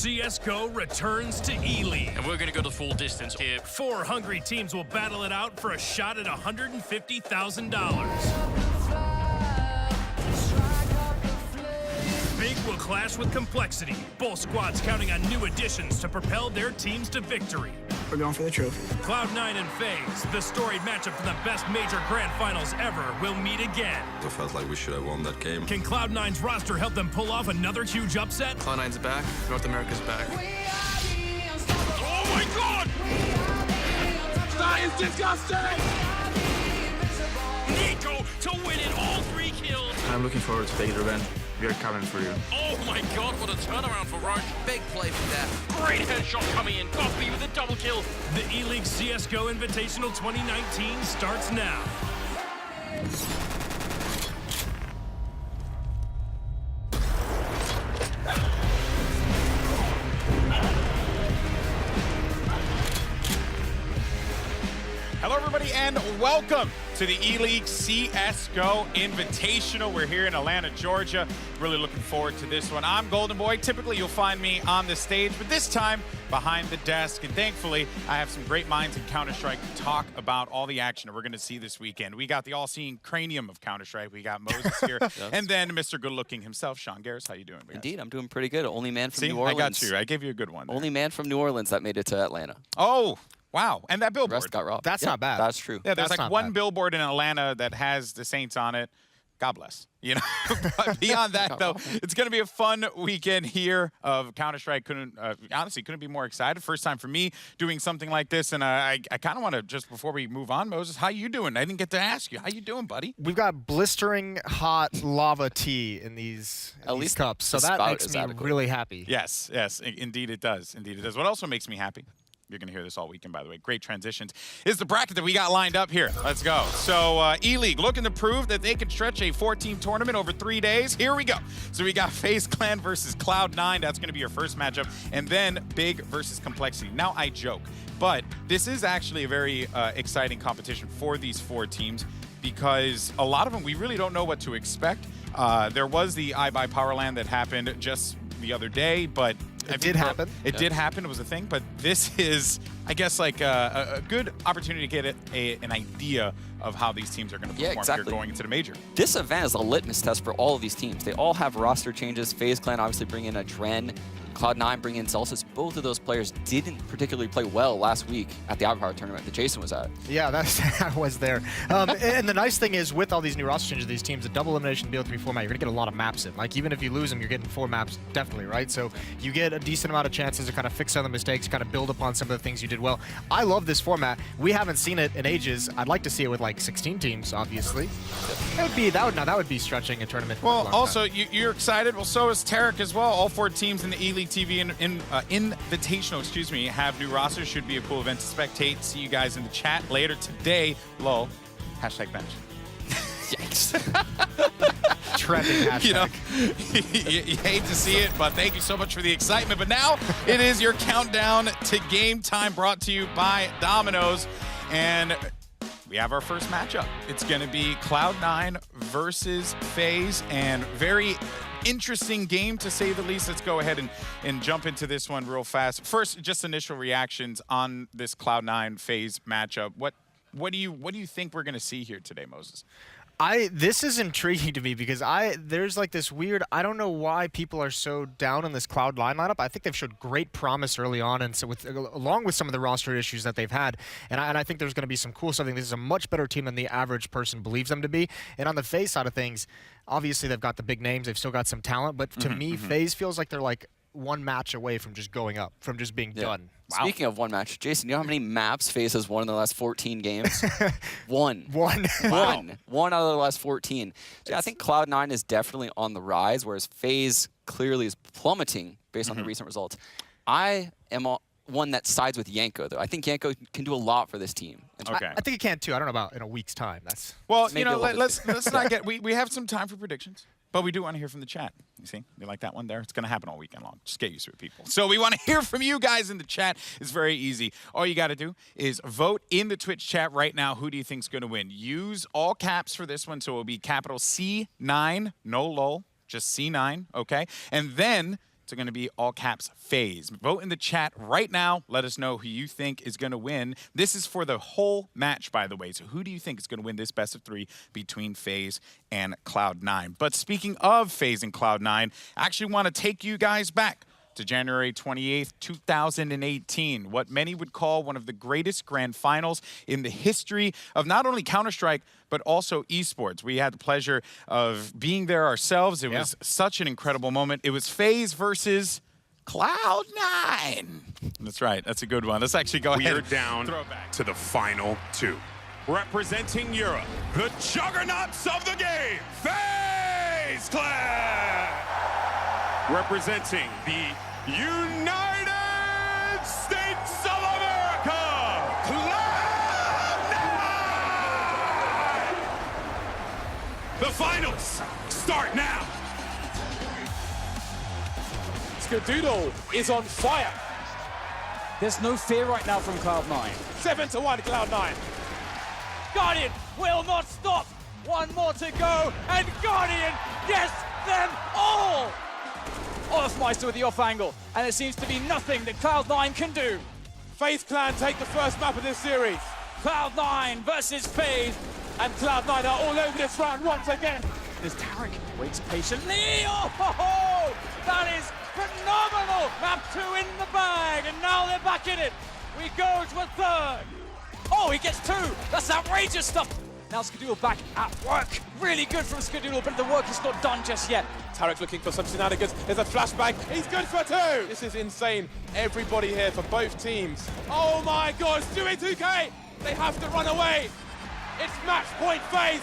CSGO returns to Eleague. And we're going to go the full distance here. 4 hungry teams will battle it out for a shot at $150,000. Big will clash with complexity. Both squads counting on new additions to propel their teams to victory. We're going for the trophy. CLOUD9 and Faze, the storied matchup for the best major grand finals ever, will meet again. I felt like we should have won that game. Can CLOUD9's roster help them pull off another huge upset? CLOUD9's back. North America's back. Oh my God! That is disgusting! Nico to win it, all 3 kills. I'm looking forward to taking revenge. We are coming for you. Oh my God, what a turnaround for Roche. Big play for that. Great headshot coming in. Coffee with a double kill. The Eleague CSGO Invitational 2019 starts now. Hello, everybody, and welcome to the Eleague CSGO Invitational. We're here in Atlanta, Georgia. Really looking forward to this one. I'm Golden Boy. Typically, you'll find me on the stage, but this time, behind the desk. And thankfully, I have some great minds in Counter-Strike to talk about all the action that we're going to see this weekend. We got the all-seeing cranium of Counter-Strike. We got Moses here, and then Mr. Good-Looking himself, Sean Garris. How you doing, man? Indeed, I'm doing pretty good. Only man from New I Orleans. got you. I gave you a good one there. Only man from New Orleans that made it to Atlanta. Oh, wow. And that The billboard. rest got robbed. That's Yeah, not bad. That's true. Yeah, there's That's like not one bad. billboard in Atlanta that has the Saints on it. God bless. You know, but beyond that, though, it's going to be a fun weekend here of Counter-Strike. Honestly, couldn't be more excited. First time for me doing something like this, and I kind of want to, just before we move on, Moses, how you doing? I didn't get to ask you. How you doing, buddy? We've got blistering hot lava tea in these cups, so the that spout makes is me adequate. really happy. Yes, indeed it does. Indeed it does. What also makes me happy, you're going to hear this all weekend, by the way, great transitions, is the bracket that we got lined up here. Let's go. So Eleague looking to prove that they can stretch a 4-team tournament over 3 days. Here we go. So we got Faze Clan versus CLOUD9. That's going to be your first matchup. And then Big versus Complexity. Now, I joke, but this is actually a very exciting competition for these 4 teams because a lot of them, we really don't know what to expect. There was the iBuy Powerland that happened just the other day, but It did happen. It did happen. It was a thing. But this is, I guess, like a good opportunity to get an idea of how these teams are going to perform here going into the major. This event is a litmus test for all of these teams. They all have roster changes. FaZe Clan obviously bring in a Dren. CLOUD9 bring in Celsius. Both of those players didn't particularly play well last week at the Overpass tournament that Jason was at. Yeah, I was there. And the nice thing is, with all these new roster changes, these teams, the double elimination BO3 format, you're going to get a lot of maps in. Like, even if you lose them, you're getting 4 maps, definitely, right? So you get a decent amount of chances to kind of fix some of the mistakes, kind of build upon some of the things you did well. I love this format. We haven't seen it in ages. I'd like to see it with, like, 16 teams, obviously. That would be stretching a tournament for a Well, long also, time. you're excited. Well, so is Tarek as well. All 4 teams in the Eleague TV Invitational, have new rosters. Should be a cool event to spectate. See you guys in the chat later today. Lol. #bench. Yikes. Trending hashtag. You know, you hate to see it, but thank you so much for the excitement. But now it is your countdown to game time, brought to you by Domino's. And we have our first matchup. It's going to be CLOUD9 versus FaZe, and very interesting game, to say the least. Let's go ahead and jump into this one real fast. First, just initial reactions on this CLOUD9 FaZe matchup. What do you think we're going to see here today, Moses? This is intriguing to me because there's like this weird, I don't know why people are so down on this CLOUD9 lineup. I think they've showed great promise early on, and so along with some of the roster issues that they've had, and I think there's going to be some cool stuff. I think this is a much better team than the average person believes them to be. And on the FaZe side of things, obviously they've got the big names, they've still got some talent, but to me, FaZe feels like they're like one match away from just going up, from just being done. Wow. Speaking of one match, Jason, you know how many maps FaZe has won in the last 14 games? One. One. One out of the last 14. So yeah, I think CLOUD9 is definitely on the rise, whereas FaZe clearly is plummeting based on the recent results. I am one that sides with Yanko, though. I think Yanko can do a lot for this team. Okay. I think it can too. I don't know about in a week's time. That's well, you maybe know, a little let's not get. We have some time for predictions. But we do want to hear from the chat. You see? You like that one there? It's going to happen all weekend long. Just get used to it, people. So we want to hear from you guys in the chat. It's very easy. All you got to do is vote in the Twitch chat right now. Who do you think's going to win? Use all caps for this one, so it will be capital C9, no lol, just C9, okay? And then It's going to be all caps Faze. Vote in the chat right now. Let us know who you think is going to win. This is for the whole match, by the way. So who do you think is going to win this best of 3 between Faze and CLOUD9? But speaking of Faze and CLOUD9, I actually want to take you guys back to January 28th, 2018, what many would call one of the greatest grand finals in the history of not only Counter-Strike, but also esports. We had the pleasure of being there ourselves. It was such an incredible moment. It was Faze versus CLOUD9. That's right. That's a good one. Let's actually go ahead. We're down to the final 2. Representing Europe, the juggernauts of the game, Faze Clan! Representing the United States of America, CLOUD9! The finals start now. Skadoodle is on fire. There's no fear right now from Cloud9. 7-1 Cloud9. Guardian will not stop. One more to go, and Guardian gets them all. Orfmeister with the off angle, and it seems to be nothing that Cloud9 can do. Faze Clan take the first map of this series. Cloud9 versus Faze. And Cloud9 are all over this round once again. There's Tarek, waits patiently. Oh, ho, ho. That is phenomenal. Map 2 in the bag, and now they're back in it. We go to a third. Oh, he gets 2. That's outrageous stuff. Now Skadoodle back at work. Really good from Skadoodle, but the work is not done just yet. Tarek looking for some shenanigans. There's a flashbang. He's good for 2. This is insane. Everybody here for both teams. Oh my God, Stewie 2K. They have to run away. It's match point Faze.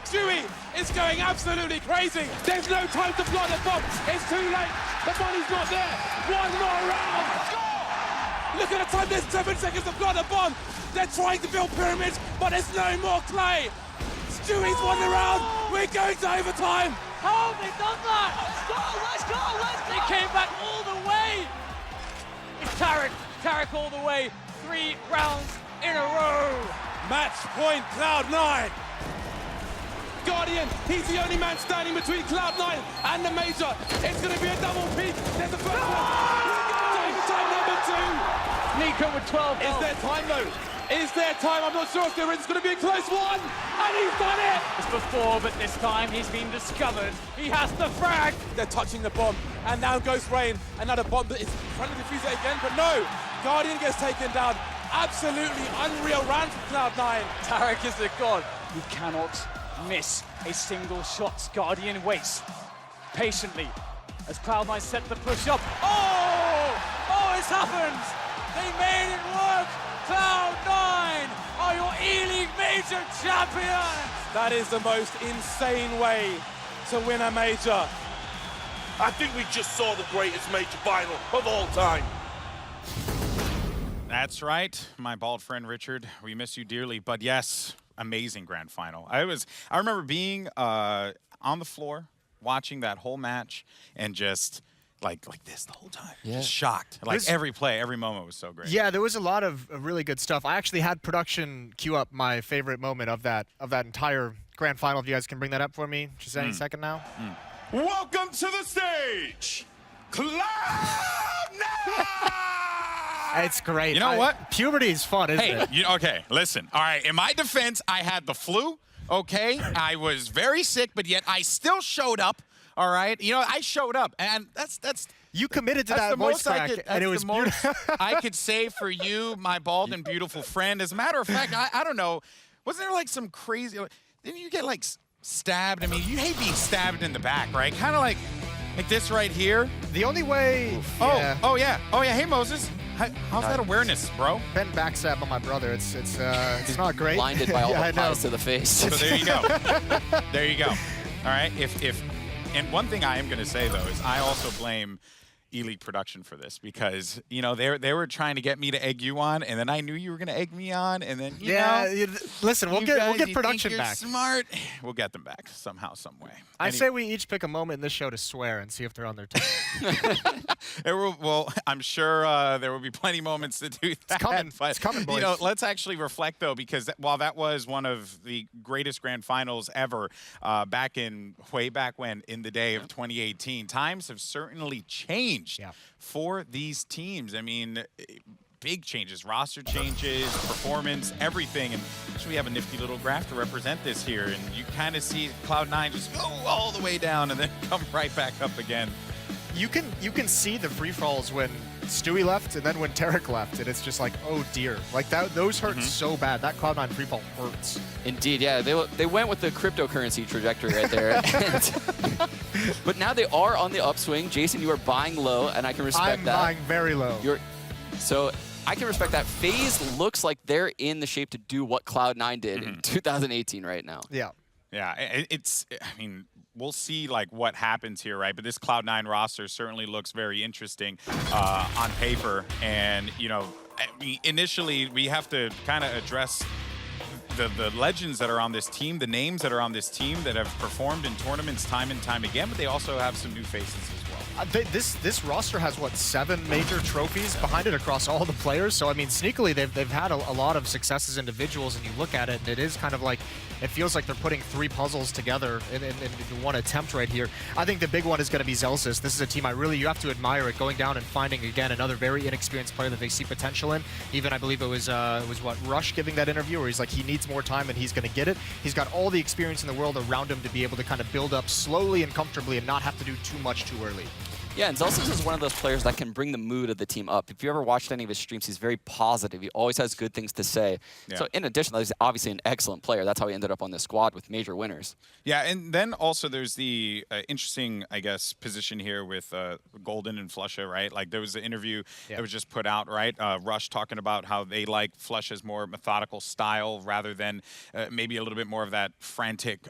Stewie is going absolutely crazy. There's no time to plant the bomb. It's too late. The money's not there. One more round. Look at the time. There's 7 seconds to plant a bomb. They're trying to build pyramids, but there's no more clay. Stewie's won the round. We're going to overtime. How have they done that? Let's go. They came back all the way. It's Tarek all the way. 3 rounds in a row. Match point Cloud9. Guardian, he's the only man standing between Cloud9 and the Major. It's going to be a double peak. There's the first one. We're going to overtime number 2. Nico with 12. Is there time though? Is there time? I'm not sure if there is. It's going to be a close one. And he's done it. It's before, but this time he's been discovered. He has the frag. They're touching the bomb. And now goes Rain. Another bomb that is trying to defuse it again. But no. Guardian gets taken down. Absolutely unreal round from Cloud9. Tarek is a god. He cannot miss a single shot. Guardian waits patiently as Cloud9 set the push up. Oh, it's happened. They made it work. Cloud9 are your Eleague Major champions. That is the most insane way to win a major. I think we just saw the greatest major final of all time. That's right, my bald friend Richard. We miss you dearly, but yes, amazing grand final. I remember being on the floor, watching that whole match, and just like this the whole time. Yeah. Just shocked. Like every play, every moment was so great. Yeah, there was a lot of really good stuff. I actually had production queue up my favorite moment of that entire grand final. If you guys can bring that up for me, just any second now. Welcome to the stage, CLOUD9! It's great. You know what? Puberty is fun, isn't it? Okay, listen. All right, in my defense, I had the flu, okay? I was very sick, but yet I still showed up, all right? You know, I showed up, and that's You committed to that's that the voice most I crack, could, and it was the most beautiful. I could say for you, my bald and beautiful friend. As a matter of fact, I don't know, wasn't there like some crazy, didn't you get like stabbed? I mean, you hate being stabbed in the back, right? Kind of like this right here. The only way... Oh yeah. Hey, Moses. How's that awareness, bro? Ben backstab on my brother. It's not great. Blinded by all Yeah, I the know. pies to the face. So there you go. There you go. All right. And one thing I am going to say though is I also blame Eleague production for this because, you know, they were trying to get me to egg you on, and then I knew you were going to egg me on, and then, you know, listen, we'll you get guys, you production think you're back. smart. We'll get them back somehow, some way. I say we each pick a moment in this show to swear and see if they're on their team. Well, I'm sure there will be plenty moments to do that. It's coming, boys. You know, let's actually reflect, though, because while that was one of the greatest grand finals ever way back when, in the day of 2018, times have certainly changed for these teams. I mean, big changes, roster changes, performance, everything. And actually, we have a nifty little graph to represent this here. And you kind of see Cloud9 just go all the way down and then come right back up again. You can see the free falls when Stewie left and then when Tarek left, and it's just like, oh dear, like those hurt so bad. That Cloud9 free fall hurts. Indeed, yeah, they went with the cryptocurrency trajectory right there. But now they are on the upswing. Jason, you are buying low, and I can respect that. I'm buying very low. So I can respect that. Faze looks like they're in the shape to do what Cloud9 did in 2018 right now. Yeah. Yeah, I mean, we'll see like what happens here, right? But this Cloud9 roster certainly looks very interesting on paper. And, you know, I mean, initially we have to kind of address the legends that are on this team, the names that are on this team that have performed in tournaments time and time again, but they also have some new faces as well. This roster has, what, 7 major trophies behind it across all the players. So, I mean, sneakily, they've had a lot of success as individuals, and you look at it, and it is kind of like, it feels like they're putting 3 puzzles together in one attempt right here. I think the big one is going to be Zelsis. This is a team you have to admire it, going down and finding, again, another very inexperienced player that they see potential in. Even, I believe it was what, Rush giving that interview where he's like, he needs more time and he's going to get it. He's got all the experience in the world around him to be able to kind of build up slowly and comfortably and not have to do too much too early. Yeah, and Zelsis is one of those players that can bring the mood of the team up. If you ever watched any of his streams, he's very positive. He always has good things to say. Yeah. So in addition, he's obviously an excellent player. That's how he ended up on this squad with major winners. Yeah, and then also there's the interesting, I guess, position here with Golden and Flusha, right? Like there was an interview that was just put out, right? Rush talking about how they like Flusha's more methodical style rather than maybe a little bit more of that frantic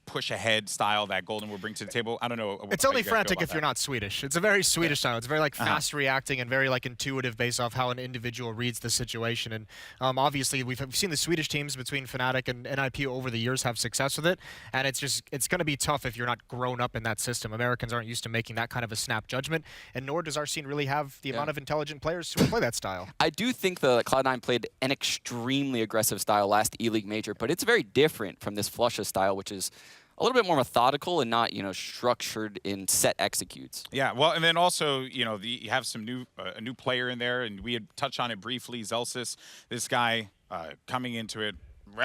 push ahead style that Golden will bring to the table. I don't know. It's only frantic if you're not Swedish. It's a very Swedish style. It's very like fast reacting and very like intuitive based off how an individual reads the situation. And obviously we've seen the Swedish teams between Fnatic and NIP over the years have success with it. And it's going to be tough if you're not grown up in that system. Americans aren't used to making that kind of a snap judgment, and nor does our scene really have the amount of intelligent players to play that style. I do think that Cloud9 played an extremely aggressive style last Eleague major, but it's very different from this Flusha style, which is a little bit more methodical and not, you know, structured in set executes. Yeah, well, and then also, you know, you have some a new player in there, and we had touched on it briefly. Zelsis, this guy coming into it.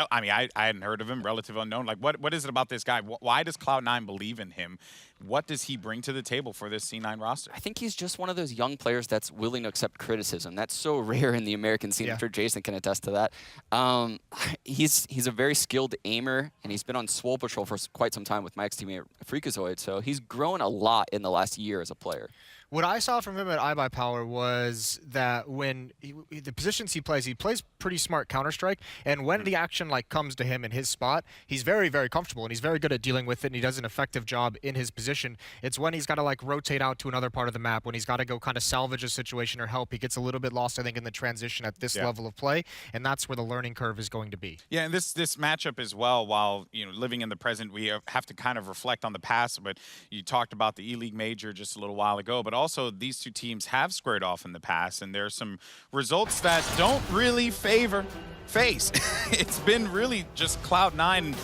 I mean, I hadn't heard of him, relative unknown. Like, what is it about this guy? Why does Cloud9 believe in him? What does he bring to the table for this C9 roster? I think he's just one of those young players that's willing to accept criticism. That's so rare in the American scene. I'm sure Jason can attest to that. He's a very skilled aimer, and he's been on Swole Patrol for quite some time with my ex-teammate Freakazoid, so he's grown a lot in the last year as a player. What I saw from him at iBuyPower was that when the positions he plays pretty smart Counter-Strike, and when the action like comes to him in his spot, he's very, very comfortable, and he's very good at dealing with it, and he does an effective job in his position. It's when he's got to like rotate out to another part of the map, when he's got to go kind of salvage a situation or help, he gets a little bit lost, I think, in the transition at this level of play, and that's where the learning curve is going to be. Yeah, and this matchup as well, while, you know, living in the present, we have to kind of reflect on the past, but you talked about the Eleague major just a little while ago, but also these two teams have squared off in the past, and there are some results that don't really favor Faze. It's been really just Cloud9.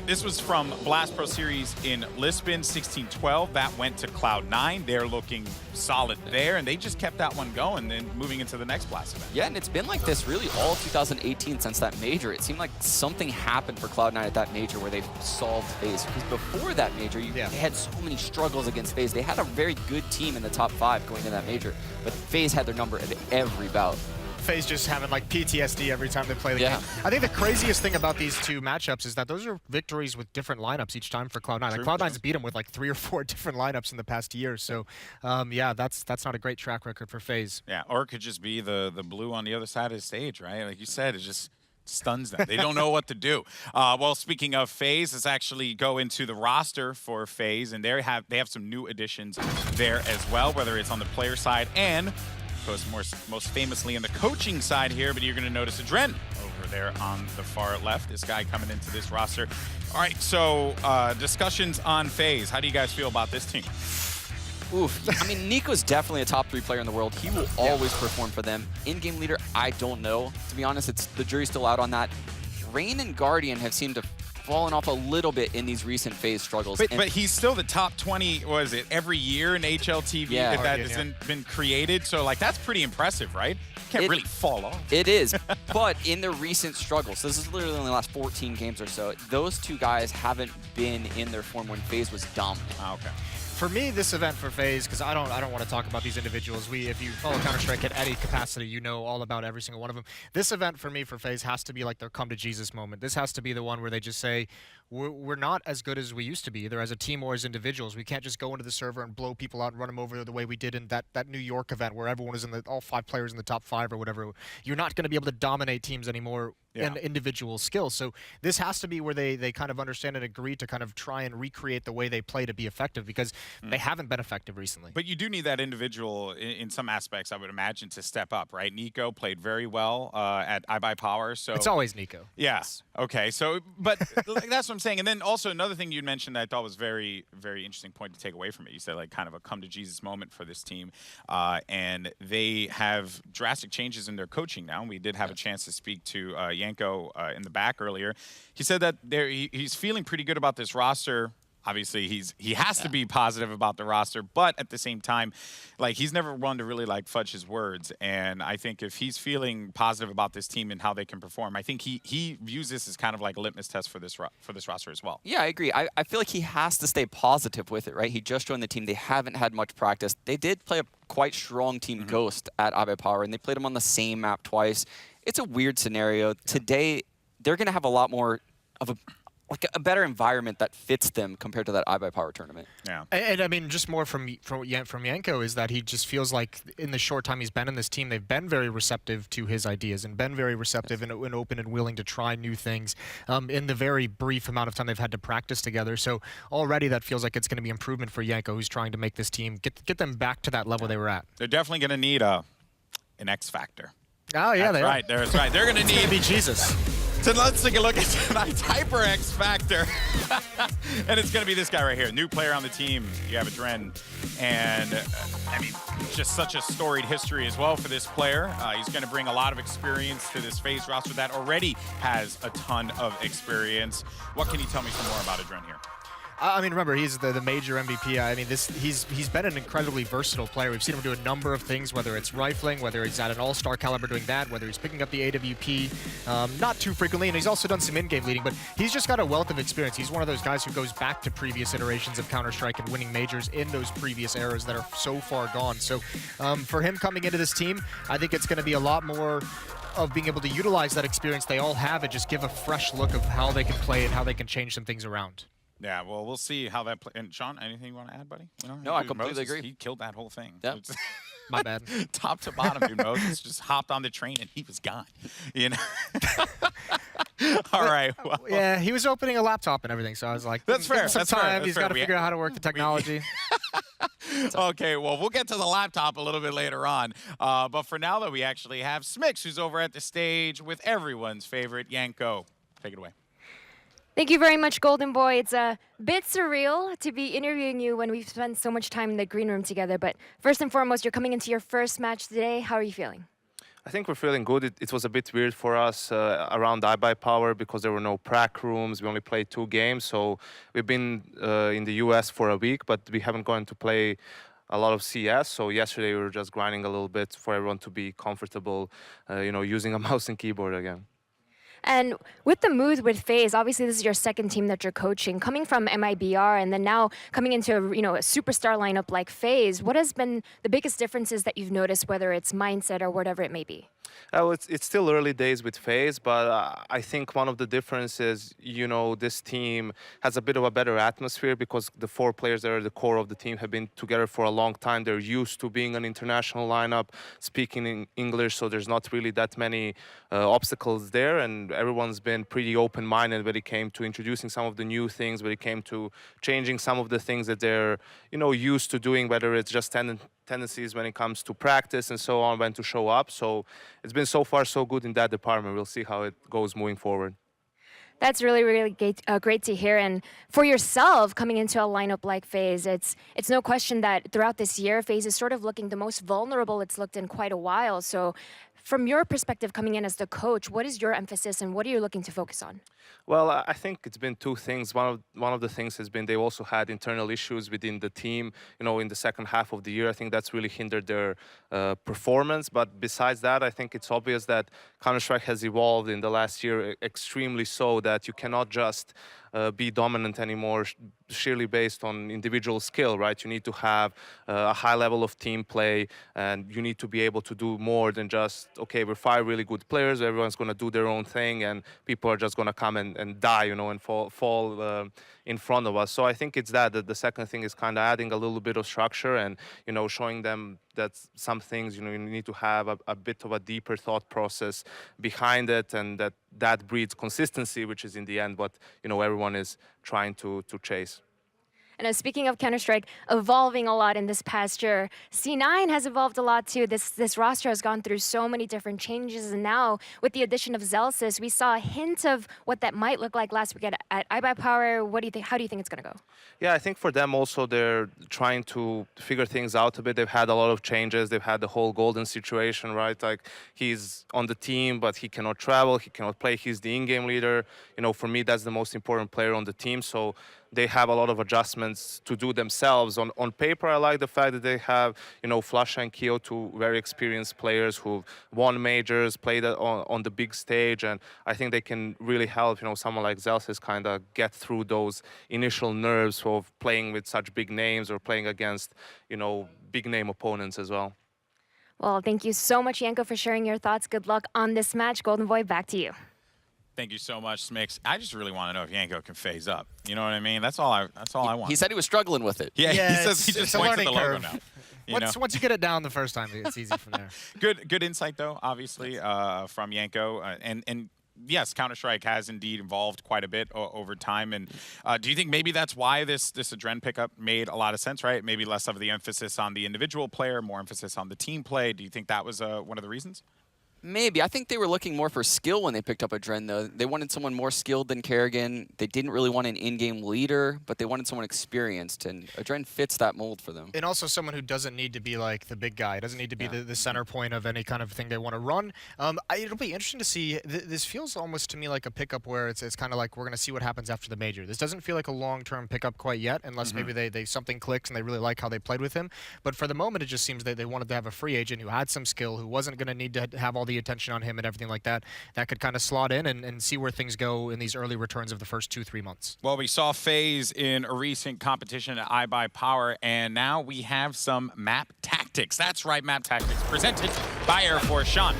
This was from Blast Pro Series in Lisbon, 16-12. That went to Cloud9. They're looking solid there, and they just kept that one going, then moving into the next Blast event. Yeah, and it's been like this really all 2018 since that major. It seemed like something happened for Cloud9 at that major where they solved Faze. Because before that major, they had so many struggles against Faze. They had a very good team in the top 5 going into that major, but Faze had their number at every bout. Faze just having like PTSD every time they play the game. I think the craziest thing about these two matchups is that those are victories with different lineups each time for Cloud9. Like Cloud9's beat them with like 3 or 4 different lineups in the past year. So yeah, that's not a great track record for Faze. Yeah, or it could just be the blue on the other side of the stage, right? Like you said, it's just stuns them. They don't know what to do. Well, speaking of Faze, let's actually go into the roster for Faze, and they have some new additions there as well, whether it's on the player side and, of course, most famously on the coaching side here, but you're going to notice Adren over there on the far left, this guy coming into this roster. All right, so discussions on Faze. How do you guys feel about this team? Oof. I mean, Nico's definitely a top 3 player in the world. He will always perform for them. In-game leader, I don't know. To be honest, the jury's still out on that. Rain and Guardian have seemed to fallen off a little bit in these recent Faze struggles. But he's still the top 20, was it, every year in HLTV that hasn't been created. So, like, that's pretty impressive, right? Can't really fall off. It is. But in the recent struggles, so this is literally only the last 14 games or so, those 2 guys haven't been in their form when Faze was dumb. Okay. For me, this event for Faze, because I don't want to talk about these individuals. If you follow Counter-Strike at any capacity, you know all about every single one of them. This event for me for Faze has to be like their come to Jesus moment. This has to be the one where they just say, we're not as good as we used to be, either as a team or as individuals. We can't just go into the server and blow people out and run them over the way we did in that New York event where everyone was all 5 players in the top 5 or whatever. You're not going to be able to dominate teams anymore in individual skills. So this has to be where they kind of understand and agree to kind of try and recreate the way they play to be effective, because they haven't been effective recently. But you do need that individual in some aspects, I would imagine, to step up, right? Nico played very well at iBuyPower. So it's always Nico. Yes. Okay. So, but like, that's what I'm saying. And then also another thing you mentioned that I thought was very, very interesting point to take away from it. You said like kind of a come to Jesus moment for this team, and they have drastic changes in their coaching now. We did have a chance to speak to Yanko in the back earlier. He said that he's feeling pretty good about this roster. Obviously, he has to be positive about the roster, but at the same time, like, he's never one to really like fudge his words. And I think if he's feeling positive about this team and how they can perform, I think he views this as kind of like a litmus test for this roster as well. Yeah, I agree. I feel like he has to stay positive with it, right? He just joined the team. They haven't had much practice. They did play a quite strong team Ghost at iBuyPower, and they played him on the same map twice. It's a weird scenario. Today, they're going to have a lot more of a better environment that fits them compared to that iBuyPower tournament. Yeah. And I mean, just more from Yanko is that he just feels like in the short time he's been in this team, they've been very receptive to his ideas and been very receptive and open and willing to try new things in the very brief amount of time they've had to practice together. So already that feels like it's going to be improvement for Yanko, who's trying to make this team, get them back to that level they were at. They're definitely going to need an X factor. Oh, yeah, That's right. That's right. They're going to need... It's going to be Jesus. So let's take a look at tonight's Hyper X Factor. And it's going to be this guy right here. New player on the team. You have Adren. And, I mean, just such a storied history as well for this player. He's going to bring a lot of experience to this Faze roster that already has a ton of experience. What can you tell me some more about Adren here? I mean, remember, he's the major MVP. I mean, he's been an incredibly versatile player. We've seen him do a number of things, whether it's rifling, whether he's at an all-star caliber doing that, whether he's picking up the AWP, not too frequently, and he's also done some in-game leading, but he's just got a wealth of experience. He's one of those guys who goes back to previous iterations of Counter-Strike and winning majors in those previous eras that are so far gone. So for him coming into this team, I think it's going to be a lot more of being able to utilize that experience they all have and just give a fresh look of how they can play and how they can change some things around. Yeah, well, we'll see how that And Sean, anything you want to add, buddy? You know, no, I completely agree. He killed that whole thing. Yep. My bad. Top to bottom, dude. Moses just hopped on the train and he was gone. You know? All right. Well. Yeah, he was opening a laptop and everything, so I was like, that's fair. Some that's time. fair. He's got to figure out how to work the technology. Okay, well, we'll get to the laptop a little bit later on. But for now, though, we actually have Smix, who's over at the stage with everyone's favorite Yanko. Take it away. Thank you very much, Golden Boy. It's a bit surreal to be interviewing you when we've spent so much time in the green room together. But first and foremost, you're coming into your first match today. How are you feeling? I think we're feeling good. It was a bit weird for us around iBuyPower because there were no prac rooms. We only played 2 games. So we've been in the US for a week, but we haven't gone to play a lot of CS. So yesterday we were just grinding a little bit for everyone to be comfortable, using a mouse and keyboard again. And with the move with Faze, obviously this is your second team that you're coaching. Coming from MIBR and then now coming into a superstar lineup like Faze, what has been the biggest differences that you've noticed, whether it's mindset or whatever it may be? It's still early days with Faze, but I think one of the differences, this team has a bit of a better atmosphere because the 4 players that are the core of the team have been together for a long time. They're used to being an international lineup, speaking in English, so there's not really that many obstacles there, and everyone's been pretty open-minded when it came to introducing some of the new things, when it came to changing some of the things that they're, used to doing, whether it's just tendencies when it comes to practice and so on, when to show up. So it's been so far so good in that department. We'll see how it goes moving forward. That's really, really great to hear. And for yourself, coming into a lineup like Faze, it's no question that throughout this year, Faze is sort of looking the most vulnerable it's looked in quite a while. So from your perspective, coming in as the coach, what is your emphasis and what are you looking to focus on? Well, I think it's been two things. One of the things has been they also had internal issues within the team, in the second half of the year. I think that's really hindered their performance. But besides that, I think it's obvious that Counter-Strike has evolved in the last year extremely so that you cannot just be dominant anymore sheerly based on individual skill, right? You need to have a high level of team play, and you need to be able to do more than just, okay, we're 5 really good players, everyone's going to do their own thing, and people are just going to come and die, and fall in front of us. So I think it's that the second thing is kind of adding a little bit of structure and, showing them that some things, you need to have a bit of a deeper thought process behind it, and that breeds consistency, which is in the end what, everyone is trying to chase. And speaking of Counter-Strike evolving a lot in this past year, C9 has evolved a lot too. This roster has gone through so many different changes, and now with the addition of Zelsis, we saw a hint of what that might look like last week at iBuyPower. What do you think? How do you think it's going to go? Yeah, I think for them also they're trying to figure things out a bit. They've had a lot of changes. They've had the whole Golden situation, right? Like he's on the team, but he cannot travel. He cannot play. He's the in-game leader. For me, that's the most important player on the team. So they have a lot of adjustments to do themselves. On paper, I like the fact that they have, Flusha and Keo, two very experienced players who've won majors, played on the big stage, and I think they can really help, someone like Zelsis kind of get through those initial nerves of playing with such big names or playing against, big name opponents as well. Well, thank you so much, Janko, for sharing your thoughts. Good luck on this match. Golden Boy, back to you. Thank you so much, Smix. I just really want to know if Janko can phase up. You know what I mean? That's all I want. He said he was struggling with it. Yeah, he says he just points at the logo curve. now. Once you get it down the first time, it's easy from there. Good insight though, obviously, from Janko. And yes, Counter-Strike has indeed evolved quite a bit over time. And do you think maybe that's why this Adren pickup made a lot of sense, right? Maybe less of the emphasis on the individual player, more emphasis on the team play. Do you think that was one of the reasons? Maybe. I think they were looking more for skill when they picked up Adren, though. They wanted someone more skilled than Kerrigan. They didn't really want an in-game leader, but they wanted someone experienced, and Adren fits that mold for them. And also someone who doesn't need to be like the big guy. Doesn't need to be the center point of any kind of thing they want to run. It'll be interesting to see. This feels almost to me like a pickup where it's kind of like we're going to see what happens after the major. This doesn't feel like a long-term pickup quite yet, unless maybe they something clicks and they really like how they played with him. But for the moment, it just seems they wanted to have a free agent who had some skill, who wasn't going to need to have all the attention on him and everything like that, that could kind of slot in and see where things go in these early returns of the first 2-3 months. Well, we saw Faze in a recent competition at iBuyPower, and now we have some map tactics. That's right, map tactics, presented by Air Force. Sean,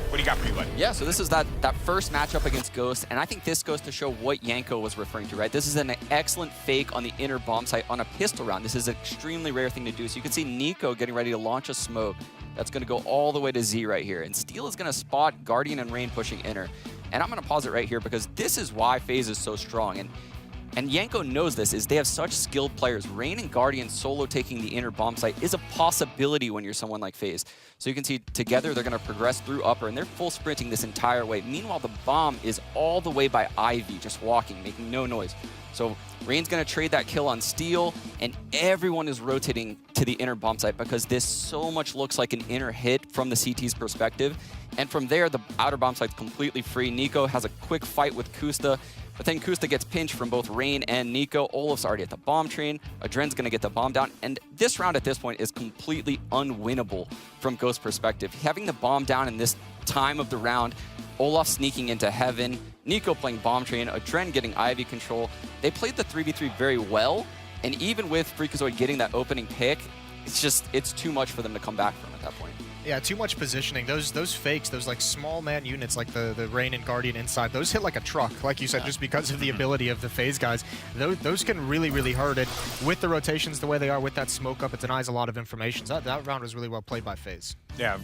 what do you got for me, buddy? Yeah, so this is that first matchup against Ghost, and I think this goes to show what Janko was referring to, right? This is an excellent fake on the inner bomb site on a pistol round. This is an extremely rare thing to do. So you can see Nico getting ready to launch a smoke. That's going to go all the way to Z right here. And Steel is going to spot Guardian and Rain pushing inner. And I'm going to pause it right here because this is why Faze is so strong. And Janko knows this, is they have such skilled players. Rain and Guardian solo taking the inner bomb site is a possibility when you're someone like Faze. So you can see together they're going to progress through upper, and they're full sprinting this entire way. Meanwhile, the bomb is all the way by Ivy, just walking, making no noise. So Rain's going to trade that kill on Steel, and everyone is rotating to the inner bomb site because this so much looks like an inner hit from the CT's perspective. And from there, the outer bomb site's completely free. Nico has a quick fight with Kusta, but then Kusta gets pinched from both Rain and Nico. Olaf's already at the bomb train. Adren's going to get the bomb down. And this round at this point is completely unwinnable from Ghost's perspective. Having the bomb down in this time of the round, Olaf sneaking into Heaven, Nico playing bomb train, Adren getting Ivy control. They played the 3v3 very well. And even with Freakazoid getting that opening pick, it's too much for them to come back from at that point. Yeah, too much positioning. Those fakes, those like small man units like the Rain and Guardian inside, those hit like a truck, like you said, just because of the ability of the Faze guys. Those can really, really hurt it. With the rotations the way they are, with that smoke up, it denies a lot of information. So that round was really well played by Faze. Yeah.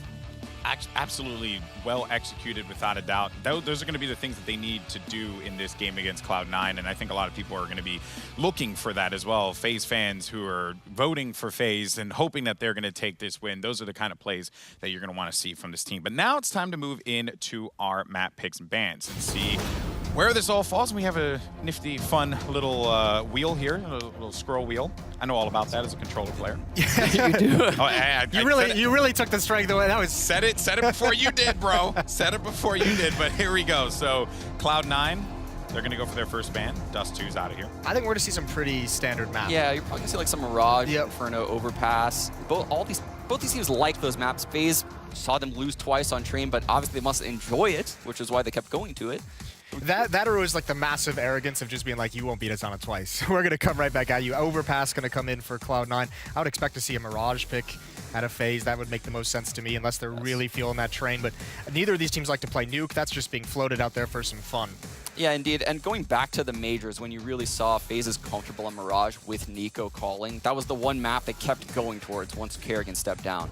absolutely well executed without a doubt. Those are going to be the things that they need to do in this game against Cloud9, and I think a lot of people are going to be looking for that as well. FaZe fans who are voting for FaZe and hoping that they're going to take this win, those are the kind of plays that you're going to want to see from this team. But now it's time to move into our map picks and bans and see where this all falls. And we have a nifty, fun little wheel here, a little scroll wheel. I know all about that as a controller player. You do. Oh, you really took the strength away. That was said it before you did, bro. Said it before you did. But here we go. So Cloud9, they're gonna go for their first ban. Dust2's out of here. I think we're gonna see some pretty standard maps. Yeah, you're probably gonna see like some Mirage, Inferno, Overpass. Both these teams like those maps. FaZe saw them lose twice on Train, but obviously they must enjoy it, which is why they kept going to it. That or it was like the massive arrogance of just being like, you won't beat us on it twice. We're going to come right back at you. Overpass going to come in for Cloud9. I would expect to see a Mirage pick out of FaZe. That would make the most sense to me unless they're really feeling that Train. But neither of these teams like to play Nuke. That's just being floated out there for some fun. Yeah, indeed. And going back to the majors, when you really saw FaZe's comfortable on Mirage with Nico calling, that was the one map they kept going towards once Kerrigan stepped down.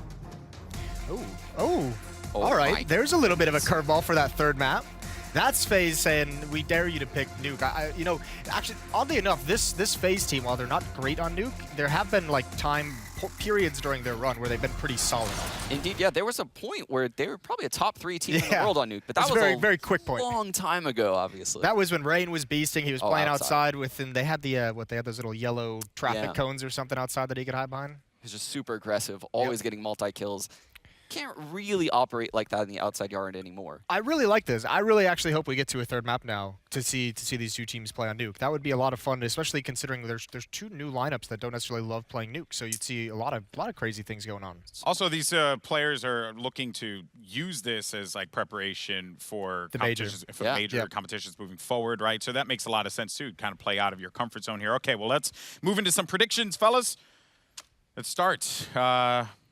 Oh, all right. There's a little bit of a curveball for that third map. That's FaZe saying, we dare you to pick Nuke. You know, actually, oddly enough, this FaZe team, while they're not great on Nuke, there have been like periods during their run where they've been pretty solid on it. Indeed, yeah. There was a point where they were probably a top 3 team in the world on Nuke, but that was very, a very quick point. long time ago, obviously. That was when Rain was beasting. He was playing outside with, and they had the they had those little yellow traffic cones or something outside that he could hide behind. He was just super aggressive, always getting multi-kills. Can't really operate like that in the outside yard anymore. I really like this. I really actually hope we get to a third map now to see these two teams play on Nuke. That would be a lot of fun, especially considering there's two new lineups that don't necessarily love playing Nuke. So you'd see a lot of crazy things going on. Also, these players are looking to use this as like preparation for the competitions, major competitions moving forward, right? So that makes a lot of sense too. Kind of play out of your comfort zone here. Okay, well let's move into some predictions, fellas. Let's start.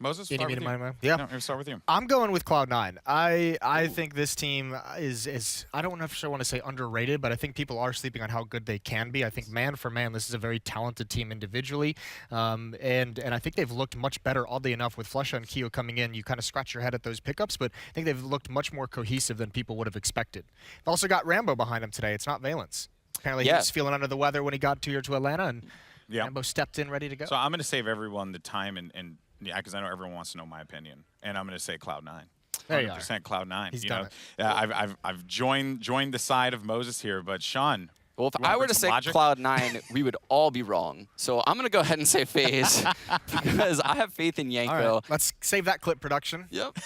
Moses, start with you. Yeah. No, we'll start with you. I'm going with Cloud9. I think this team is I don't know if I want to say underrated, but I think people are sleeping on how good they can be. I think man for man, this is a very talented team individually, and I think they've looked much better. Oddly enough, with Flusha and Keo coming in, you kind of scratch your head at those pickups, but I think they've looked much more cohesive than people would have expected. They've also got Rambo behind him today. It's not Valence. Apparently, he was feeling under the weather when he got here to Atlanta, and Rambo stepped in ready to go. So I'm going to save everyone the time and yeah, because I know everyone wants to know my opinion, and I'm going to say Cloud9. There you are. 100% Cloud9. He's you done know, I've joined the side of Moses here, but Sean. Well, if I were to say Cloud9, we would all be wrong. So I'm going to go ahead and say FaZe because I have faith in Yanko. All right, let's save that clip, production. Yep.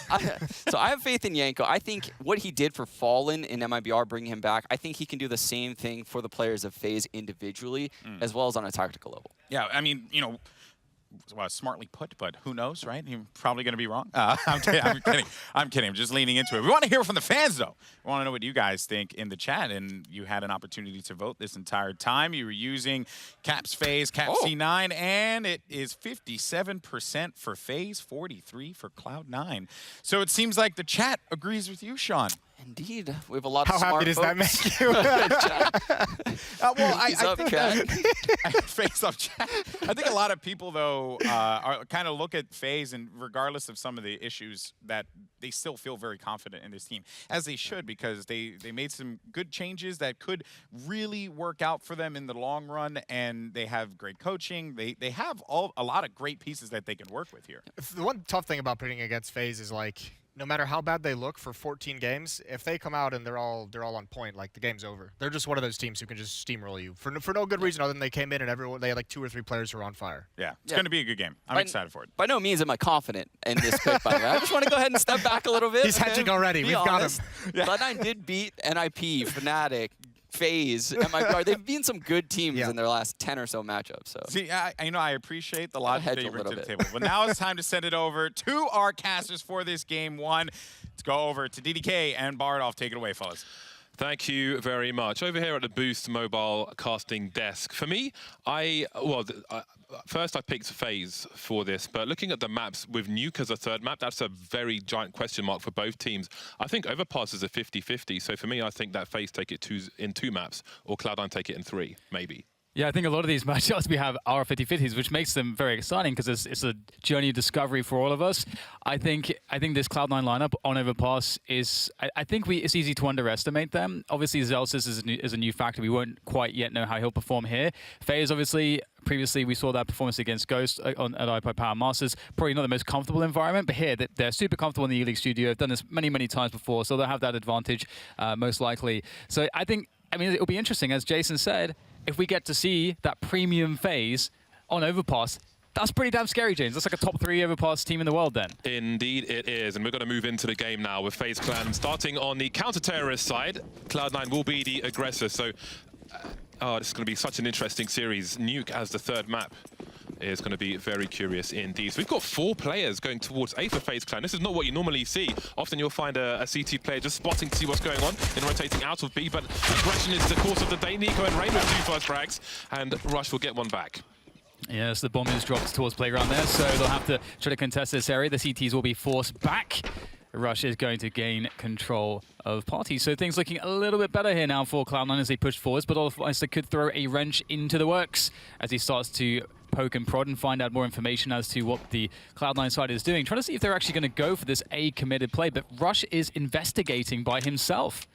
So I have faith in Yanko. I think what he did for Fallen in MIBR, bringing him back, I think he can do the same thing for the players of FaZe individually, as well as on a tactical level. Yeah, I mean, you know, well, smartly put, but who knows, right? You're probably going to be wrong. I'm kidding. I'm kidding. I'm just leaning into it. We want to hear from the fans, though. We want to know what you guys think in the chat, and you had an opportunity to vote this entire time. You were using Caps FaZe, Caps C9, and it is 57% for FaZe, 43% for Cloud9. So it seems like the chat agrees with you, Sean. Indeed. We have a lot of smart How happy does that make you? Well, I think FaZe up chat. I think a lot of people, though, are kind of look at FaZe, and regardless of some of the issues, that they still feel very confident in this team, as they should, because they made some good changes that could really work out for them in the long run, and they have great coaching. They have a lot of great pieces that they can work with here. The one tough thing about putting against FaZe is like, no matter how bad they look for 14 games, if they come out and they're all on point, like the game's over. They're just one of those teams who can just steamroll you for no good reason other than they came in and they had like 2 or 3 players who are on fire. Yeah, it's going to be a good game. I'm excited for it. By no means am I confident in this pick, by the way. I just want to go ahead and step back a little bit. He's hedging already. We've got him. Cloud9 did beat NIP, Fnatic, FaZe, MIBR. They've been some good teams in their last 10 or so matchups. So. See, I appreciate the logic that you bring to the table. But now it's time to send it over to our casters for this game 1. Let's go over to DDK and Bardolph. Take it away, fellas. Thank you very much. Over here at the Boost mobile casting desk, for me, first I picked FaZe for this, but looking at the maps with Nuke as a third map, that's a very giant question mark for both teams. I think Overpass is a 50-50, so for me, I think that FaZe take it in 2 maps, or Cloud9 take it in 3, maybe. Yeah, I think a lot of these matchups we have are 50-50s, which makes them very exciting because it's a journey of discovery for all of us. I think this Cloud9 lineup on Overpass is, I think it's easy to underestimate them. Obviously, Zelsis is a new factor. We won't quite yet know how he'll perform here. Faze, obviously, previously we saw that performance against Ghost at iPod Power Masters. Probably not the most comfortable environment, but here they're super comfortable in the Eleague studio. They've done this many, many times before, so they'll have that advantage most likely. So I mean, it'll be interesting, as Jason said, if we get to see that premium Faze on Overpass. That's pretty damn scary, James. That's like a top 3 Overpass team in the world then. Indeed it is, and we're going to move into the game now with FaZe Clan starting on the counter-terrorist side. Cloud9 will be the aggressor, so this is going to be such an interesting series. Nuke as the 3rd map is going to be very curious indeed. So we've got 4 players going towards A for FaZe Clan. This is not what you normally see. Often you'll find a CT player just spotting to see what's going on and rotating out of B, but aggression is the course of the day. Nico and Rain with 2 first frags, and Rush will get one back. Yes, the bomb is dropped towards Playground there, so they'll have to try to contest this area. The CTs will be forced back. Rush is going to gain control of Party. So things looking a little bit better here now for Cloud9 as they push forwards, but also could throw a wrench into the works as he starts to poke and prod and find out more information as to what the Cloud9 side is doing. Trying to see if they're actually going to go for this A committed play, but Rush is investigating by himself.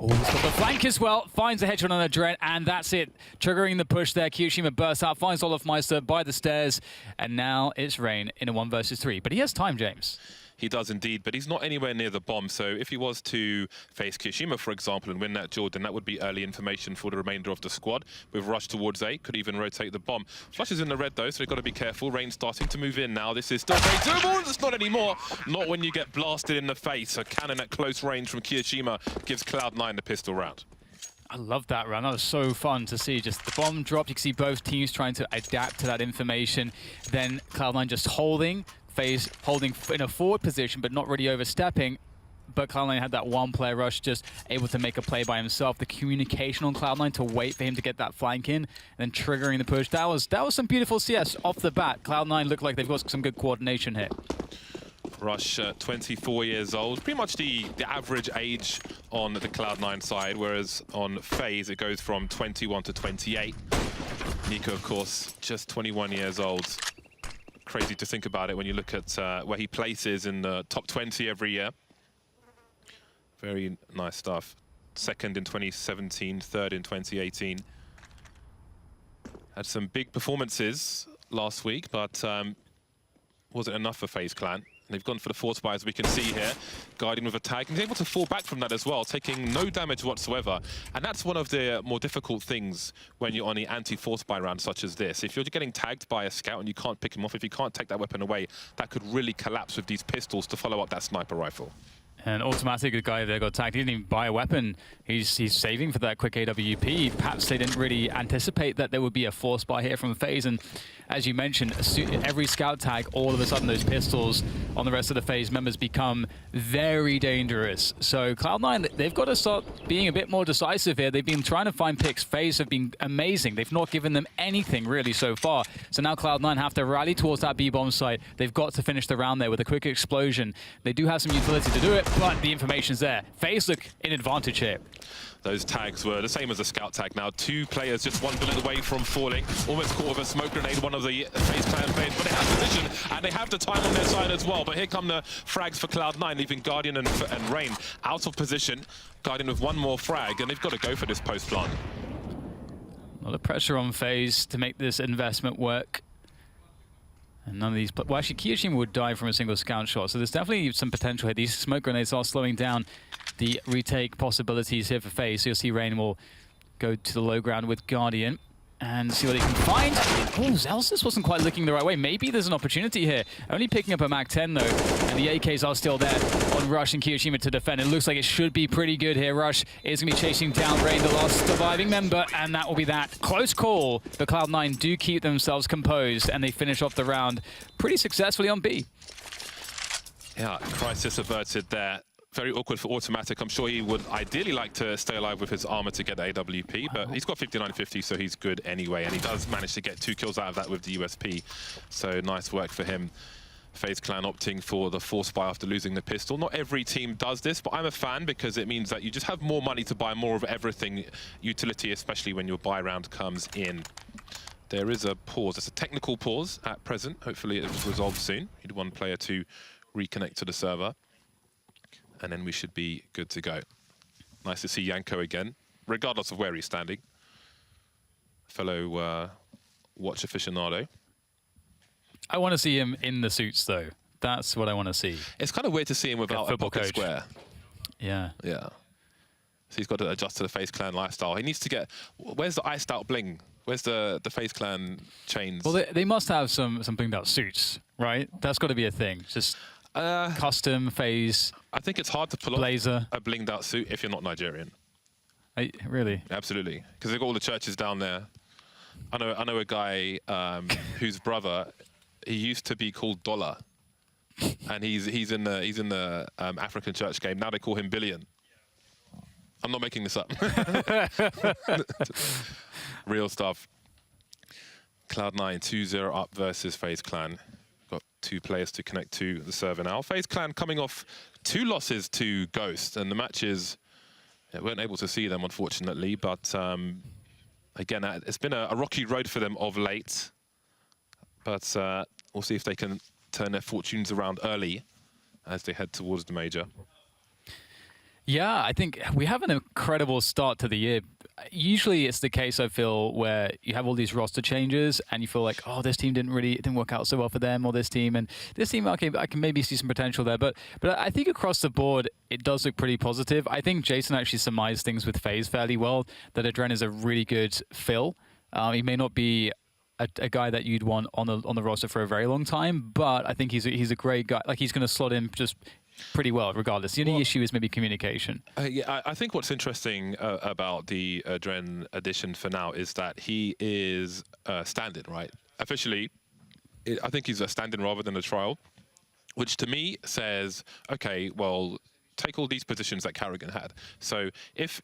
Oh, he's got the flank as well. Finds a headshot on a Dread, and that's it. Triggering the push there. Kyoshima bursts out, finds Olofmeister by the stairs, and now it's Rain in a 1 versus 3. But he has time, James. He does indeed, but he's not anywhere near the bomb. So if he was to face Kyoshima, for example, and win that duel, then that would be early information for the remainder of the squad. With Rush towards A, could even rotate the bomb. Flush is in the red though, so they've got to be careful. Rain starting to move in now. This is still very doable. It's not anymore. Not when you get blasted in the face. A cannon at close range from Kyoshima gives Cloud9 the pistol round. I love that round. That was so fun to see. Just the bomb dropped. You can see both teams trying to adapt to that information. Then Cloud9 just holding. Faze holding in a forward position, but not really overstepping. But Cloud9 had that 1-player Rush, just able to make a play by himself. The communication on Cloud9 to wait for him to get that flank in, and then triggering the push. That was some beautiful CS off the bat. Cloud9 look like they've got some good coordination here. Rush, 24 years old, pretty much the average age on the Cloud9 side, whereas on FaZe it goes from 21 to 28. Nico, of course, just 21 years old. Crazy to think about it when you look at where he places in the top 20 every year. Very nice stuff. 2nd in 2017, 3rd in 2018. Had some big performances last week, but wasn't enough for FaZe Clan. They've gone for the force buy, as we can see here. Guardian with a tag, and he's able to fall back from that as well, taking no damage whatsoever. And that's one of the more difficult things when you're on the anti-force buy round such as this. If you're getting tagged by a scout and you can't pick him off, if you can't take that weapon away, that could really collapse with these pistols to follow up that sniper rifle. And Automatic, the guy that got tagged, he didn't even buy a weapon. He's saving for that quick AWP. Perhaps they didn't really anticipate that there would be a force buy here from FaZe. And as you mentioned, every scout tag, all of a sudden those pistols on the rest of the FaZe members become very dangerous. So Cloud9, they've got to start being a bit more decisive here. They've been trying to find picks. FaZe have been amazing. They've not given them anything really so far. So now Cloud9 have to rally towards that B-bomb site. They've got to finish the round there with a quick explosion. They do have some utility to do it, but the information's there. FaZe look in advantage here. Those tags were the same as a scout tag now. 2 players just 1 bullet away from falling. Almost caught with a smoke grenade, one of the FaZe Clan players, but they have position and they have the time on their side as well. But here come the frags for Cloud9, leaving Guardian and Rain out of position. Guardian with 1 more frag, and they've got to go for this post plant. A lot of pressure on FaZe to make this investment work. And none of these... Well, actually, Kyoshima would die from a single scout shot, so there's definitely some potential here. These smoke grenades are slowing down the retake possibilities here for FaZe. So you'll see Rain will go to the low ground with Guardian and see what he can find. Oh, Zelsis wasn't quite looking the right way. Maybe there's an opportunity here. Only picking up a Mac-10 though, and the AKs are still there on Rush and Kyoshima to defend. It looks like it should be pretty good here. Rush is going to be chasing down Rain, the last surviving member, and that will be that. Close call, but Cloud9 do keep themselves composed, and they finish off the round pretty successfully on B. Yeah, crisis averted there. Very awkward for Automatic. I'm sure he would ideally like to stay alive with his armor to get the AWP, but he's got 59-50, so he's good anyway. And he does manage to get 2 kills out of that with the USP. So nice work for him. FaZe Clan opting for the Force Buy after losing the pistol. Not every team does this, but I'm a fan because it means that you just have more money to buy more of everything, utility, especially when your buy round comes in. There is a pause. It's a technical pause at present. Hopefully it was resolved soon. Need one player to reconnect to the server. And then we should be good to go. Nice to see Janko again, regardless of where he's standing. Fellow watch aficionado. I want to see him in the suits, though. That's what I want to see. It's kind of weird to see him without a pocket square. Yeah. Yeah. So he's got to adjust to the FaZe Clan lifestyle. He needs to get... Where's the iced out bling? Where's the FaZe Clan chains? Well, they must have some blinged out suits, right? That's got to be a thing. Just custom FaZe. I think it's hard to pull blazer. off a blinged out suit if you're not Nigerian. Really? Absolutely. Because they've got all the churches down there. I know a guy whose brother... He used to be called Dollar, and he's in the African church game. Now they call him Billion. I'm not making this up. Real stuff. Cloud9 2-0 up versus FaZe Clan. Got 2 players to connect to the server now. FaZe Clan coming off 2 losses to Ghost, and the matches weren't able to see them unfortunately. But again, it's been a rocky road for them of late. But we'll see if they can turn their fortunes around early as they head towards the major. Yeah, I think we have an incredible start to the year. Usually it's the case, I feel, where you have all these roster changes and you feel like, oh, this team didn't work out so well for them, or this team, okay, I can maybe see some potential there. But I think across the board, it does look pretty positive. I think Jason actually surmised things with FaZe fairly well, that Adren is a really good fill. He may not be a guy that you'd want on the roster for a very long time, but I think he's a great guy. Like, he's going to slot in just pretty well, regardless. The only issue is maybe communication. Yeah, I think what's interesting about the Adren addition for now is that he is stand-in, right? Officially, I think he's a stand-in rather than a trial, which to me says, okay, well, take all these positions that Carrigan had. So if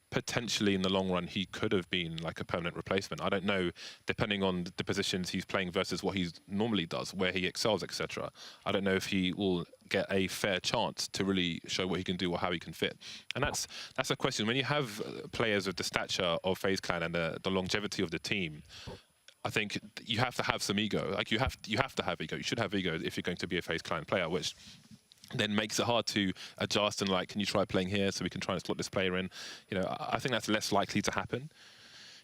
potentially in the long run he could have been like a permanent replacement, I don't know, depending on the positions he's playing versus what he normally does, where he excels, etc. I don't know if he will get a fair chance to really show what he can do or how he can fit. And that's a question. When you have players of the stature of FaZe Clan and the longevity of the team, I think you have to have some ego. Like, you have to have ego. You should have ego if you're going to be a FaZe Clan player, which then makes it hard to adjust and like, can you try playing here so we can try and slot this player in? You know, I think that's less likely to happen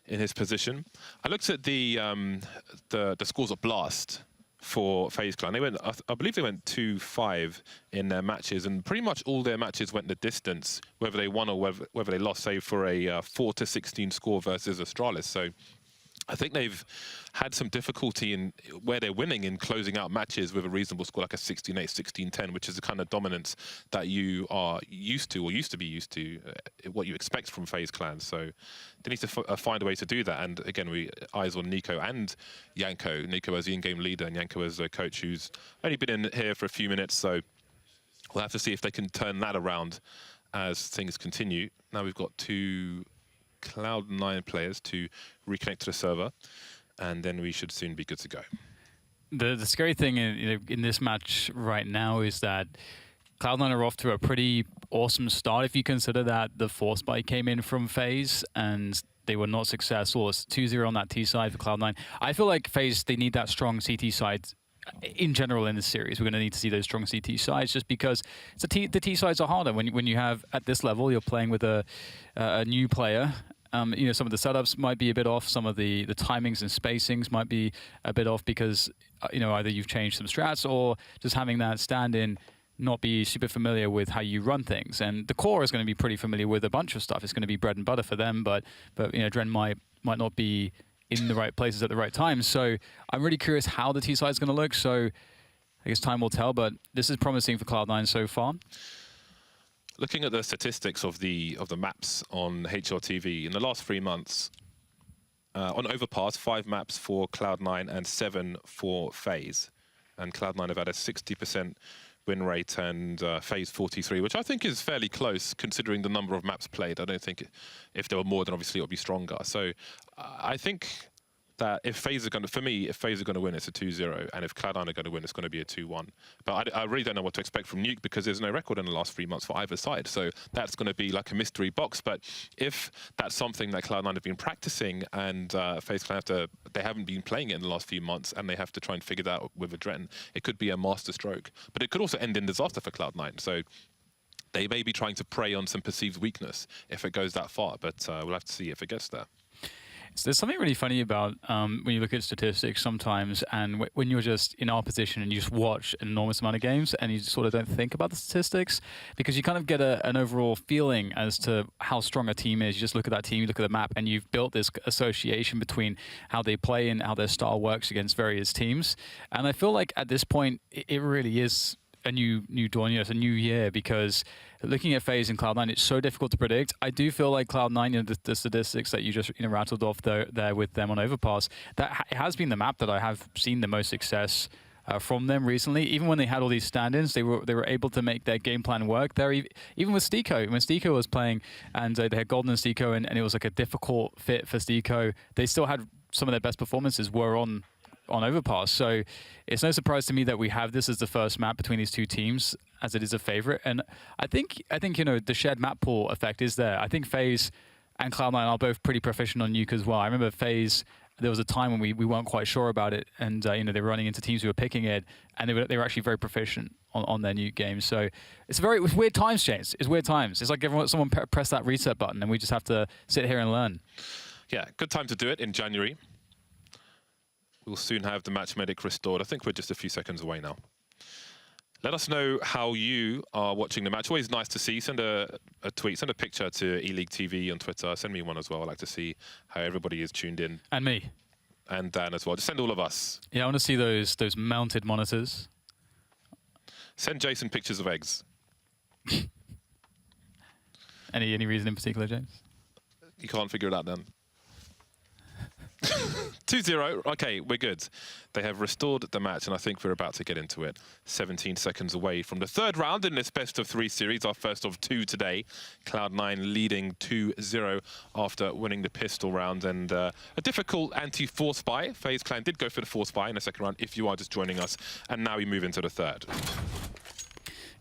in his position. I looked at the scores of Blast for FaZe Clan. They went, I believe they went 2-5 in their matches, and pretty much all their matches went the distance, whether they won or whether they lost, save for a 4-16 score versus Astralis. So I think they've had some difficulty in where they're winning in closing out matches with a reasonable score, like a 16-8, 16-10, which is the kind of dominance that you are used to, or used to be used to, what you expect from FaZe Clan. So they need to find a way to do that. And again, eyes on Nico and Janko. Nico as the in-game leader and Janko as the coach, who's only been in here for a few minutes. So we'll have to see if they can turn that around as things continue. Now we've got 2 Cloud9 players to reconnect to the server, and then we should soon be good to go. The scary thing in this match right now is that Cloud9 are off to a pretty awesome start if you consider that the Force Buy came in from FaZe and they were not successful. It's 2-0 on that T side for Cloud9. I feel like FaZe, they need that strong CT side in general in this series. We're going to need to see those strong CT sides, just because the T sides are harder when you have, at this level, you're playing with a new player. You know, some of the setups might be a bit off. Some of the timings and spacings might be a bit off because, you know, either you've changed some strats or just having that stand-in not be super familiar with how you run things. And the core is going to be pretty familiar with a bunch of stuff. It's going to be bread and butter for them, but you know, Dren might not be in the right places at the right time. So I'm really curious how the T side is going to look. So I guess time will tell, but this is promising for Cloud9 so far. Looking at the statistics of the maps on HRTV in the last 3 months, on Overpass, 5 maps for Cloud9 and 7 for FaZe, and Cloud9 have had a 60% win rate and FaZe 43, which I think is fairly close considering the number of maps played. I don't think if there were more, then obviously it would be stronger. So I think that if Faze are going to, for me, if Faze are going to win, it's a 2-0, and if Cloud9 are going to win, it's going to be a 2-1. But I really don't know what to expect from Nuke because there's no record in the last 3 months for either side, so that's going to be like a mystery box. But if that's something that Cloud9 have been practicing and Faze they haven't been playing it in the last few months, and they have to try and figure that out with Adrenaline, it could be a master stroke. But it could also end in disaster for Cloud9. So they may be trying to prey on some perceived weakness if it goes that far, but we'll have to see if it gets there. So there's something really funny about when you look at statistics sometimes, and when you're just in our position and you just watch an enormous amount of games and you sort of don't think about the statistics, because you kind of get an overall feeling as to how strong a team is. You just look at that team, you look at the map, and you've built this association between how they play and how their style works against various teams. And I feel like at this point, it really is a new dawn, it's a new year, because looking at FaZe and Cloud9, it's so difficult to predict. I do feel like Cloud9, the statistics that you just rattled off there with them on Overpass, that it has been the map that I have seen the most success from them recently. Even when they had all these stand-ins, they were able to make their game plan work. There, even with Stiko, when Stiko was playing, and they had Golden and Stiko, and it was like a difficult fit for Stiko, they still had some of their best performances were on Overpass. So it's no surprise to me that we have this as the first map between these two teams, as it is a favorite. And I think the shared map pool effect is there. I think FaZe and Cloud9 are both pretty proficient on Nuke as well. I remember FaZe, there was a time when we weren't quite sure about it, and they were running into teams who were picking it, and they were actually very proficient on their Nuke games. So it's weird times, James. It's weird times. It's like someone press that reset button, and we just have to sit here and learn. Yeah, good time to do it in January. We'll soon have the match medic restored. I think we're just a few seconds away now. Let us know how you are watching the match. Always nice to see. Send a tweet, send a picture to Eleague TV on Twitter. Send me one as well. I'd like to see how everybody is tuned in. And me. And Dan as well. Just send all of us. Yeah, I want to see those mounted monitors. Send Jason pictures of eggs. Any reason in particular, James? You can't figure it out, Dan. 2-0. Okay, we're good. They have restored the match, and I think we're about to get into it. 17 seconds away from the third round in this best-of-3 series, our first of 2 today. Cloud9 leading 2-0 after winning the pistol round, and a difficult anti-force buy. FaZe Clan did go for the force buy in the second round, if you are just joining us, and now we move into the third.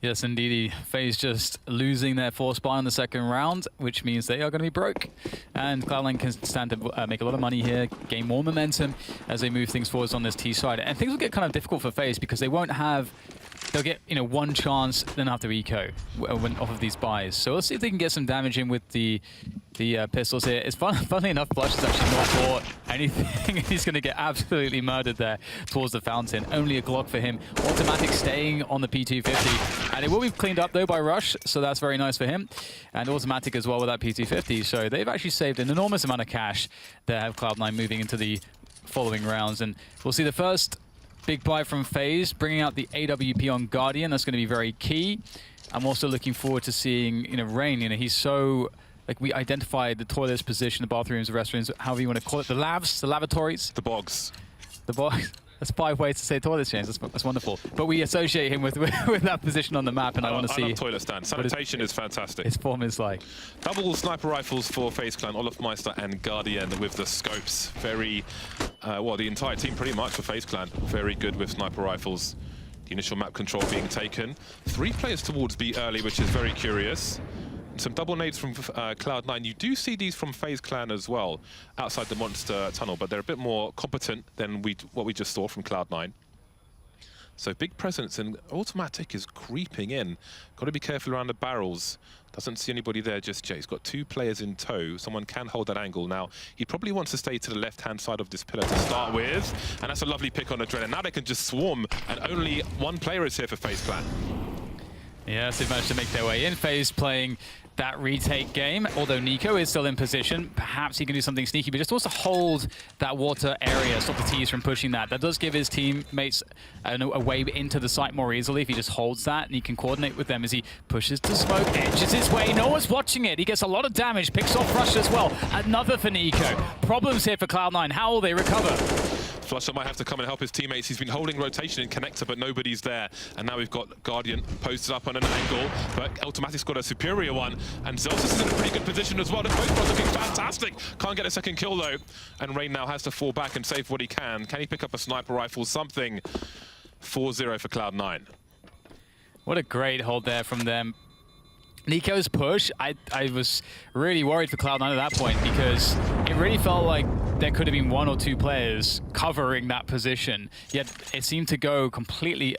Yes, indeed. FaZe just losing their force buy in the second round, which means they are going to be broke. And Cloud9 can stand to make a lot of money here, gain more momentum as they move things forwards on this T side. And things will get kind of difficult for FaZe because they won't have... They'll get one chance, then have to eco off of these buys. So let's see if they can get some damage in with the pistols here. It's funnily enough, Blush is actually not bought anything. He's going to get absolutely murdered there towards the fountain. Only a Glock for him. Automatic staying on the P250. And it will be cleaned up though by Rush, so that's very nice for him. And Automatic as well with that P250. So they've actually saved an enormous amount of cash. They have Cloud9 moving into the following rounds. And we'll see the first big buy from FaZe, bringing out the AWP on Guardian. That's going to be very key. I'm also looking forward to seeing, Rain. He's so... Like, we identified the toilets position, the bathrooms, the restrooms, however you want to call it. The labs, the lavatories. The bogs. The bogs. That's 5 ways to say toilets, James. That's wonderful. But we associate him with that position on the map, and I want to see... I love toilet stand. Sanitation is fantastic. His form is like... Double sniper rifles for FaZe Clan, Olofmeister and Guardian with the scopes. Very... well, the entire team pretty much for FaZe Clan. Very good with sniper rifles. The initial map control being taken. 3 players towards B early, which is very curious. Some double nades from Cloud9. You do see these from FaZe Clan as well, outside the monster tunnel, but they're a bit more competent than what we just saw from Cloud9. So big presence, and Automatic is creeping in. Got to be careful around the barrels. Doesn't see anybody there just yet. He's got 2 players in tow. Someone can hold that angle. Now, he probably wants to stay to the left-hand side of this pillar to start with, and that's a lovely pick on Adrenaline. Now they can just swarm, and only 1 player is here for FaZe Clan. Yes, they've managed to make their way in. FaZe playing that retake game, although Nico is still in position. Perhaps he can do something sneaky, but just wants to hold that water area, stop the T's from pushing that. That does give his teammates a way into the site more easily if he just holds that, and he can coordinate with them as he pushes to smoke, edges his way. No one's watching it. He gets a lot of damage, picks off Rush as well. Another for Nico. Problems here for Cloud9. How will they recover? Flusher might have to come and help his teammates. He's been holding rotation in connector, but nobody's there. And now we've got Guardian posted up on an angle, but Automatic's got a superior one. And Zelsis is in a pretty good position as well. The both are looking fantastic. Can't get a second kill, though. And Rain now has to fall back and save what he can. Can he pick up a sniper rifle? Something. 4-0 for Cloud9. What a great hold there from them. Nico's push, I was really worried for Cloud9 at that point because it really felt like there could have been 1 or 2 players covering that position, yet it seemed to go completely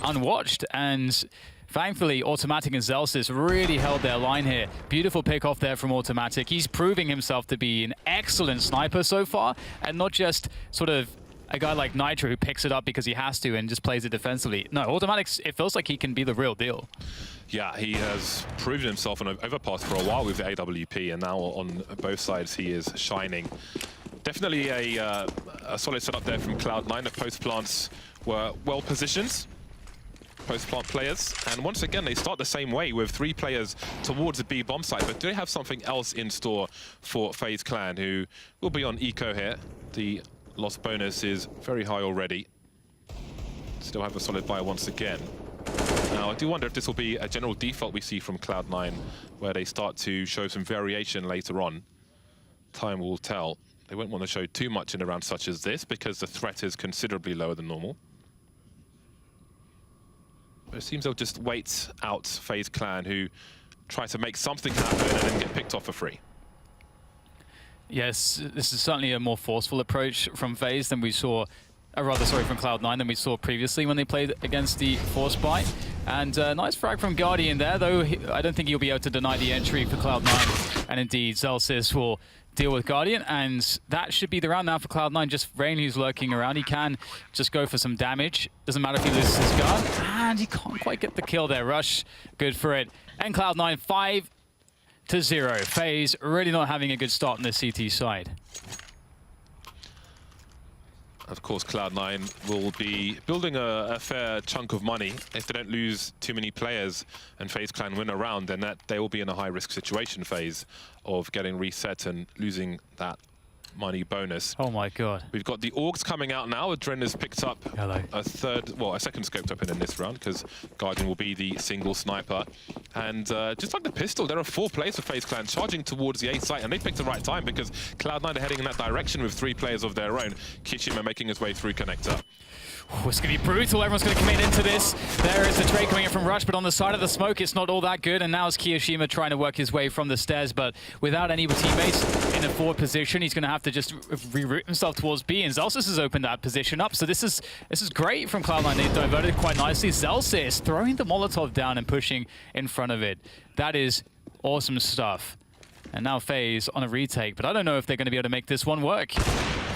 unwatched. And thankfully, Automatic and Zelsis really held their line here. Beautiful pick off there from Automatic. He's proving himself to be an excellent sniper so far, and not just sort of a guy like Nitro who picks it up because he has to and just plays it defensively. No, Automatic, it feels like he can be the real deal. Yeah, he has proven himself on an Overpass for a while with the AWP, and now on both sides he is shining. Definitely a solid setup there from Cloud9. The post plants were well positioned. Post plant players, and once again they start the same way with 3 players towards the B bomb site. But do they have something else in store for FaZe Clan, who will be on eco here? The loss bonus is very high already. Still have a solid buy once again. Now, I do wonder if this will be a general default we see from Cloud9, where they start to show some variation later on. Time will tell. They won't want to show too much in a round such as this, because the threat is considerably lower than normal. But it seems they'll just wait out FaZe Clan, who try to make something happen and then get picked off for free. Yes, this is certainly a more forceful approach from FaZe than we saw, rather sorry, from Cloud9 than we saw previously when they played against the Force Bite. And nice frag from Guardian there, though I don't think he'll be able to deny the entry for Cloud9. And indeed, Zelsis will deal with Guardian, and that should be the round now for Cloud9. Just Rain who's lurking around. He can just go for some damage. Doesn't matter if he loses his gun. And he can't quite get the kill there. Rush, good for it. And Cloud9, 5-0. FaZe really not having a good start on the CT side. Of course, Cloud9 will be building a fair chunk of money. If they don't lose too many players and FaZe Clan win a round, then they will be in a high-risk situation phase of getting reset and losing that money bonus. Oh my god. We've got the Orgs coming out now. Adren has picked up a second scoped weapon in this round, because Guardian will be the single sniper. And just like the pistol, there are 4 players for FaZe Clan charging towards the A site, and they picked the right time because Cloud9 are heading in that direction with 3 players of their own. Kishima making his way through connector. Oh, it's going to be brutal. Everyone's going to commit into this. There is the trade coming in from Rush, but on the side of the smoke, it's not all that good. And now it's Kiyashima trying to work his way from the stairs, but without any teammates in a forward position, he's going to have to just reroute himself towards B. And Zelsis has opened that position up. So this is great from Cloud9. They diverted quite nicely. Zelsis throwing the Molotov down and pushing in front of it. That is awesome stuff. And now FaZe on a retake, but I don't know if they're going to be able to make this one work.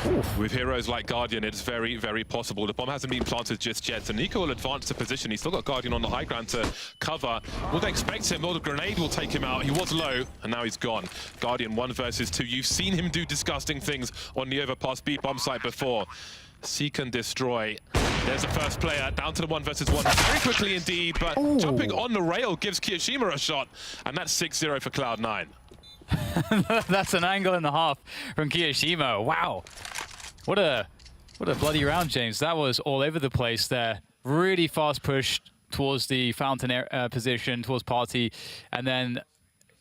Oof. With heroes like Guardian, it's very, very possible. The bomb hasn't been planted just yet, so Nico will advance the position. He's still got Guardian on the high ground to cover. Will they expect him? Well, the grenade will take him out. He was low, and now he's gone. Guardian 1 versus 2. You've seen him do disgusting things on the Overpass B bomb site before. Seek and destroy. There's the first player, down to the 1 versus 1 very quickly indeed, but jumping on the rail gives Kiyashima a shot, and that's 6-0 for Cloud9. That's an angle and a half from Kiyashima. Wow. What a bloody round, James. That was all over the place there. Really fast push towards the fountain position, towards Party, and then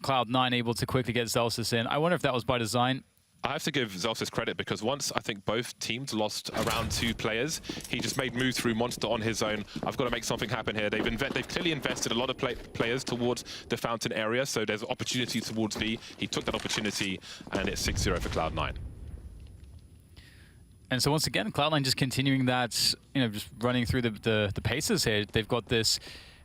Cloud9 able to quickly get Zelsis in. I wonder if that was by design. I have to give Zelsis credit, because once I think both teams lost around 2 players, he just made moves through Monster on his own. I've got to make something happen here. They've clearly invested a lot of players towards the fountain area, so there's opportunity towards B. He took that opportunity, and it's 6-0 for Cloud9. And so once again, Cloud9 just continuing that, just running through the paces here. They've got this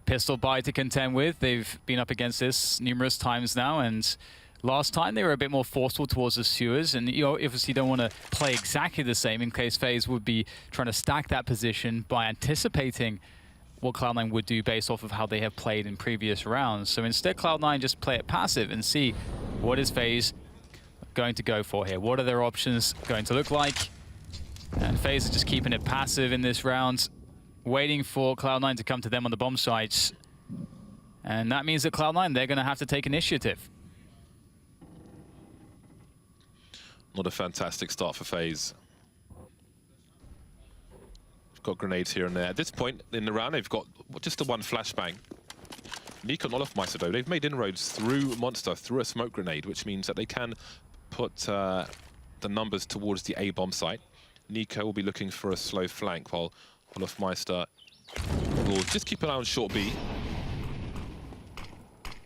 pistol buy to contend with. They've been up against this numerous times now, and last time they were a bit more forceful towards the sewers, and you obviously don't want to play exactly the same in case FaZe would be trying to stack that position by anticipating what Cloud9 would do based off of how they have played in previous rounds. So instead, Cloud9 just play it passive and see what is FaZe going to go for here. What are their options going to look like? And FaZe is just keeping it passive in this round, waiting for Cloud9 to come to them on the bomb sites. And that means that Cloud9, they're going to have to take initiative. Not a fantastic start for FaZe. got grenades here and there. At this point in the round, they've got just the one flashbang. Nico and Olofmeister, though, they've made inroads through Monster, through a smoke grenade, which means that they can put the numbers towards the A bomb site. Nico will be looking for a slow flank, while Olofmeister will just keep an eye on short B.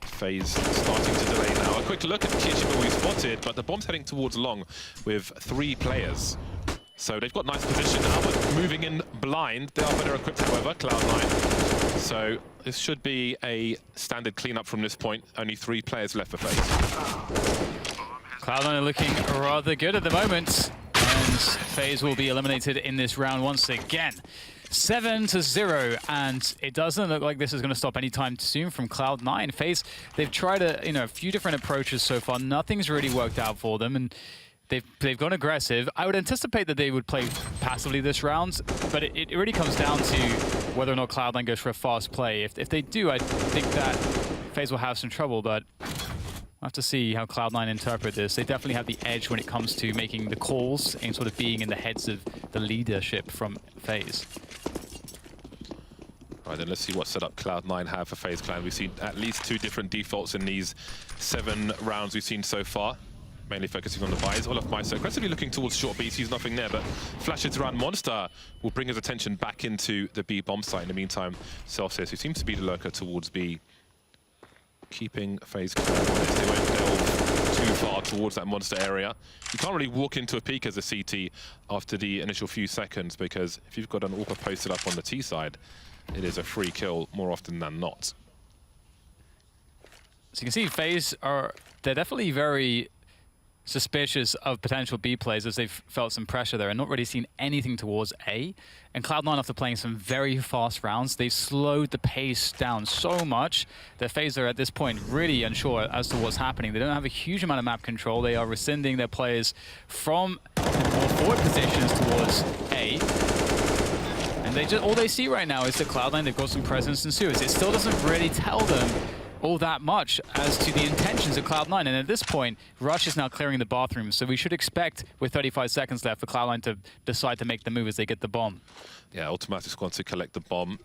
Faze starting to delay now. A quick look at Kijima we spotted, but the bomb's heading towards long with 3 players. So they've got nice position now, but moving in blind. They are better equipped, however, Cloud9. So this should be a standard cleanup from this point. Only 3 players left for Faze. Cloud9 are looking rather good at the moment. And Faze will be eliminated in this round once again. 7-0, and it doesn't look like this is going to stop anytime soon from Cloud9. Faze, they've tried a few different approaches so far. Nothing's really worked out for them, and they've gone aggressive. I would anticipate that they would play passively this round, but it really comes down to whether or not Cloud9 goes for a fast play. If they do, I think that Faze will have some trouble, but we'll have to see how Cloud9 interpret this. They definitely have the edge when it comes to making the calls and sort of being in the heads of the leadership from Faze. Right, then let's see what setup Cloud9 have for FaZe Clan. We've seen at least 2 different defaults in these 7 rounds we've seen so far. Mainly focusing on the buys. Olofmeister aggressively looking towards short B, sees nothing there, but flashes around Monster will bring his attention back into the B bomb site. In the meantime, Celsius, who seems to be the lurker towards B, keeping FaZe Clan honest. They won't delve too far towards that Monster area. You can't really walk into a peak as a CT after the initial few seconds, because if you've got an AWP posted up on the T side, it is a free kill more often than not. So you can see FaZe they're definitely very suspicious of potential B plays as they've felt some pressure there and not really seen anything towards A. And Cloud9, after playing some very fast rounds, they've slowed the pace down so much that FaZe are at this point really unsure as to what's happening. They don't have a huge amount of map control. They are rescinding their players from more forward positions towards A. And all they see right now is that Cloud9, they've got some presence in sewers. It still doesn't really tell them all that much as to the intentions of Cloud9. And at this point, Rush is now clearing the bathroom. So we should expect, with 35 seconds left, for Cloud9 to decide to make the move as they get the bomb. Yeah, Automatic's going to collect the bomb.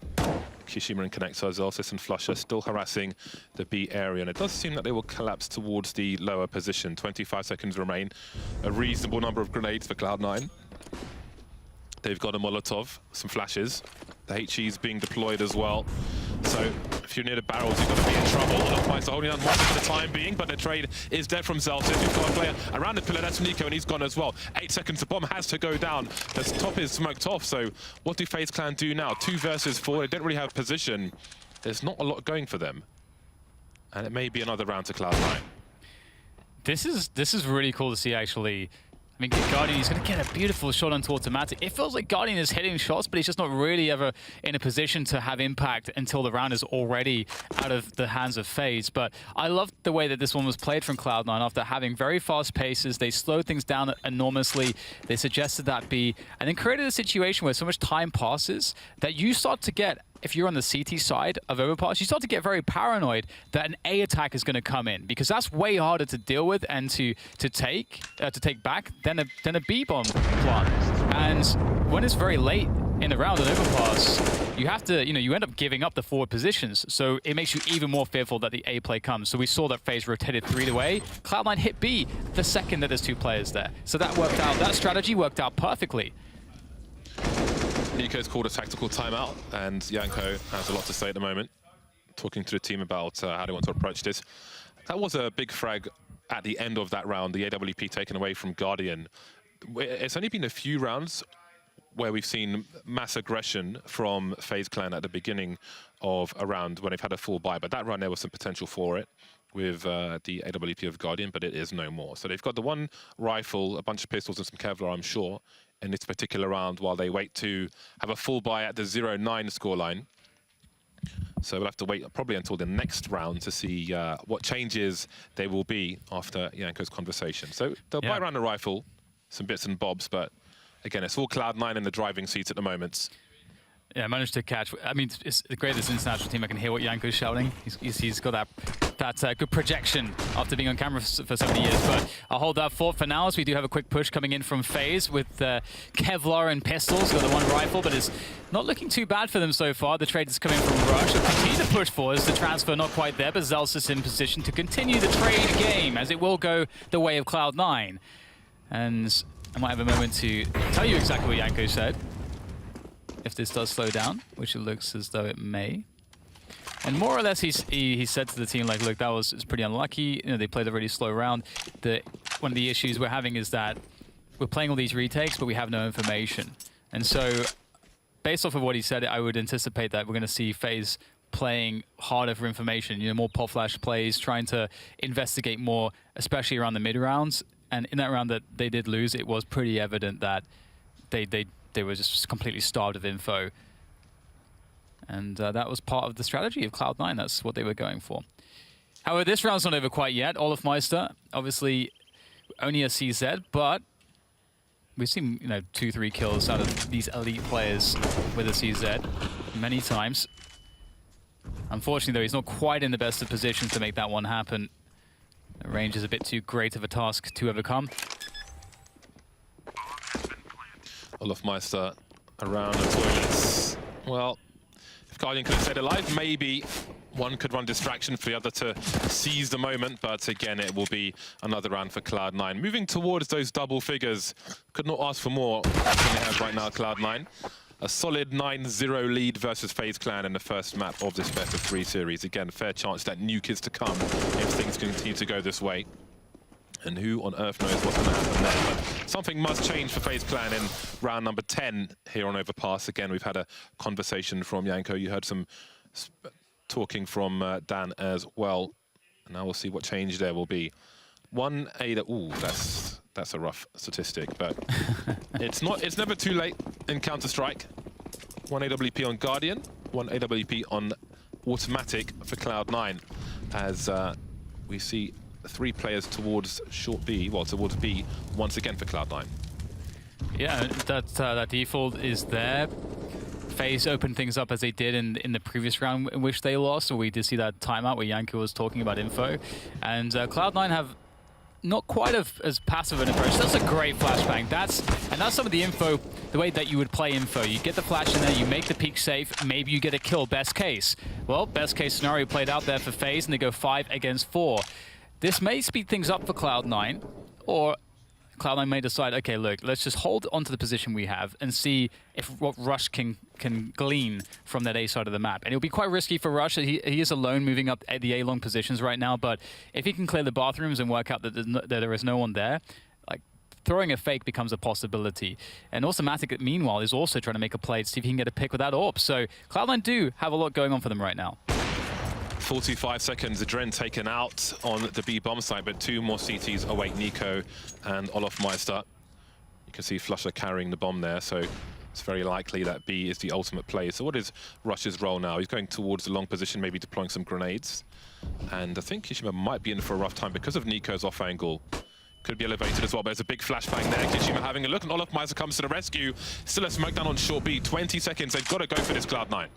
Kishima and Connector, Zelsis and Flusher still harassing the B area. And it does seem that they will collapse towards the lower position. 25 seconds remain. A reasonable number of grenades for Cloud9. They've got a Molotov, some flashes. The HE's being deployed as well. So if you're near the barrels, you're going to be in trouble. Olofmeister holding on one for the time being, but the trade is dead from Zelsis. We've got a player around the pillar. That's Nico, and he's gone as well. 8 seconds. The bomb has to go down. The top is smoked off. So what do FaZe Clan do now? 2 versus 4. They don't really have position. There's not a lot going for them. And it may be another round to Cloud9. This is really cool to see, actually. I mean, Guardian, he's going to get a beautiful shot onto Automatic. It feels like Guardian is hitting shots, but he's just not really ever in a position to have impact until the round is already out of the hands of FaZe. But I love the way that this one was played from Cloud9. After having very fast paces, they slowed things down enormously. They suggested that B, and then created a situation where so much time passes that you start to get, if you're on the CT side of Overpass, you start to get very paranoid that an A attack is going to come in, because that's way harder to deal with and to take back than a B bomb plant. And when it's very late in the round on Overpass, you have to, you end up giving up the forward positions. So it makes you even more fearful that the A play comes. So we saw that FaZe rotated 3 away. Cloud9 hit B the second that there's 2 players there. So that worked out. That strategy worked out perfectly. Nico's called a tactical timeout, and Janko has a lot to say at the moment, talking to the team about how they want to approach this. That was a big frag at the end of that round, the AWP taken away from Guardian. It's only been a few rounds where we've seen mass aggression from FaZe Clan at the beginning of a round when they've had a full buy, but that round there was some potential for it with the AWP of Guardian, but it is no more. So they've got the 1 rifle, a bunch of pistols and some Kevlar, I'm sure, in this particular round while they wait to have a full buy at the 0-9 scoreline. So we'll have to wait probably until the next round to see what changes there will be after Janko's conversation. So they'll buy around the rifle, some bits and bobs, but again, it's all Cloud9 in the driving seats at the moment. Yeah, I managed to catch. I mean, it's great this international team. I can hear what Janko's shouting. He's got that that good projection after being on camera for so many years. But I'll hold that thought for now, as we do have a quick push coming in from Faze with Kevlar and pistols. Got the one rifle, but it's not looking too bad for them so far. The trade is coming from Rush. They'll continue to push forward as the transfer not quite there, but Zelsis in position to continue the trade game, as it will go the way of Cloud9. And I might have a moment to tell you exactly what Yanko said. If this does slow down, which it looks as though it may. And more or less, he said to the team, like, look, that was pretty unlucky. You know, they played a really slow round. One of the issues we're having is that we're playing all these retakes, but we have no information. And so, based off of what he said, I would anticipate that we're going to see FaZe playing harder for information. You know, more pop flash plays, trying to investigate more, especially around the mid rounds. And in that round that they did lose, it was pretty evident that they were just completely starved of info. And that was part of the strategy of Cloud9. That's what they were going for. However, this round's not over quite yet. Olofmeister, obviously, only a CZ, but we've seen 2-3 kills out of these elite players with a CZ many times. Unfortunately, though, he's not quite in the best of positions to make that one happen. The range is a bit too great of a task to overcome. Olofmeister around the toilets. Well, if Guardian could have stayed alive, maybe one could run distraction for the other to seize the moment, but again, it will be another round for Cloud9. Moving towards those double figures, could not ask for more than they have right now, Cloud9. A solid 9-0 lead versus FaZe Clan in the first map of this best of 3 series. Again, fair chance that nuke is to come if things continue to go this way. And who on earth knows what's going to happen there. But something must change for FaZe Clan in round number 10 here on Overpass. Again, we've had a conversation from Yanko. You heard some talking from Dan as well. And now we'll see what change there will be. 1 A, ooh, that's a rough statistic, but it's never too late in Counter-Strike. 1 AWP on Guardian, 1 AWP on Automatic for Cloud9, as we see 3 players towards short B, well, towards B, once again for Cloud9. Yeah, that default is there. FaZe opened things up as they did in the previous round in which they lost. So we did see that timeout where Yanko was talking about info. And Cloud9 have not quite as passive an approach. That's a great flashbang. That's some of the info, the way that you would play info. You get the flash in there, you make the peak safe, maybe you get a kill, best case. Well, best case scenario played out there for FaZe, and they go 5 against 4. This may speed things up for Cloud9, or Cloud9 may decide, okay, look, let's just hold onto the position we have and see if what Rush can glean from that A side of the map. And it'll be quite risky for Rush. He is alone moving up the A long positions right now, but if he can clear the bathrooms and work out that there is no one there, like, throwing a fake becomes a possibility. And Automatic, meanwhile, is also trying to make a play to see if he can get a pick with that AWP. So Cloud9 do have a lot going on for them right now. 45 seconds, Adren taken out on the B bomb site, but 2 more CTs await Nico and Olofmeister. You can see Flusher carrying the bomb there, so it's very likely that B is the ultimate play. So what is Rush's role now? He's going towards the long position, maybe deploying some grenades. And I think Kishima might be in for a rough time because of Nico's off angle. Could be elevated as well, but there's a big flashbang there. Kishima having a look, and Olofmeister comes to the rescue. Still a smoke down on short B, 20 seconds. They've got to go for this Cloud9.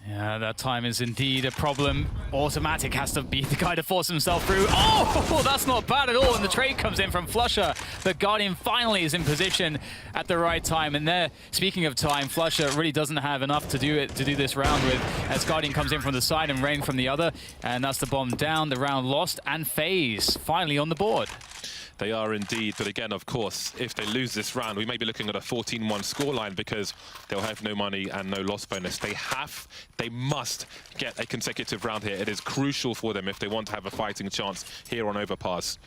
Yeah, that time is indeed a problem. Automatic has to be the guy to force himself through. Oh, that's not bad at all. And the trade comes in from Flusher. But Guardian finally is in position at the right time. And there, speaking of time, Flusher really doesn't have enough to do this round with, as Guardian comes in from the side and Rain from the other. And that's the bomb down, the round lost, and FaZe finally on the board. They are indeed, but again, of course, if they lose this round, we may be looking at a 14-1 scoreline because they'll have no money and no loss bonus. They must get a consecutive round here. It is crucial for them if they want to have a fighting chance here on Overpass.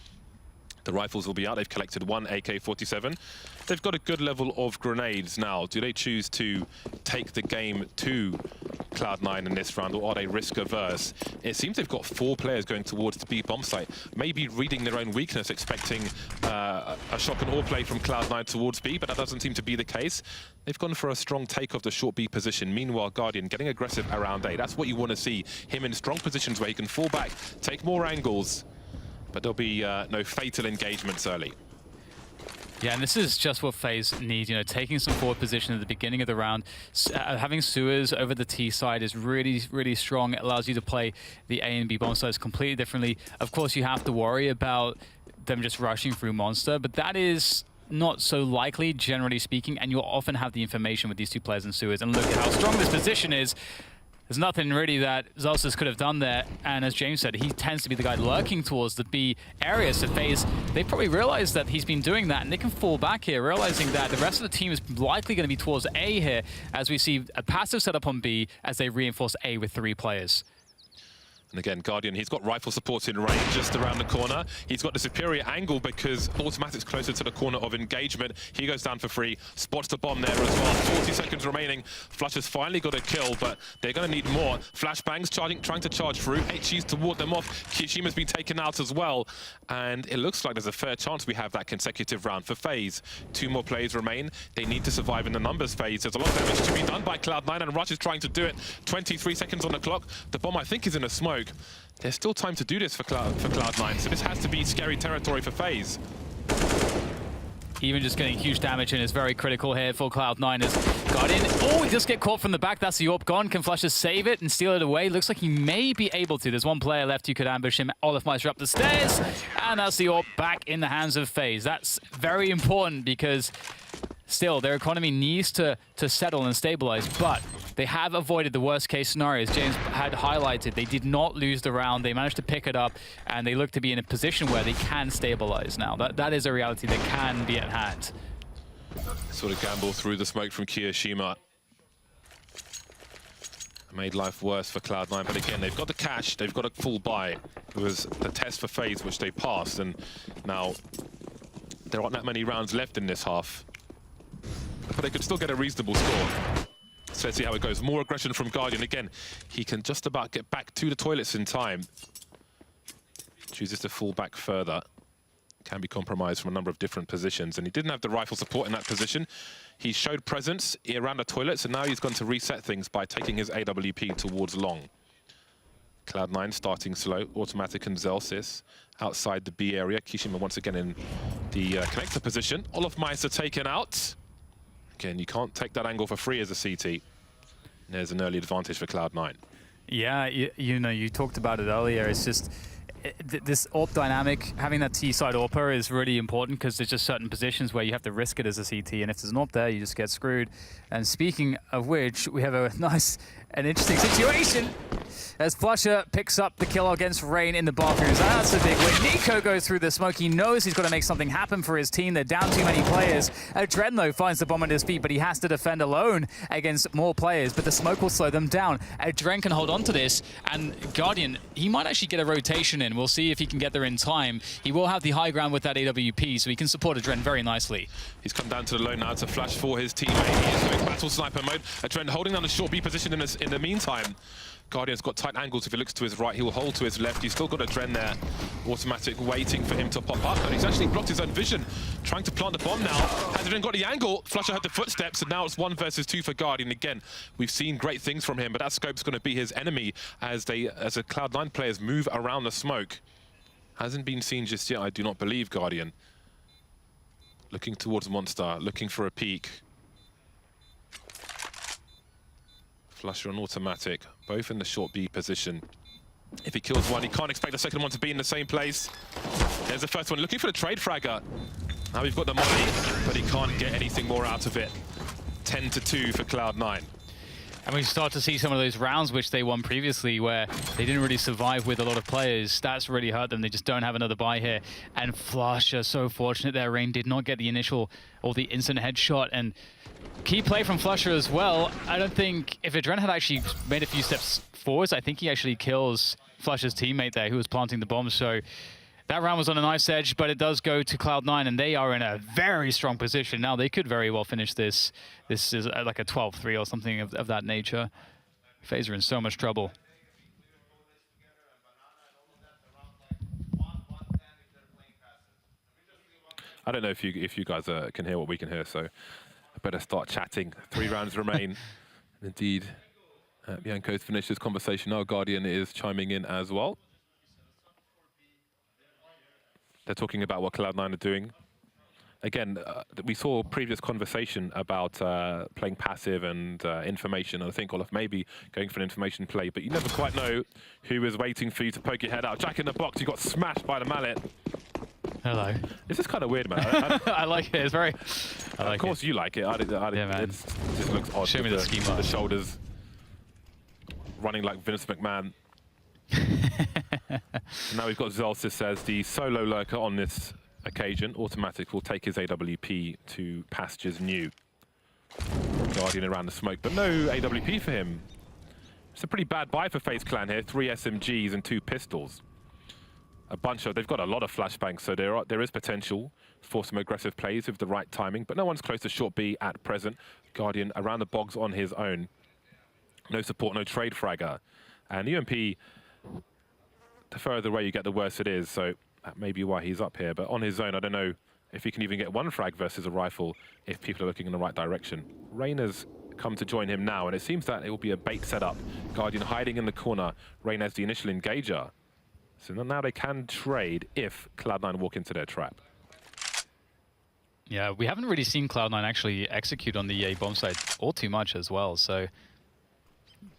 The rifles will be out. They've collected 1 AK-47. They've got a good level of grenades now. Do they choose to take the game to Cloud9 in this round, or are they risk-averse? It seems they've got 4 players going towards the B bomb site, maybe reading their own weakness, expecting a shotgun or play from Cloud9 towards B, but that doesn't seem to be the case. They've gone for a strong take of the short B position. Meanwhile, Guardian getting aggressive around A. That's what you want to see. Him in strong positions where he can fall back, take more angles, but there'll be no fatal engagements early. Yeah, and this is just what FaZe needs, you know, taking some forward position at the beginning of the round. Having sewers over the T side is really, really strong. It allows you to play the A and B bomb sides completely differently. Of course, you have to worry about them just rushing through Monster, but that is not so likely, generally speaking, and you'll often have the information with these two players in sewers. And look at how strong this position is. There's nothing really that Zelsis could have done there, and as James said, he tends to be the guy lurking towards the B area, so FaZe, they probably realize that he's been doing that, and they can fall back here, realizing that the rest of the team is likely going to be towards A here, as we see a passive setup on B as they reinforce A with 3 players. And again, Guardian, he's got rifle support in range just around the corner. He's got the superior angle because Automatic's closer to the corner of engagement. He goes down for free, spots the bomb there as well. 40 seconds remaining. Flusher's finally got a kill, but they're going to need more. Flashbangs trying to charge through. HG's to ward them off. Kiyoshima's been taken out as well. And it looks like there's a fair chance we have that consecutive round for FaZe. 2 more players remain. They need to survive in the numbers phase. There's a lot of damage to be done by Cloud9, and Rush is trying to do it. 23 seconds on the clock. The bomb, I think, is in a smoke. There's still time to do this for Cloud9, so this has to be scary territory for FaZe. Even just getting huge damage in is very critical here for Cloud9 as Guardian. Oh, he just get caught from the back. That's the AWP gone. Can Flusher save it and steal it away? Looks like he may be able to. There's one player left who could ambush him. Olafmeister up the stairs. And that's the AWP back in the hands of FaZe. That's very important because still, their economy needs to settle and stabilize, but they have avoided the worst case scenarios. James had highlighted they did not lose the round. They managed to pick it up, and they look to be in a position where they can stabilize now. That is a reality that can be at hand. Sort of gamble through the smoke from Kiyoshima. Made life worse for Cloud9, but again, they've got the cash, they've got a full buy. It was the test for FaZe, which they passed, and now there aren't that many rounds left in this half. But they could still get a reasonable score. So let's see how it goes. More aggression from Guardian. Again, he can just about get back to the toilets in time. Chooses to fall back further. Can be compromised from a number of different positions. And he didn't have the rifle support in that position. He showed presence around the toilets, and now he's going to reset things by taking his AWP towards long. Cloud9 starting slow. Automatic and Zelsis outside the B area. Kiyosima once again in the connector position. Olafmeister taken out. Again, you can't take that angle for free as a CT. There's an early advantage for Cloud9. Yeah, you know, you talked about it earlier. It's just this AWP dynamic, having that T-side AWPer is really important because there's just certain positions where you have to risk it as a CT, and if there's an AWP there, you just get screwed. And speaking of which, we have a nice and interesting situation as Flusher picks up the kill against Rain in the bathrooms. That's a big win. Nico goes through the smoke. He knows he's got to make something happen for his team. They're down too many players. Adren, though, finds the bomb at his feet, but he has to defend alone against more players, but the smoke will slow them down. Adren can hold on to this, and Guardian, he might actually get a rotation in. We'll see if he can get there in time. He will have the high ground with that AWP, so he can support Adren very nicely. He's come down to the low now to flash for his teammate. He is going battle sniper mode. Adren holding down the short B position in the meantime. Guardian's got tight angles. If he looks to his right, he will hold to his left. He's still got Adren there. Automatic waiting for him to pop up. And he's actually blocked his own vision. Trying to plant the bomb now. Has Adren got the angle? Flusher had the footsteps, and now it's 1 versus 2 for Guardian. Again, we've seen great things from him, but that scope's going to be his enemy as the Cloud9 players move around the smoke. Hasn't been seen just yet, I do not believe, Guardian. Looking towards Monster, looking for a peek. Flusher on Automatic, both in the short B position. If he kills one, he can't expect the second one to be in the same place. There's the first one, looking for the trade fragger. Now we've got the molly, but he can't get anything more out of it. 10-2 for Cloud9. And we start to see some of those rounds which they won previously where they didn't really survive with a lot of players. That's really hurt them. They just don't have another buy here. And Flusher, so fortunate there. Rain did not get the initial or the instant headshot. And key play from Flusher as well. I don't think if Adren had actually made a few steps forwards, I think he actually kills Flusher's teammate there who was planting the bomb. So that round was on a nice edge, but it does go to Cloud9, and they are in a very strong position. Now they could very well finish this. This is like a 12-3 or something of that nature. FaZe are in so much trouble. I don't know if you guys can hear what we can hear, so I better start chatting. 3 rounds remain. Indeed, Bianco's finished his conversation now. Guardian is chiming in as well. They're talking about what Cloud9 are doing. again, we saw previous conversation about playing passive and information. And I think Olaf maybe going for an information play, but you never quite know who is waiting for you to poke your head out. Jack in the box, you got smashed by the mallet. Hello. This is kind of weird, man. I like it. It's very. Of course, you like it. Yeah, man. It just looks odd. Show me the schema. The shoulders running like Vince McMahon. Now we've got Zolcis as the solo lurker on this occasion. Automatic will take his AWP to pastures new. Guardian around the smoke, but no AWP for him. It's a pretty bad buy for FaZe Clan here. 3 SMGs and 2 pistols. They've got a lot of flashbangs, so there is potential for some aggressive plays with the right timing, but no one's close to short B at present. Guardian around the bogs on his own. No support, no trade fragger. And UMP, the further away you get, the worse it is, so that may be why he's up here. But on his own, I don't know if he can even get one frag versus a rifle if people are looking in the right direction. Reyna's come to join him now, and it seems that it will be a bait setup. Guardian hiding in the corner. Reyna's the initial engager. So now they can trade if Cloud9 walk into their trap. Yeah, we haven't really seen Cloud9 actually execute on the A bomb site all too much as well. So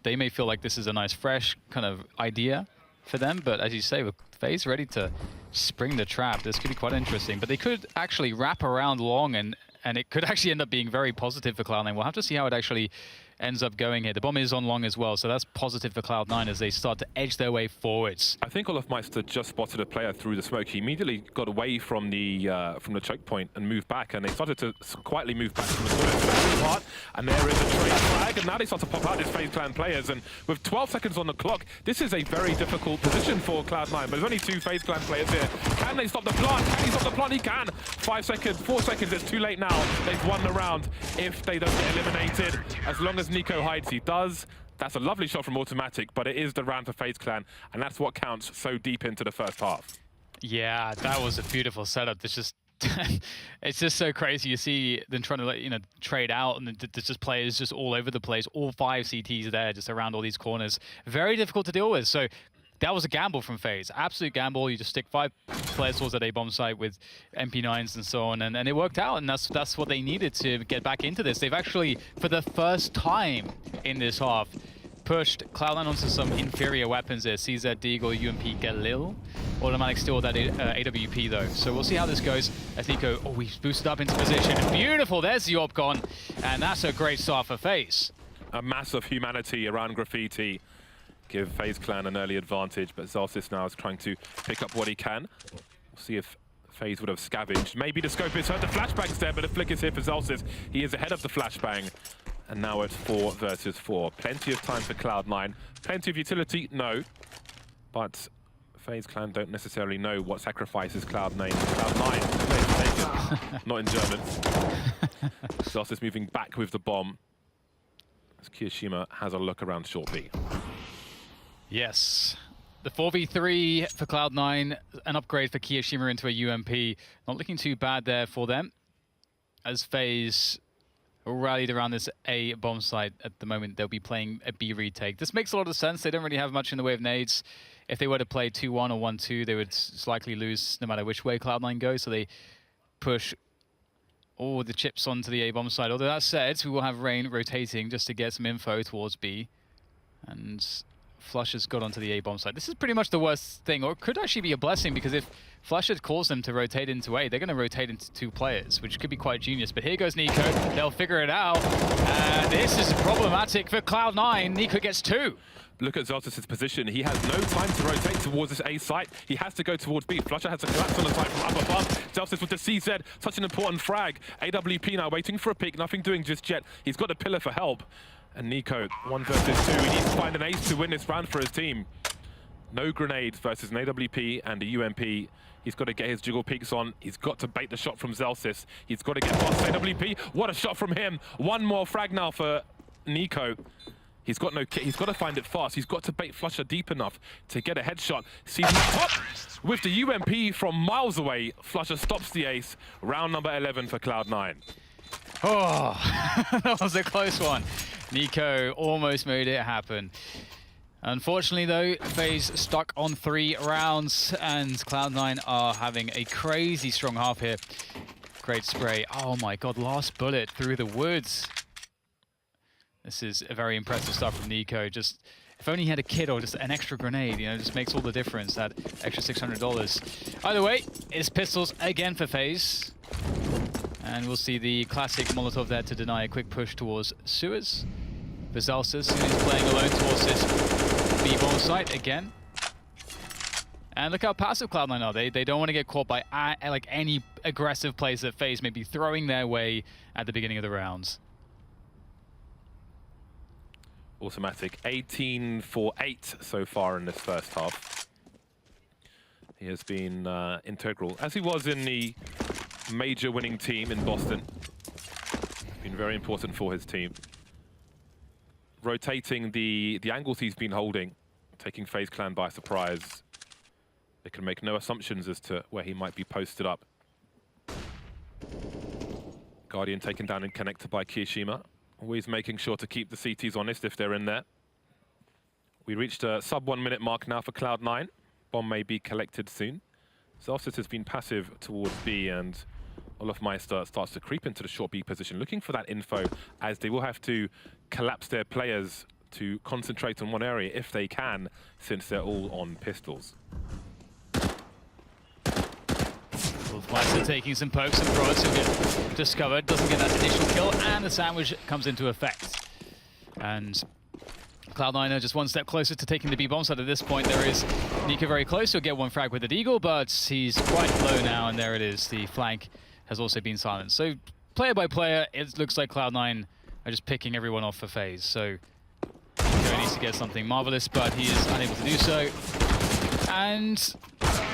they may feel like this is a nice, fresh kind of idea for them. But as you say, with FaZe ready to spring the trap, this could be quite interesting. But they could actually wrap around long, and it could actually end up being very positive for Cloud9. We'll have to see how it actually ends up going here. The bomb is on long as well, so that's positive for Cloud9 as they start to edge their way forwards. I think Olafmeister just spotted a player through the smoke. He immediately got away from the choke point and moved back, and they started to quietly move back from the corner part. And there is a trade flag, and now they start to pop out these FaZe Clan players. And with 12 seconds on the clock, this is a very difficult position for Cloud9. But there's only 2 FaZe Clan players here. Can they stop the plant? Can he stop the plant? He can. 5 seconds, 4 seconds. It's too late now. They've won the round if they don't get eliminated. As long as Nico hides, he does. That's a lovely shot from Automatic, but it is the round for FaZe Clan, and that's what counts so deep into the first half. Yeah, that was a beautiful setup. It's just it's just so crazy. You see them trying to trade out, and there's just players just all over the place. All 5 CTs there, just around all these corners. Very difficult to deal with. So that was a gamble from FaZe. Absolute gamble. You just stick 5 players towards that A bomb site with MP9s and so on, and it worked out. And that's what they needed to get back into this. They've actually, for the first time in this half, pushed Cloud9 onto some inferior weapons there. CZ, Deagle, UMP, Galil. Automatic still with that AWP though. So we'll see how this goes. As Nico, he's boosted up into position. Beautiful, there's the AWP gone. And that's a great start for FaZe. A mass of humanity around Graffiti. Give FaZe Clan an early advantage, but Zolcis now is trying to pick up what he can. We'll see if FaZe would have scavenged. Maybe the scope is hurt. The flashbang's there, but the flick is here for Zolcis. He is ahead of the flashbang. And now it's 4 versus 4. Plenty of time for Cloud9. Plenty of utility? No. But FaZe Clan don't necessarily know what sacrifices Cloud9. Not in German. Zolcis moving back with the bomb. As Kiyoshima has a look around short B. Yes. The 4v3 for Cloud9, an upgrade for Kiyoshima into a UMP. Not looking too bad there for them. As FaZe rallied around this A bomb site at the moment, they'll be playing a B retake. This makes a lot of sense. They don't really have much in the way of nades. If they were to play 2-1 or 1-2, they would likely lose no matter which way Cloud9 goes. So they push all the chips onto the A bomb site. Although that said, we will have Rain rotating just to get some info towards B. And Flush has got onto the A bomb site. This is pretty much the worst thing, or it could actually be a blessing, because if Flush had caused them to rotate into A, they're going to rotate into 2 players, which could be quite genius. But here goes Nico. They'll figure it out. And this is problematic for Cloud9. Nico gets 2. Look at Zolcis' position. He has no time to rotate towards this A site. He has to go towards B. Flusher has to collapse on the site from up above. Zolcis with the CZ. Such an important frag. AWP now waiting for a pick. Nothing doing just yet. He's got a pillar for help. And Nico, 1 versus 2. He needs to find an ace to win this round for his team. No grenades versus an AWP and a UMP. He's got to get his jiggle peaks on. He's got to bait the shot from Zolcis. He's got to get past AWP. What a shot from him. 1 more frag now for Nico. He's got no kit. He's got to find it fast. He's got to bait Flusher deep enough to get a headshot. Sees him top with the UMP from miles away. Flusher stops the ace. Round number 11 for Cloud9. Oh, that was a close one. Nico almost made it happen. Unfortunately, though, FaZe stuck on 3 rounds, and Cloud9 are having a crazy strong half here. Great spray. Oh my god, last bullet through the woods. This is a very impressive start from Nico. Just, if only he had a kit or just an extra grenade, you know, just makes all the difference, that extra $600. Either way, it's pistols again for Faze. And we'll see the classic Molotov there to deny a quick push towards sewers. Vizelsis is playing alone towards this B-bomb site again. And look how passive Cloud9 are. They don't want to get caught by like any aggressive plays that Faze may be throwing their way at the beginning of the rounds. Automatic 18 for 8 so far in this first half. He has been integral, as he was in the major winning team in Boston. Been very important for his team. Rotating the angles he's been holding, taking FaZe Clan by surprise. They can make no assumptions as to where he might be posted up. Guardian taken down and connected by Kirishima. Always making sure to keep the CTs honest if they're in there. We reached a sub 1 minute mark now for Cloud9. Bomb may be collected soon. Zelsis has been passive towards B, and Olofmeister starts to creep into the short B position, looking for that info, as they will have to collapse their players to concentrate on one area if they can, since they're all on pistols. Olofmeister taking some pokes and prods. He'll get discovered, doesn't get that initial kill, and the sandwich comes into effect. And Cloud9 are just one step closer to taking the B-bomb side. At this point, there is Nico very close. He'll get one frag with the Deagle, but he's quite low now, and there it is. The flank has also been silenced. So player by player, it looks like Cloud9 are just picking everyone off for Faze. So Nico needs to get something marvelous, but he is unable to do so. And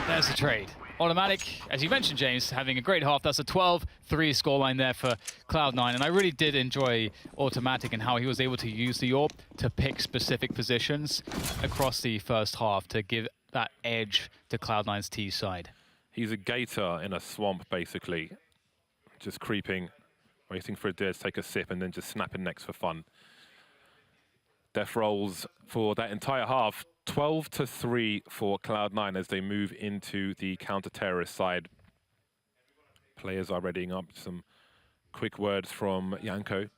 there's the trade. Automatic, as you mentioned, James, having a great half. That's a 12-3 scoreline there for Cloud9. And I really did enjoy Automatic and how he was able to use the AWP to pick specific positions across the first half to give that edge to Cloud9's T side. He's a gator in a swamp, basically. Just creeping, waiting for a deer to take a sip, and then just snapping necks for fun. Death rolls for that entire half. 12-3 for Cloud9 as they move into the counter-terrorist side. Players are readying up. Some quick words from Yanko,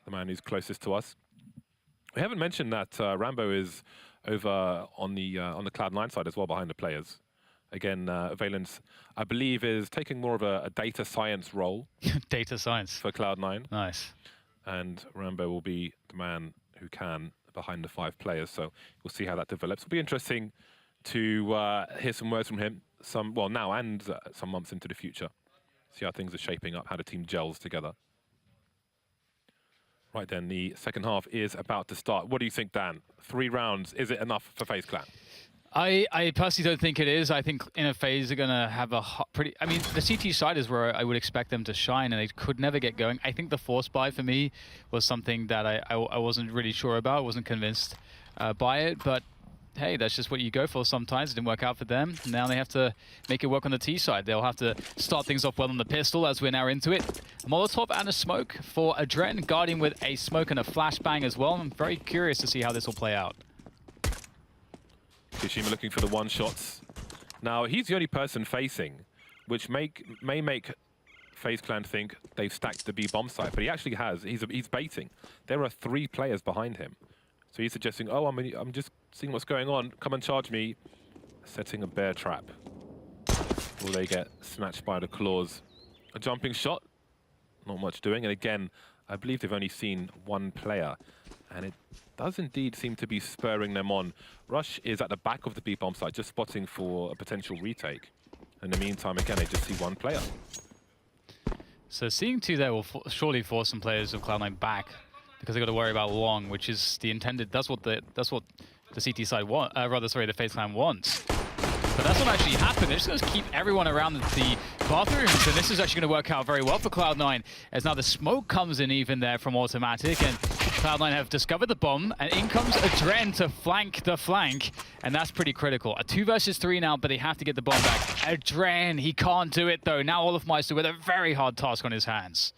the man who's closest to us. We haven't mentioned that Rambo is over on the Cloud9 side as well, behind the players. Again, Valence, I believe, is taking more of a data science role. Data science. For Cloud9. Nice. And Rambo will be the man who can behind the 5 players, so we'll see how that develops. It'll be interesting to hear some words from him, well, now and some months into the future. See how things are shaping up, how the team gels together. Right then, the second half is about to start. What do you think, Dan? 3 rounds, is it enough for FaZe Clan? I personally don't think it is. I think in a Faze they're going to have a I mean, the CT side is where I would expect them to shine, and they could never get going. I think the force buy for me was something that I wasn't really sure about, wasn't convinced by it, but hey, that's just what you go for sometimes. It didn't work out for them. Now they have to make it work on the T side. They'll have to start things off well on the pistol as we're now into it. A Molotov and a smoke for Adren, Guardian with a smoke and a flashbang as well. I'm very curious to see how this will play out. Kirishima looking for the one-shots. Now, he's the only person facing, which may make FaZe Clan think they've stacked the B-bomb site, but he actually has. He's baiting. There are 3 players behind him. So he's suggesting, oh, I'm just seeing what's going on. Come and charge me. Setting a bear trap. Will they get snatched by the claws? A jumping shot. Not much doing. And again, I believe they've only seen 1 player. And it does indeed seem to be spurring them on. Rush is at the back of the B-bomb site, just spotting for a potential retake. In the meantime, again, they just see 1 player. So seeing 2 there will surely force some players of Cloud9 back, because they've got to worry about long, which is the intended. That's what the CT side want. Rather, sorry, the FaZe Clan wants. But that's what actually happened. They're just going to keep everyone around the bathrooms, and this is actually going to work out very well for Cloud9, as now the smoke comes in even there from Automatic, and Cloud9 have discovered the bomb, and in comes Adren to flank the flank, and that's pretty critical. A 2 versus 3 now, but they have to get the bomb back. Adren, he can't do it though. Now Olofmeister with a very hard task on his hands.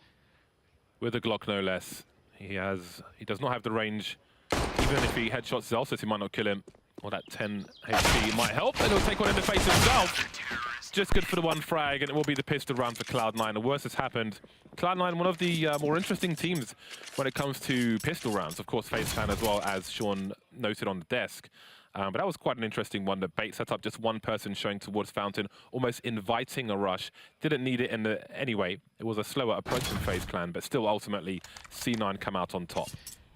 With a Glock, no less. He does not have the range. Even if he headshots Zelsis, he might not kill him. Or that 10 HP might help, and he'll take one in the face himself. just good for the one frag, and it will be the pistol round for Cloud9. The worst has happened. Cloud9, one of the more interesting teams when it comes to pistol rounds. Of course, Faze Clan as well, as Sean noted on the desk. But that was quite an interesting one. The bait set up, just one person showing towards Fountain, almost inviting a rush. Didn't need it anyway. It was a slower approach from Faze Clan, but still ultimately C9 come out on top.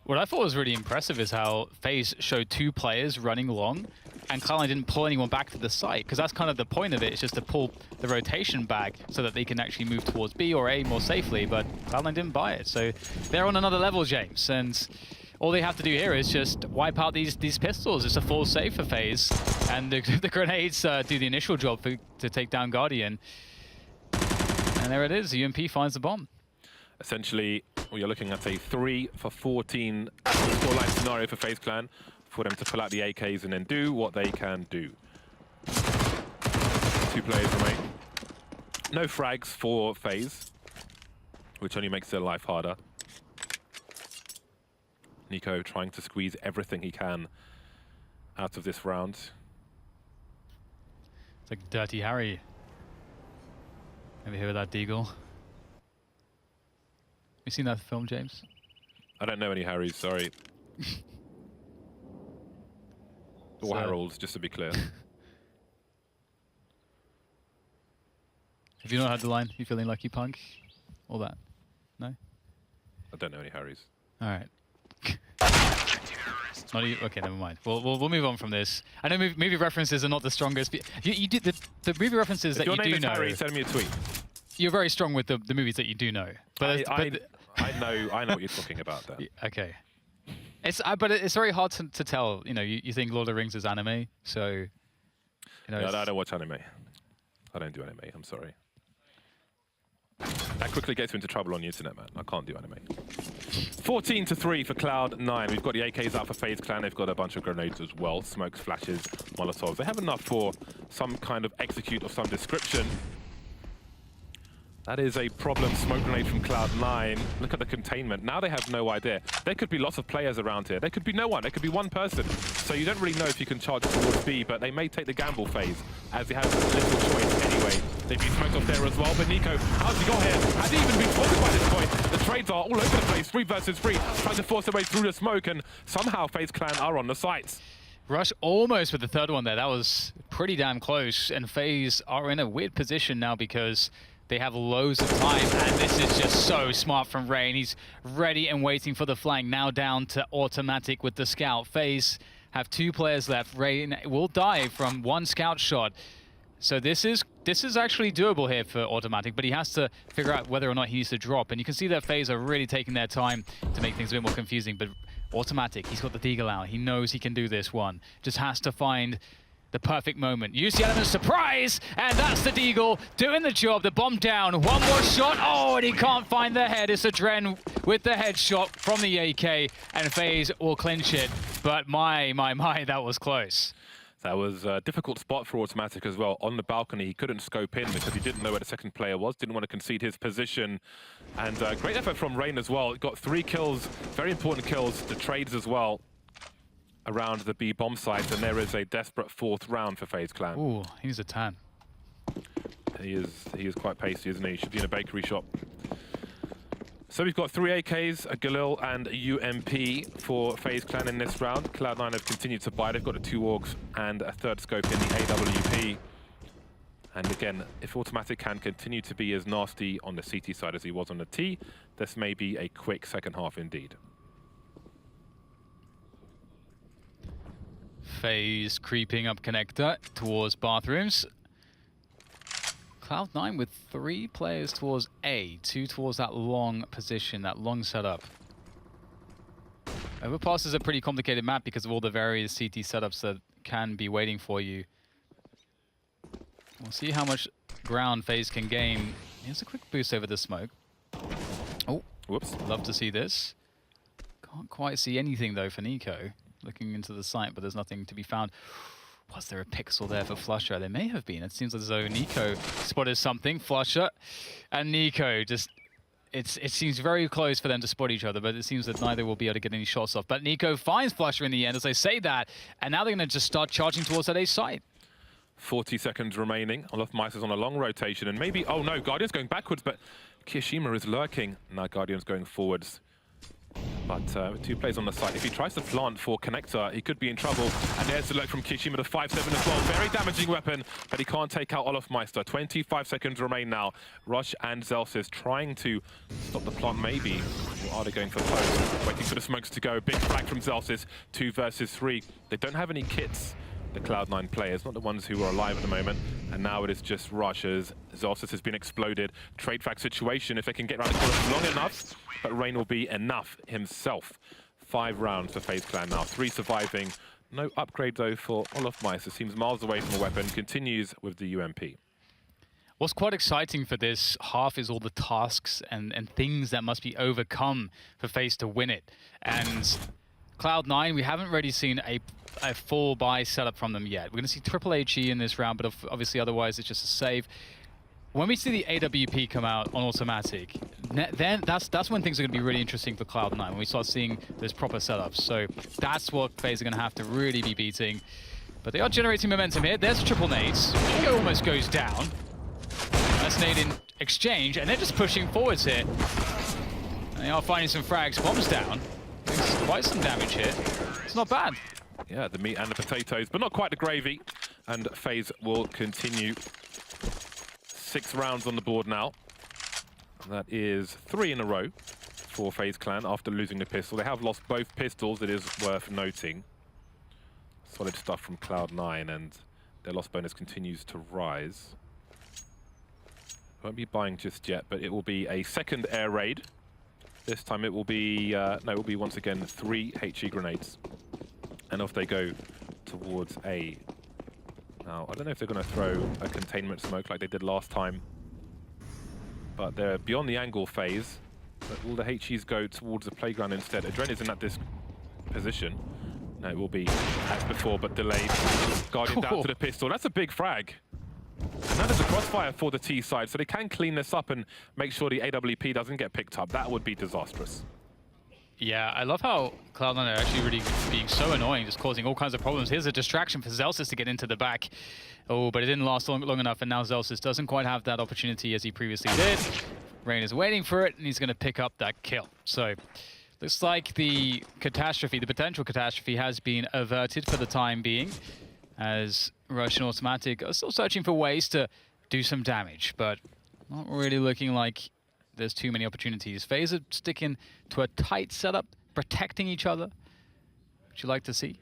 What I thought was really impressive is how Faze showed 2 players running long, and Cloud9 didn't pull anyone back to the site, because that's kind of the point of it. It's just to pull the rotation back so that they can actually move towards B or A more safely, but Cloud9 didn't buy it. So they're on another level, James, and all they have to do here is just wipe out these pistols. It's a full save for Faze, and the grenades do the initial job to take down Guardian. And there it is, the UMP finds the bomb. Essentially, we are looking at a 3 for 14 scoreline scenario for Faze Clan, for them to pull out the AKs and then do what they can do. 2 players remain. No frags for Faze, which only makes their life harder. Nico trying to squeeze everything he can out of this round. It's like Dirty Harry. Ever hear of that Deagle? You seen that film, James? I don't know any Harrys, sorry. Or Harold's, just to be clear. Have you not had the line, "You feeling lucky, punk"? All that? No? I don't know any Harrys. All right. Not even, okay, never mind. We'll move on from this. I know movie references are not the strongest. You do the movie references that you do know. If your name is Harry, send me a tweet. You're very strong with the movies that you do know. But I know what you're talking about there. Okay. But it's very hard to tell. You know, you think Lord of the Rings is anime, so you know. No, I don't watch anime. I don't do anime. I'm sorry. That quickly gets you into trouble on the internet, man. I can't do anime. 14-3 for Cloud9. We've got the AKs out for Faze Clan. They've got a bunch of grenades as well. Smokes, flashes, molotovs. They have enough for some kind of execute of some description. That is a problem smoke grenade from Cloud9. Look at the containment. Now they have no idea. There could be lots of players around here. There could be no one. There could be one person. So you don't really know if you can charge towards B, but they may take the gamble phase as they have little choice anyway. They've been smoked off there as well, but Nico, how's he got here? Has he even been spotted by this point? The trades are all over the place, 3 versus 3, trying to force their way through the smoke, and somehow Faze Clan are on the sites. Rush almost with the third one there. That was pretty damn close, and Faze are in a weird position now because they have loads of time, and this is just so smart from Rain. He's ready and waiting for the flank, now down to automatic with the scout. Faze have 2 players left. Rain will die from 1 scout shot. So this is actually doable here for automatic, but he has to figure out whether or not he needs to drop. And you can see that Faze are really taking their time to make things a bit more confusing, but automatic, he's got the Deagle out. He knows he can do this one. Just has to find the perfect moment. Use the element of surprise, and that's the Deagle doing the job. The bomb down, 1 more shot. Oh, and he can't find the head. It's a Dren with the headshot from the AK, and Faze will clinch it. But my, that was close. That was a difficult spot for automatic as well. On the balcony, he couldn't scope in because he didn't know where the second player was, didn't want to concede his position. And great effort from Rain as well. Got 3 kills, very important kills, the trades as well around the B bomb site, and there is a desperate 4th round for Faze Clan. Ooh, he's a tan. He is quite pacey, isn't he? Should be in a bakery shop. So we've got 3 AKs, a Galil and a UMP for Faze Clan in this round. Cloud9 have continued to buy. They've got a 2 AUGs and a 3rd scope in the AWP. And again, if automatic can continue to be as nasty on the CT side as he was on the T, this may be a quick second half indeed. Faze creeping up connector towards bathrooms. Cloud9 with 3 players towards A, 2 towards that long position, that long setup. Overpass is a pretty complicated map because of all the various CT setups that can be waiting for you. We'll see how much ground Faze can gain. Here's a quick boost over the smoke. Oh, whoops. Love to see this. Can't quite see anything though for Nico. Looking into the site, but there's nothing to be found. Was there a pixel there for Flusher? There may have been. It seems as though Nico spotted something. Flusher and Nico just... It seems very close for them to spot each other, but it seems that neither will be able to get any shots off. But Nico finds Flusher in the end, as I say that, and now they're going to just start charging towards that A site. 40 seconds remaining. Olofmeister's on a long rotation, and maybe, oh no, Guardian's going backwards, but Kiyoshima is lurking. Now Guardian's going forwards. But with 2 players on the side, if he tries to plant for Connector, he could be in trouble. And there's the look from Kiyoshima to 5-7 as well. Very damaging weapon, but he can't take out Olofmeister. 25 seconds remain now. Rush and Zelsis trying to stop the plant, maybe. Or are they going for post? Waiting for the smokes to go. Big flag from Zelsis. 2 versus 3. They don't have any kits, the Cloud9 players, not the ones who are alive at the moment. And now it is just Rush as Zelsis has been exploded. Trade fact situation, if they can get around the corner long enough, but Rain will be enough himself. 5 rounds for FaZe Clan now, 3 surviving. No upgrade though for Olofmeister, seems miles away from a weapon, continues with the UMP. What's quite exciting for this half is all the tasks and things that must be overcome for FaZe to win it. And Cloud9, we haven't really seen a full buy setup from them yet. We're going to see triple HE in this round, but obviously otherwise it's just a save. When we see the AWP come out on automatic, then that's when things are going to be really interesting for Cloud9, when we start seeing those proper setups. So that's what FaZe are going to have to really be beating. But they are generating momentum here. There's triple nades. Csgo almost goes down. That's nade in exchange, and they're just pushing forwards here. And they are finding some frags. Bombs down. There's quite some damage here. It's not bad. Yeah, the meat and the potatoes, but not quite the gravy. And FaZe will continue. 6 rounds on the board now. That is 3 in a row for FaZe Clan after losing the pistol. They have lost both pistols, it is worth noting. Solid stuff from Cloud9, and their loss bonus continues to rise. Won't be buying just yet, but it will be a second air raid. This time it will be, no, it will be once again 3 HE grenades. And off they go towards A. Now, I don't know if they're going to throw a containment smoke like they did last time. But they're beyond the angle phase. But all the HEs go towards the playground instead. Adren isn't at this position. No, it will be as before, but delayed. Guardian down to the pistol. That's a big frag. And that is a crossfire for the T side, so they can clean this up and make sure the AWP doesn't get picked up. That would be disastrous. Yeah, I love how Cloud9 are actually really being so annoying, just causing all kinds of problems. Here's a distraction for Zelsis to get into the back. Oh, but it didn't last long enough, and now Zelsis doesn't quite have that opportunity as he previously did. Rain is waiting for it, and he's going to pick up that kill. So, looks like the catastrophe, the potential catastrophe, has been averted for the time being, as Rush and Automatic are still searching for ways to do some damage, but not really looking like there's too many opportunities. FaZe are sticking to a tight setup, protecting each other, which you like to see.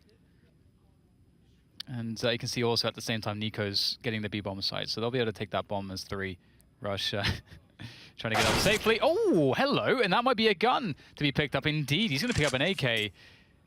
And you can see also at the same time Nico's getting the B-bomb side, so they'll be able to take that bomb as 3. Rush trying to get up safely. Oh, hello, and that might be a gun to be picked up. Indeed, he's going to pick up an AK.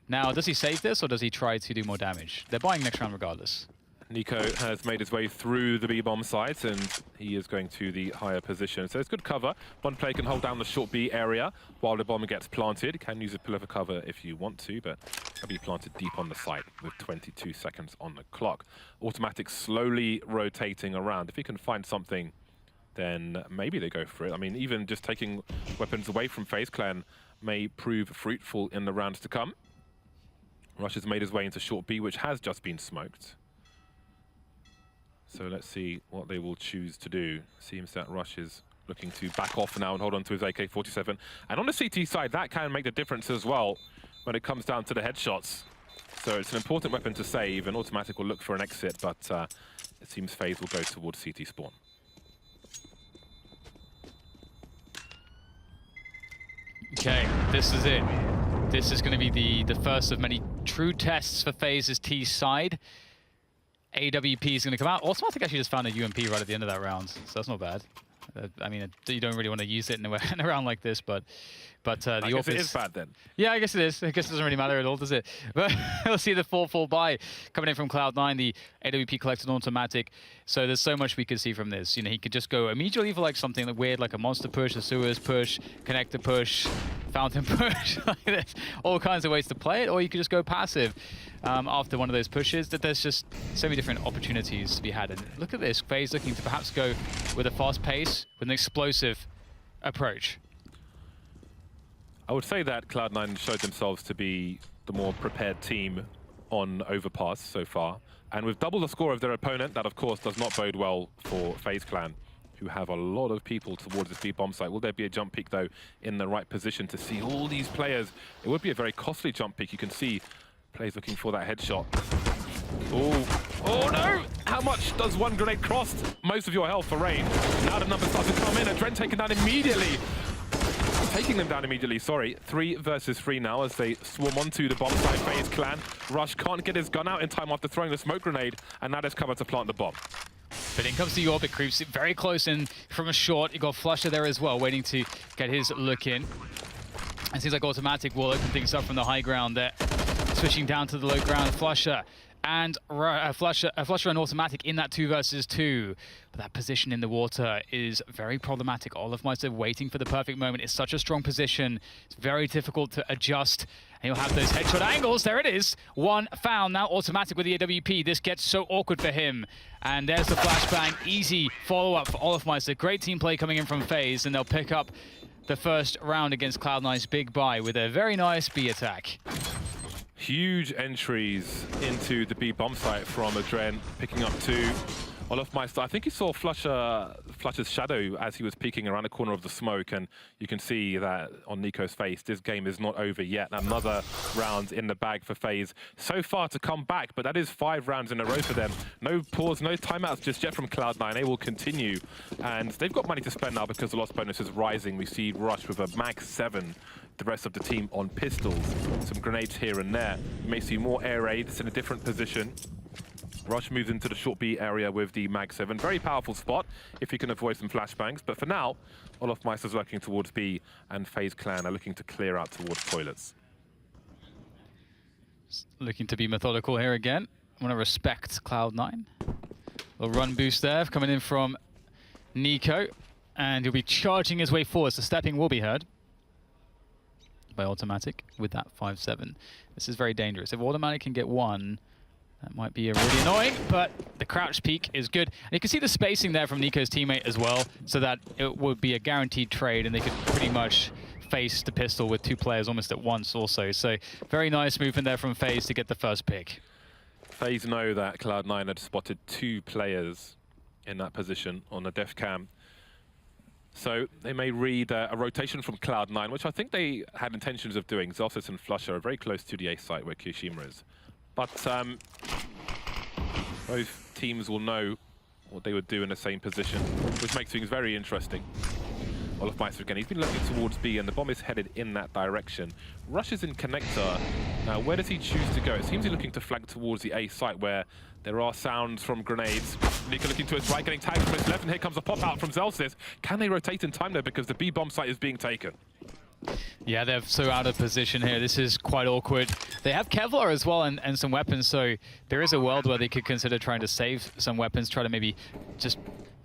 Now, does he save this, or does he try to do more damage? They're buying next round regardless. Nico has made his way through the B-bomb sites, and he is going to the higher position. So it's good cover. One player can hold down the short B area while the bomb gets planted. Can use a pillar for cover if you want to, but it'll be planted deep on the site with 22 seconds on the clock. Automatic slowly rotating around. If he can find something, then maybe they go for it. I mean, even just taking weapons away from FaZe Clan may prove fruitful in the rounds to come. Rush has made his way into short B, which has just been smoked. So let's see what they will choose to do. Seems that Rush is looking to back off now and hold on to his AK-47. And on the CT side, that can make the difference as well when it comes down to the headshots. So it's an important weapon to save, and Automatic will look for an exit, but it seems FaZe will go towards CT spawn. Okay, this is it. This is going to be the first of many true tests for FaZe's T side. AWP is going to come out. Automatic actually just found a UMP right at the end of that round, so that's not bad. I mean, you don't really want to use it in a round like this, but the I guess it is bad then. Yeah, I guess it is. I guess it doesn't really matter at all, does it? But we'll see the full buy coming in from Cloud9, the AWP collected on Automatic. So there's so much we could see from this. You know, he could just go immediately for like something weird, like a monster push, a sewers push, connector push, fountain push. Like there's all kinds of ways to play it, or you could just go passive after one of those pushes. That there's just so many different opportunities to be had. And look at this, FaZe looking to perhaps go with a fast pace, with an explosive approach. I would say that Cloud9 showed themselves to be the more prepared team on Overpass so far. And with double the score of their opponent, that of course does not bode well for FaZe Clan, who have a lot of people towards this B bomb site. Will there be a jump peak though in the right position to see all these players? It would be a very costly jump peak. You can see players looking for that headshot. Oh no! How much does one grenade cost? Most of your health for Rain. Now the numbers start to come in, and Dren taken down immediately. Taking them down immediately, sorry. 3 versus 3 now as they swarm onto the bomb site. FaZe Clan. Rush can't get his gun out in time after throwing the smoke grenade, and now there's cover to plant the bomb. But in comes the Orbit, creeps very close in from a short. You got Flusher there as well, waiting to get his look in. It seems like Automatic will open things up from the high ground there. Switching down to the low ground, Flusher and Flusher and Automatic in that 2 versus 2. But that position in the water is very problematic. Olofmeister waiting for the perfect moment. It's such a strong position. It's very difficult to adjust. And you'll have those headshot angles. There it is. One found. Now Automatic with the AWP. This gets so awkward for him. And there's the flashbang. Easy follow-up for Olofmeister. Great team play coming in from FaZe. And they'll pick up the first round against Cloud9's big buy with a very nice B attack. Huge entries into the B bomb site from Adren, picking up 2. Olofmeister, I think he saw Flusher's shadow as he was peeking around the corner of the smoke, and you can see that on Nico's face, this game is not over yet. Another round in the bag for FaZe. So far to come back, but that is 5 rounds in a row for them. No pause, no timeouts just yet from Cloud9. They will continue, and they've got money to spend now because the loss bonus is rising. We see Rush with a max 7. The rest of the team on pistols. Some grenades here and there. You may see more air raids in a different position. Rush moves into the short B area with the mag 7. Very powerful spot if you can avoid some flashbangs. But for now, Olofmeister's looking towards B, and FaZe Clan are looking to clear out towards toilets. Looking to be methodical here again. I want to respect Cloud9. A run boost there coming in from Nico. And he'll be charging his way forward, so stepping will be heard by Automatic with that 5-7. This is very dangerous. If Automatic can get 1, that might be really annoying, but the crouch peek is good. And you can see the spacing there from Nico's teammate as well, so that it would be a guaranteed trade, and they could pretty much face the pistol with 2 players almost at once also. So very nice movement there from FaZe to get the first pick. FaZe know that Cloud9 had spotted 2 players in that position on the def cam. So they may read a rotation from Cloud9, which I think they had intentions of doing. Zelsis and Flusher are very close to the A site where Kyoshima is. But both teams will know what they would do in the same position, which makes things very interesting. Olofmeister again, he's been looking towards B, and the bomb is headed in that direction. Rush is in connector. Now, where does he choose to go? It seems he's looking to flank towards the A site, where there are sounds from grenades. Nico looking to his right, getting tagged from his left, and here comes a pop out from Zelsis. Can they rotate in time, though, because the B bomb site is being taken? Yeah, they're so out of position here. This is quite awkward. They have Kevlar as well and some weapons, so there is a world where they could consider trying to save some weapons, try to maybe just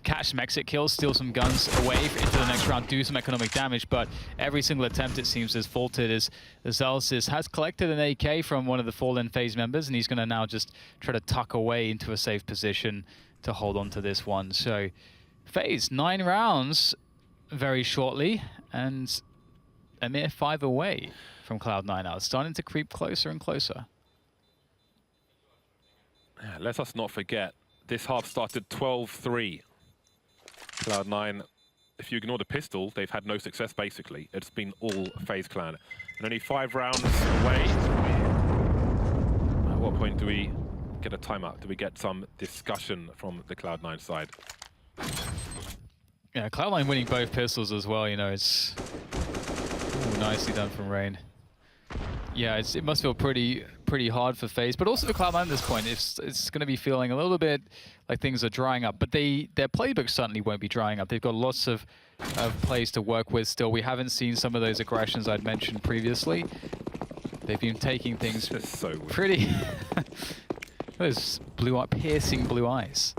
catch some exit kills, steal some guns away into the next round, do some economic damage, but every single attempt, it seems, is faulted as Zelsis has collected an AK from one of the fallen FaZe members, and he's going to now just try to tuck away into a safe position to hold on to this one. So FaZe, 9 rounds very shortly, and a mere 5 away from Cloud9 now. It's starting to creep closer and closer. Yeah, let us not forget, this half started 12-3. Cloud9, if you ignore the pistol, they've had no success, basically. It's been all FaZe Clan. And only 5 rounds away. At what point do we get a timeout? Do we get some discussion from the Cloud9 side? Yeah, Cloud9 winning both pistols as well, you know, it's nicely done from Rain. Yeah, it must feel pretty hard for FaZe, but also for Cloud9 at this point. It's going to be feeling a little bit like things are drying up, but their playbook certainly won't be drying up. They've got lots of plays to work with still. We haven't seen some of those aggressions I'd mentioned previously. They've been taking things so pretty... Those piercing blue eyes.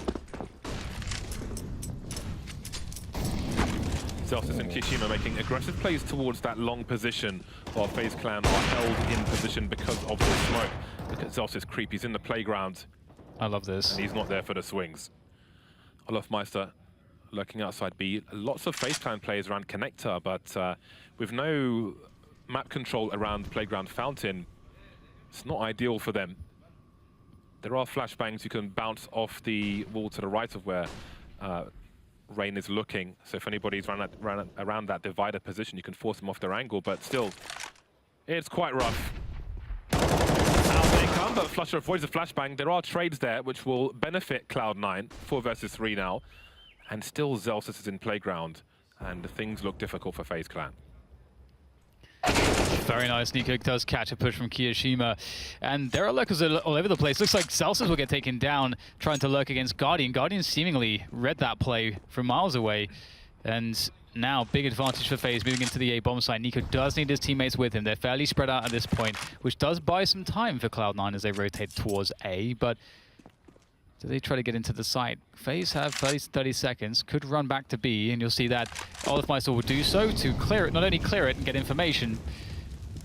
Zelsis and Kyoshima making aggressive plays towards that long position, while FaZe Clan are held in position because of the smoke. Look at Zelsis creep, he's in the playground. I love this. And he's not there for the swings. Olofmeister lurking outside B. Lots of FaZe Clan players around connector, but with no map control around Playground Fountain, it's not ideal for them. there are flashbangs you can bounce off the wall to the right of where Rain is looking. So if anybody's around that divider position, you can force them off their angle, but still, it's quite rough. Out they come, but Flusher avoids the flashbang. There are trades there which will benefit Cloud9, 4 versus 3 now. And still Zelsis is in playground, and things look difficult for FaZe Clan. Very nice. Nico does catch a push from Kiyoshima. And there are lurkers all over the place. Looks like Zelsis will get taken down trying to lurk against Guardian. Guardian seemingly read that play from miles away. And now, big advantage for FaZe moving into the A bomb site. Nico does need his teammates with him. They're fairly spread out at this point, which does buy some time for Cloud9 as they rotate towards A. But do they try to get into the site? FaZe have 30 seconds, could run back to B, and you'll see that Olafmeister will do so to clear it, not only clear it and get information,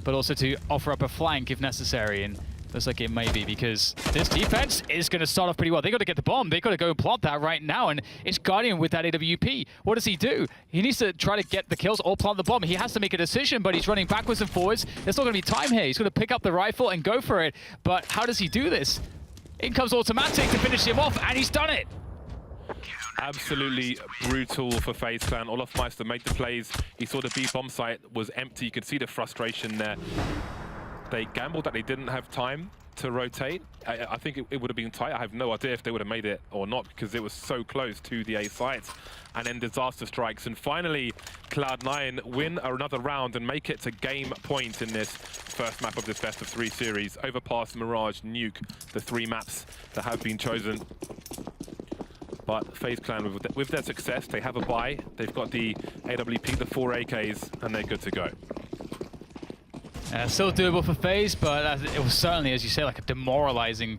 but also to offer up a flank if necessary. And looks like it may be, because this defense is going to start off pretty well. They got to get the bomb. They got to go and plot that right now. And it's Guardian with that AWP. What does he do? He needs to try to get the kills or plant the bomb. He has to make a decision, but he's running backwards and forwards. There's not going to be time here. He's going to pick up the rifle and go for it. But how does he do this? In comes Automatic to finish him off, and he's done it. Absolutely brutal for FaZe Clan. Olafmeister made the plays. He saw the B bomb site was empty. You could see the frustration there. They gambled that they didn't have time to rotate. I think it would have been tight. I have no idea if they would have made it or not, because it was so close to the A sites. And then disaster strikes. And finally, Cloud9 win another round and make it to game point in this first map of this best of 3 series. Overpass, Mirage, Nuke, the 3 maps that have been chosen. But FaZe Clan, with their success, they have a buy. They've got the AWP, the 4 AKs, and they're good to go. Still doable for FaZe, but it was certainly, as you say, like a demoralizing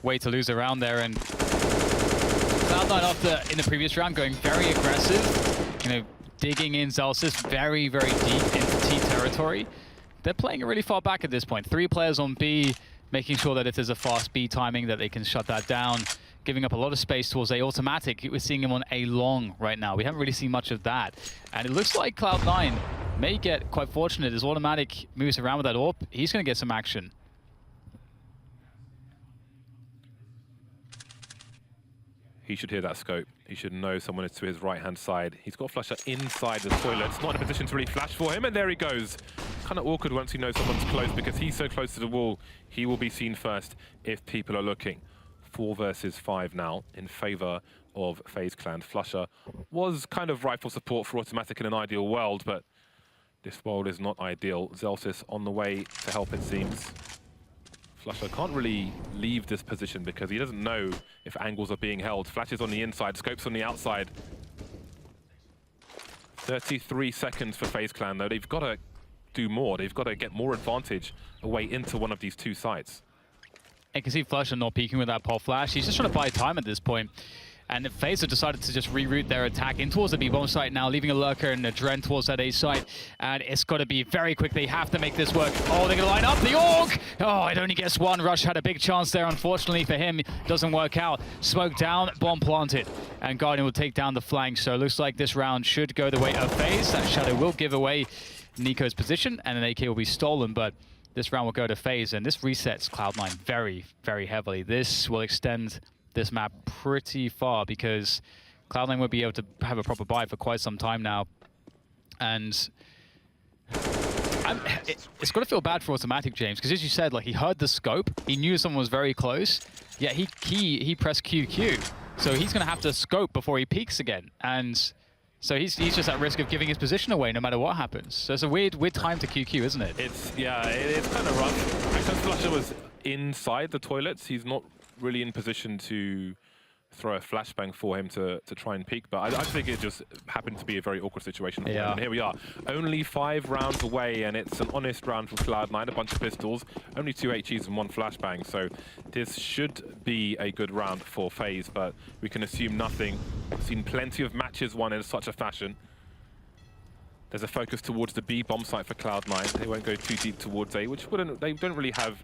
way to lose a round there. And Cloud9 after, in the previous round, going very aggressive, you know, digging in Zelsis very, very deep into T territory. They're playing it really far back at this point. 3 players on B, making sure that if there's a fast B timing, that they can shut that down, giving up a lot of space towards A. Automatic, we're seeing him on A long right now. We haven't really seen much of that. And it looks like Cloud9 may get quite fortunate as Automatic moves around with that AWP. He's going to get some action. He should hear that scope. He should know someone is to his right-hand side. He's got Flusher inside the toilet. It's not in a position to really flash for him, and there he goes. Kind of awkward once he knows someone's close, because he's so close to the wall. He will be seen first if people are looking. 4 versus 5 now in favor of FaZe Clan. Flusher was kind of rifle support for Automatic in an ideal world, but this world is not ideal. Zelsis on the way to help, it seems. Flusher can't really leave this position because he doesn't know if angles are being held. Flashes on the inside, scopes on the outside. 33 seconds for FaZe Clan, though. They've got to do more. They've got to get more advantage away into one of these 2 sites. You can see Flusher not peeking with that pole flash. He's just trying to buy time at this point. And FaZe have decided to just reroute their attack in towards the B-bomb site now, leaving a lurker and a Dren towards that A site. And it's got to be very quick. They have to make this work. Oh, they're going to line up the AUG! Oh, it only gets 1. Rush had a big chance there. Unfortunately for him, doesn't work out. Smoke down, bomb planted. And Guardian will take down the flank. So it looks like this round should go the way of FaZe. That Shadow will give away Nico's position, and an AK will be stolen. But this round will go to FaZe, and this resets Cloud9 very, very heavily. This will extend this map pretty far, because Cloud9 won't be able to have a proper buy for quite some time now. And it's got to feel bad for Automatic, James, because as you said, like, he heard the scope, he knew someone was very close, yet he pressed QQ. So he's going to have to scope before he peeks again. And so he's just at risk of giving his position away no matter what happens. So it's a weird time to QQ, isn't it? It's kind of rough. Because Flusher was inside the toilets, he's not really in position to throw a flashbang for him to try and peek, but I think it just happened to be a very awkward situation for him. And here we are, only 5 rounds away, and it's an honest round from Cloud9, a bunch of pistols, only 2 HEs and 1 flashbang, so this should be a good round for FaZe, but we can assume nothing. We've seen plenty of matches won in such a fashion. There's a focus towards the B bomb site for Cloud9. They won't go too deep towards A, which they don't really have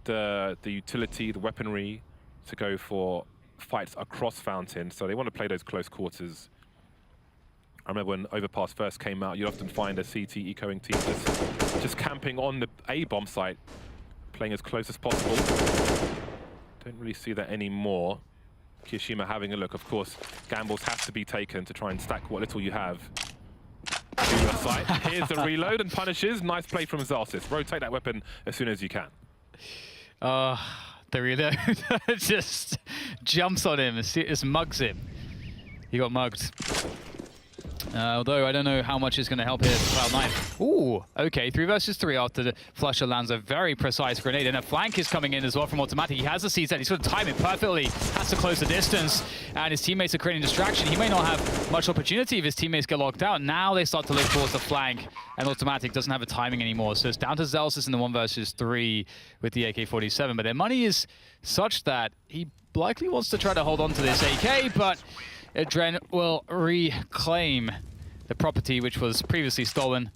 the utility, the weaponry to go for fights across Fountain, so they want to play those close quarters. I remember when Overpass first came out, you'd often find a CT ecoing team just camping on the A bomb site, playing as close as possible. Don't really see that anymore. Kiyashima having a look. Of course, gambles have to be taken to try and stack what little you have. To your side. Here's the reload and punishes. Nice play from Zalsis. Rotate that weapon as soon as you can. The reload just jumps on him, just mugs him. He got mugged. Although I don't know how much is going to help here for Cloud9. Ooh, okay, 3 versus 3 after the Flusher lands a very precise grenade, and a flank is coming in as well from Automatic. He has the CZ, he's going to time it perfectly, has to close the distance, and his teammates are creating distraction. He may not have much opportunity if his teammates get locked out. Now they start to look towards the flank, and Automatic doesn't have a timing anymore. So it's down to Zelsis in the 1 versus 3 with the AK-47, but their money is such that he likely wants to try to hold on to this AK, but Adren will reclaim the property which was previously stolen.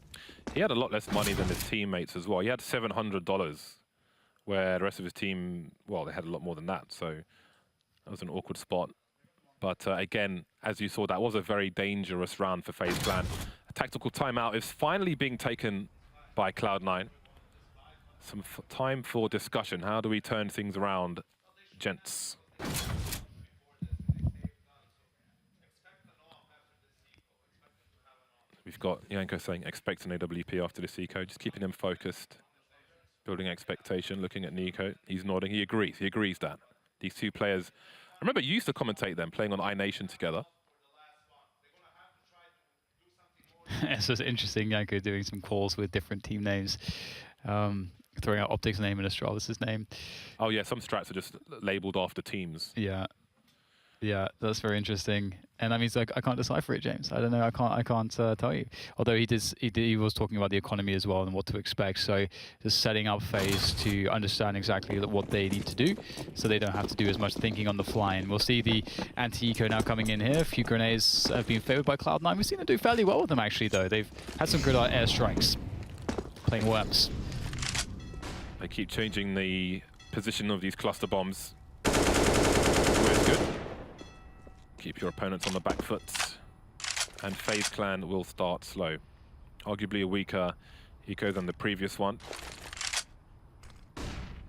He had a lot less money than his teammates as well. He had $700, where the rest of his team, well, they had a lot more than that. So that was an awkward spot. But again, as you saw, that was a very dangerous round for FaZe Clan. A tactical timeout is finally being taken by Cloud9. Some time for discussion. How do we turn things around, gents? We've got Yanko saying, expect an AWP after this eco, just keeping him focused, building expectation, looking at Nico. He's nodding, he agrees that. These two players, I remember you used to commentate them playing on iNation together. It's just interesting, Yanko doing some calls with different team names. Throwing out Optic's name and Astralis' name. Oh yeah, some strats are just labeled after teams. Yeah. Yeah, that's very interesting, and that means like I can't decipher it, James. I don't know. I can't tell you. Although he was talking about the economy as well and what to expect. So just setting up FaZe to understand exactly what they need to do, so they don't have to do as much thinking on the fly. And we'll see the anti-eco now coming in here. A few grenades have been favored by Cloud9. We've seen them do fairly well with them actually, though. They've had some good airstrikes, playing worms. They keep changing the position of these cluster bombs. Always good. Keep your opponents on the back foot. And FaZe Clan will start slow. Arguably a weaker eco than the previous one.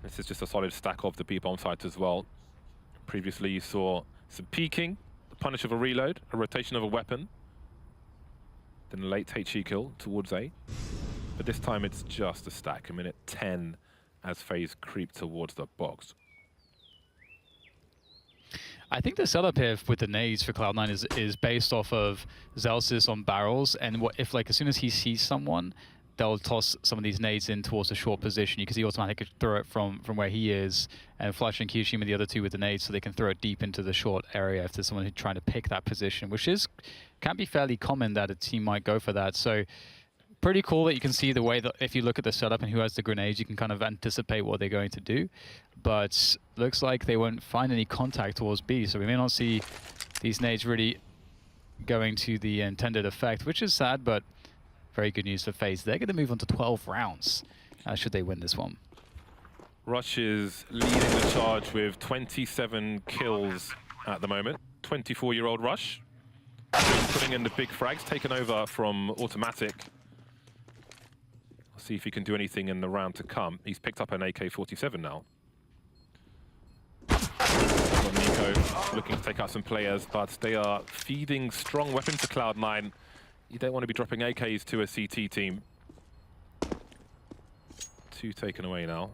This is just a solid stack of the B-bomb site as well. Previously you saw some peeking, the punish of a reload, a rotation of a weapon, then a late HE kill towards A. But this time it's just a stack, a minute 10 as FaZe creep towards the box. I think the setup here with the nades for Cloud9 is based off of Zelsis on barrels, and what if, like, as soon as he sees someone, they'll toss some of these nades in towards a short position. You can see Automatic could throw it from where he is, and Flash and Kiyashima the other two with the nades, so they can throw it deep into the short area if there's someone who's trying to pick that position, which can be fairly common that a team might go for that. So pretty cool that you can see the way that if you look at the setup and who has the grenades, you can kind of anticipate what they're going to do. But looks like they won't find any contact towards B, so we may not see these nades really going to the intended effect, which is sad, but very good news for FaZe. They're going to move on to 12 rounds, should they win this one. Rush is leading the charge with 27 kills at the moment. 24-year-old Rush. Putting in the big frags, taken over from Automatic. See if he can do anything in the round to come. He's picked up an AK-47 now. Nico looking to take out some players, but they are feeding strong weapons to Cloud9. You don't want to be dropping AKs to a CT team. 2 taken away now.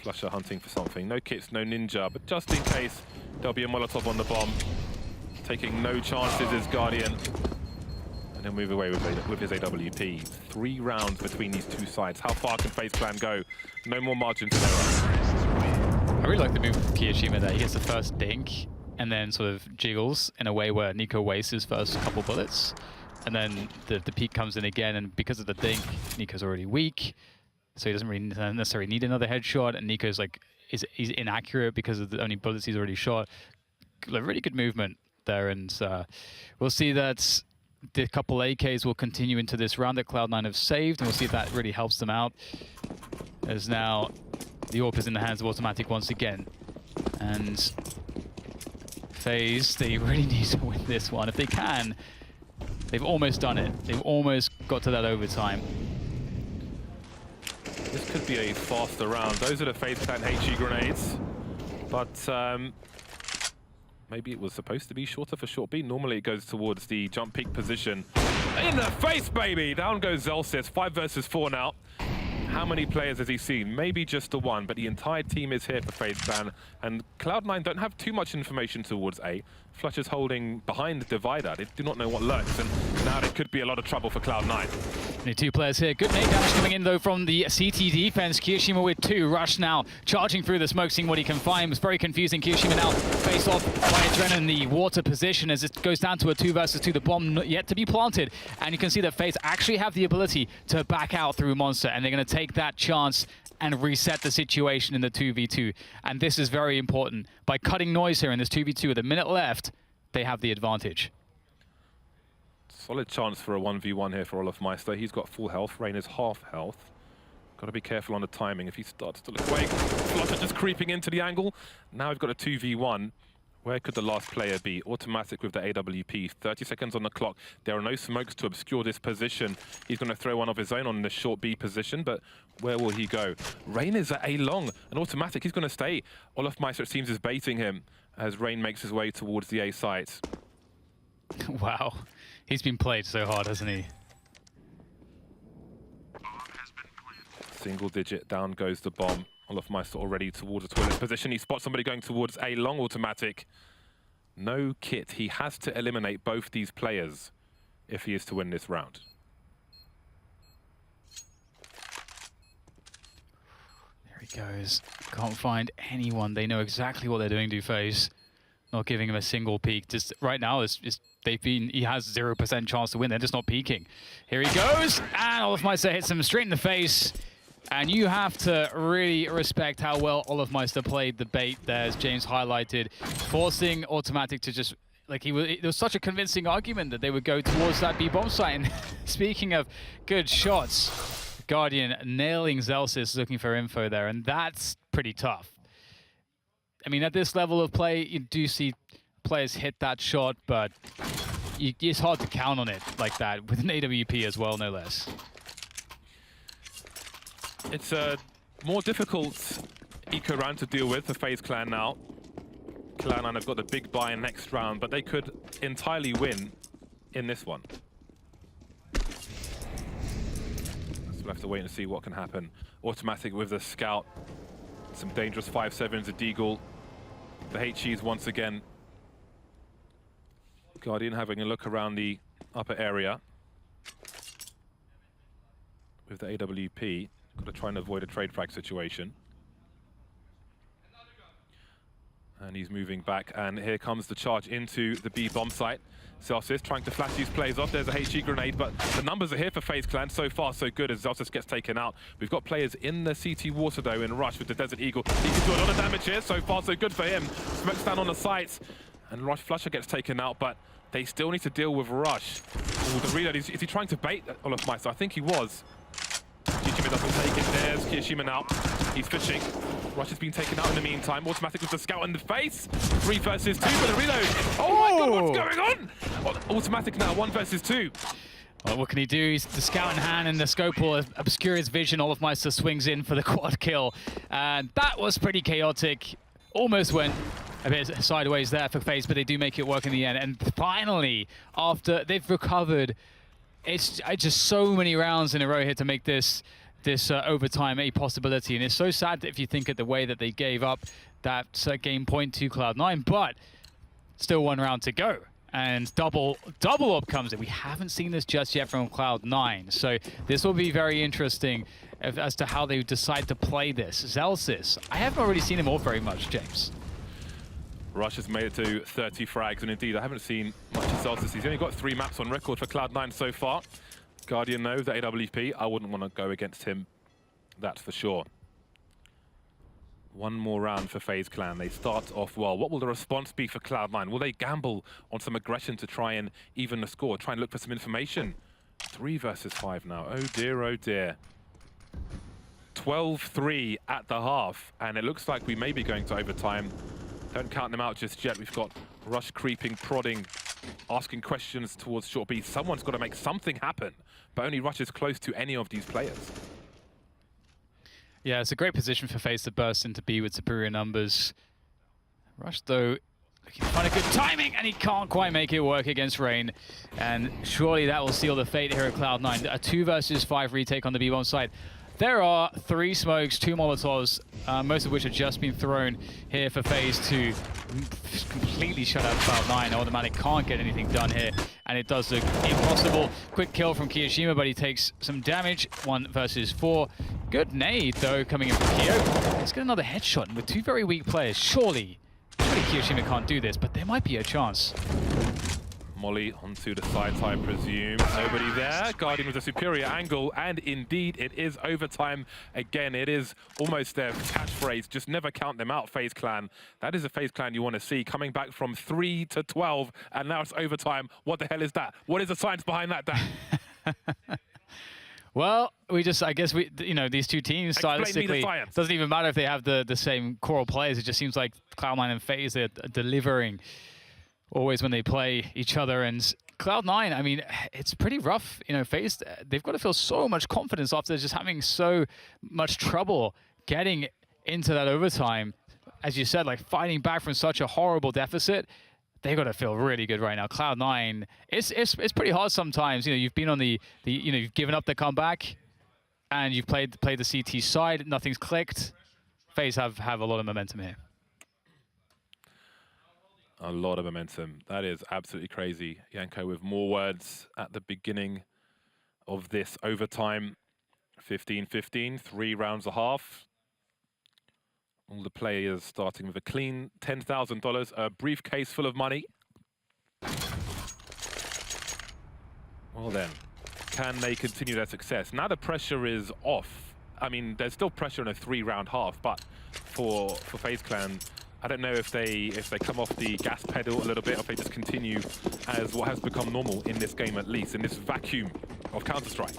Flusher hunting for something. No kits, no ninja, but just in case, there'll be a Molotov on the bomb. Taking no chances is Guardian. And he'll move away with his AWP. 3 rounds between these two sides. How far can FaZe Clan go? No more margin for error. I really like the move from Kiyashima there. He gets the first dink and then sort of jiggles in a way where Nico wastes his first couple bullets. And then the peek comes in again, and because of the dink, Nico's already weak. So he doesn't really necessarily need another headshot, and Nico's like, he's inaccurate because of the only bullets he's already shot. Really good movement there, and we'll see that the couple AKs will continue into this round that Cloud9 have saved, and we'll see if that really helps them out. As now the AWP is in the hands of Automatic once again. And FaZe, they really need to win this one. If they can, they've almost done it. They've almost got to that overtime. This could be a faster round. Those are the FaZe Clan HE grenades. But maybe it was supposed to be shorter for short B. Normally it goes towards the jump peak position. In the face, baby! Down goes Zelsis. 5 versus 4 now. How many players has he seen? Maybe just the one, but the entire team is here for FaZe Clan, and Cloud9 don't have too much information towards A. Flusher's holding behind the divider. They do not know what lurks, and now there could be a lot of trouble for Cloud9. Only 2 players here. Good nade damage coming in, though, from the CT defense. Kyoshima with 2. Rush now charging through the smoke, seeing what he can find. It was very confusing. Kyoshima now faced off by Adrenaline in the water position as it goes down to a 2 versus 2. The bomb not yet to be planted. And you can see that FaZe actually have the ability to back out through Monster, and they're going to take that chance and reset the situation in the 2v2. And this is very important. By cutting noise here in this 2v2 with a minute left, they have the advantage. Solid chance for a 1v1 here for Olofmeister. He's got full health. Rain is half health. Got to be careful on the timing if he starts to look away. Flutter just creeping into the angle. Now we've got a 2v1. Where could the last player be? Automatic with the AWP. 30 seconds on the clock. There are no smokes to obscure this position. He's going to throw one of his own on the short B position, but where will he go? Rain is at A long. An automatic. He's going to stay. Olofmeister, it seems, is baiting him as Rain makes his way towards the A site. Wow. He's been played so hard, hasn't he? Single digit. Down goes the bomb. Olofmeister already towards the toilet position. He spots somebody going towards A long automatic. No kit. He has to eliminate both these players if he is to win this round. There he goes. Can't find anyone. They know exactly what they're doing to FaZe. Not giving him a single peek. Just right now, he has 0% chance to win. They're just not peeking. Here he goes, and Olofmeister hits him straight in the face. And you have to really respect how well Olofmeister played the bait there, as James highlighted, forcing Automatic to just, like, it was such a convincing argument that they would go towards that B bomb site. And speaking of good shots, Guardian nailing Zelsis, looking for info there, and that's pretty tough. I mean, at this level of play, you do see players hit that shot, but it's hard to count on it like that, with an AWP as well, no less. It's a more difficult eco round to deal with for FaZe Clan now. Cloud9 have got the big buy in next round, but they could entirely win in this one. So we'll have to wait and see what can happen. Automatic with the scout. Some dangerous 5-7s, a Deagle. The HEs once again. Guardian having a look around the upper area. With the AWP. Got to try and avoid a trade frag situation. And he's moving back, and here comes the charge into the B bomb site. Zelsis trying to flash these plays off. There's a HE grenade, but the numbers are here for FaZe Clan. So far, so good as Zelsis gets taken out. We've got players in the CT water, though, in Rush with the Desert Eagle. He can do a lot of damage here. So far, so good for him. Smokes down on the sites, and Rush Flusher gets taken out, but they still need to deal with Rush. Ooh, the reload, is he trying to bait Olofmeister? I think he was. Kyoshima doesn't take it. There's Kyoshima now. He's fishing. Rush has been taken out in the meantime. Automatic with the scout in the face. 3 versus 2 for the reload. Oh my god, what's going on? Automatic now, 1 versus 2. Well, what can he do? He's the scout in hand, and the scope will obscure his vision. Olofmeister swings in for the quad kill. And that was pretty chaotic. Almost went a bit sideways there for FaZe, but they do make it work in the end. And finally, after they've recovered, it's just so many rounds in a row here to make this overtime a possibility. And it's so sad that if you think of the way that they gave up that game point to Cloud9, but still 1 round to go. And double up comes in. We haven't seen this just yet from Cloud9. So this will be very interesting as to how they decide to play this. Zelsis, I haven't already seen him all very much, James. Rush has made it to 30 frags, and indeed, I haven't seen much of Zelsis. He's only got 3 maps on record for Cloud9 so far. Guardian knows that AWP. I wouldn't want to go against him, that's for sure. 1 more round for FaZe Clan. They start off well. What will the response be for Cloud9? Will they gamble on some aggression to try and even the score, try and look for some information? 3 versus 5 now. Oh dear, oh dear. 12-3 at the half, and it looks like we may be going to overtime. Don't count them out just yet. We've got Rush creeping, prodding, asking questions towards short B. Someone's got to make something happen, but only Rush is close to any of these players. Yeah, it's a great position for FaZe to burst into B with superior numbers. Rush, though, looking to find a good timing, and he can't quite make it work against Rain. And surely that will seal the fate here at Cloud9. A 2 versus 5 retake on the B-bomb side. There are 3 smokes, 2 Molotovs, most of which have just been thrown here for Faze to completely shut out Cloud9. Automatic can't get anything done here, and it does look impossible. Quick kill from Kiyoshima, but he takes some damage. 1 versus 4. Good nade, though, coming in from Kyo. Let's get another headshot, and with 2 very weak players, surely Kiyoshima can't do this, but there might be a chance. Molly onto the sides, I presume. Nobody there. Guardian with a superior angle, and indeed it is overtime again. It is almost their catchphrase, just never count them out, FaZe Clan. That is a FaZe Clan you want to see, coming back from 3 to 12, and now it's overtime. What the hell is that? What is the science behind that, Dan? Well, I guess these two teams stylistically, it doesn't even matter if they have the same core players. It just seems like Cloud9 and FaZe are delivering always when they play each other. And Cloud9, I mean, it's pretty rough. FaZe, they've got to feel so much confidence after just having so much trouble getting into that overtime. As you said, like fighting back from such a horrible deficit. They've got to feel really good right now. Cloud9, it's pretty hard sometimes. You've been on you've given up the comeback, and you've played the CT side. Nothing's clicked. FaZe have a lot of momentum here. A lot of momentum. That is absolutely crazy. Yanko with more words at the beginning of this overtime. 15-15, 3 rounds and a half. All the players starting with a clean $10,000, a briefcase full of money. Well then, can they continue their success? Now the pressure is off. I mean, there's still pressure in a 3-round half, but for FaZe Clan, I don't know if they come off the gas pedal a little bit, or if they just continue as what has become normal in this game, at least in this vacuum of Counter-Strike.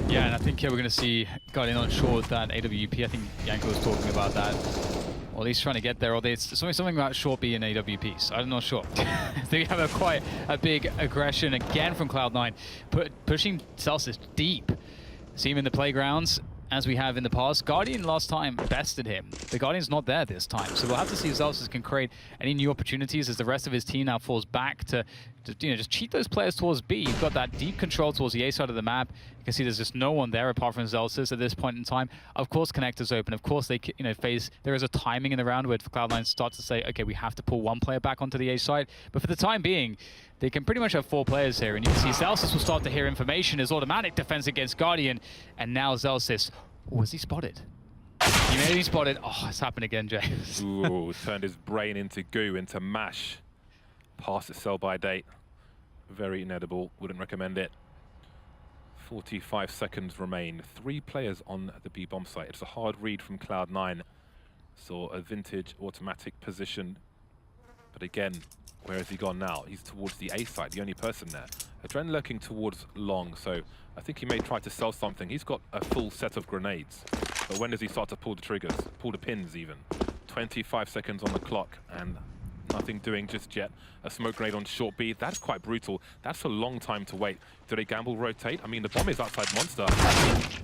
Yeah, and I think we're going to see Guardian on shore with that AWP. I think Yanko was talking about that. Or at least trying to get there. Or there's something about short B and AWPs. I'm not sure. They have quite a big aggression again from Cloud9, pushing Celsius deep. See him in the playgrounds, as we have in the past. Guardian last time bested him. The Guardian's not there this time, so we'll have to see if Celsius can create any new opportunities as the rest of his team now falls back to just cheat those players towards B. You've got that deep control towards the A side of the map. You can see there's just no one there apart from Celsius at this point in time. Of course, connectors open. Of course, they FaZe. There is a timing in the round where Cloud9 starts to say, okay, we have to pull one player back onto the A side. But for the time being, they can pretty much have 4 players here, and you can see Celsius will start to hear information as automatic defense against Guardian, and now Celsius. Was he spotted? He may be spotted. Oh, it's happened again, James. Ooh, turned his brain into goo, into mash. Past its sell-by date. Very inedible. Wouldn't recommend it. 45 seconds remain. 3 players on the B-bomb site. It's a hard read from Cloud9. Saw a vintage automatic position. But again, where has he gone now? He's towards the A side, the only person there. Adren lurking towards long, so I think he may try to sell something. He's got a full set of grenades. But when does he start to pull the triggers? Pull the pins, even. 25 seconds on the clock, and nothing doing just yet. A smoke grenade on short B. That's quite brutal. That's a long time to wait. Do they gamble rotate? I mean, the bomb is outside Monster.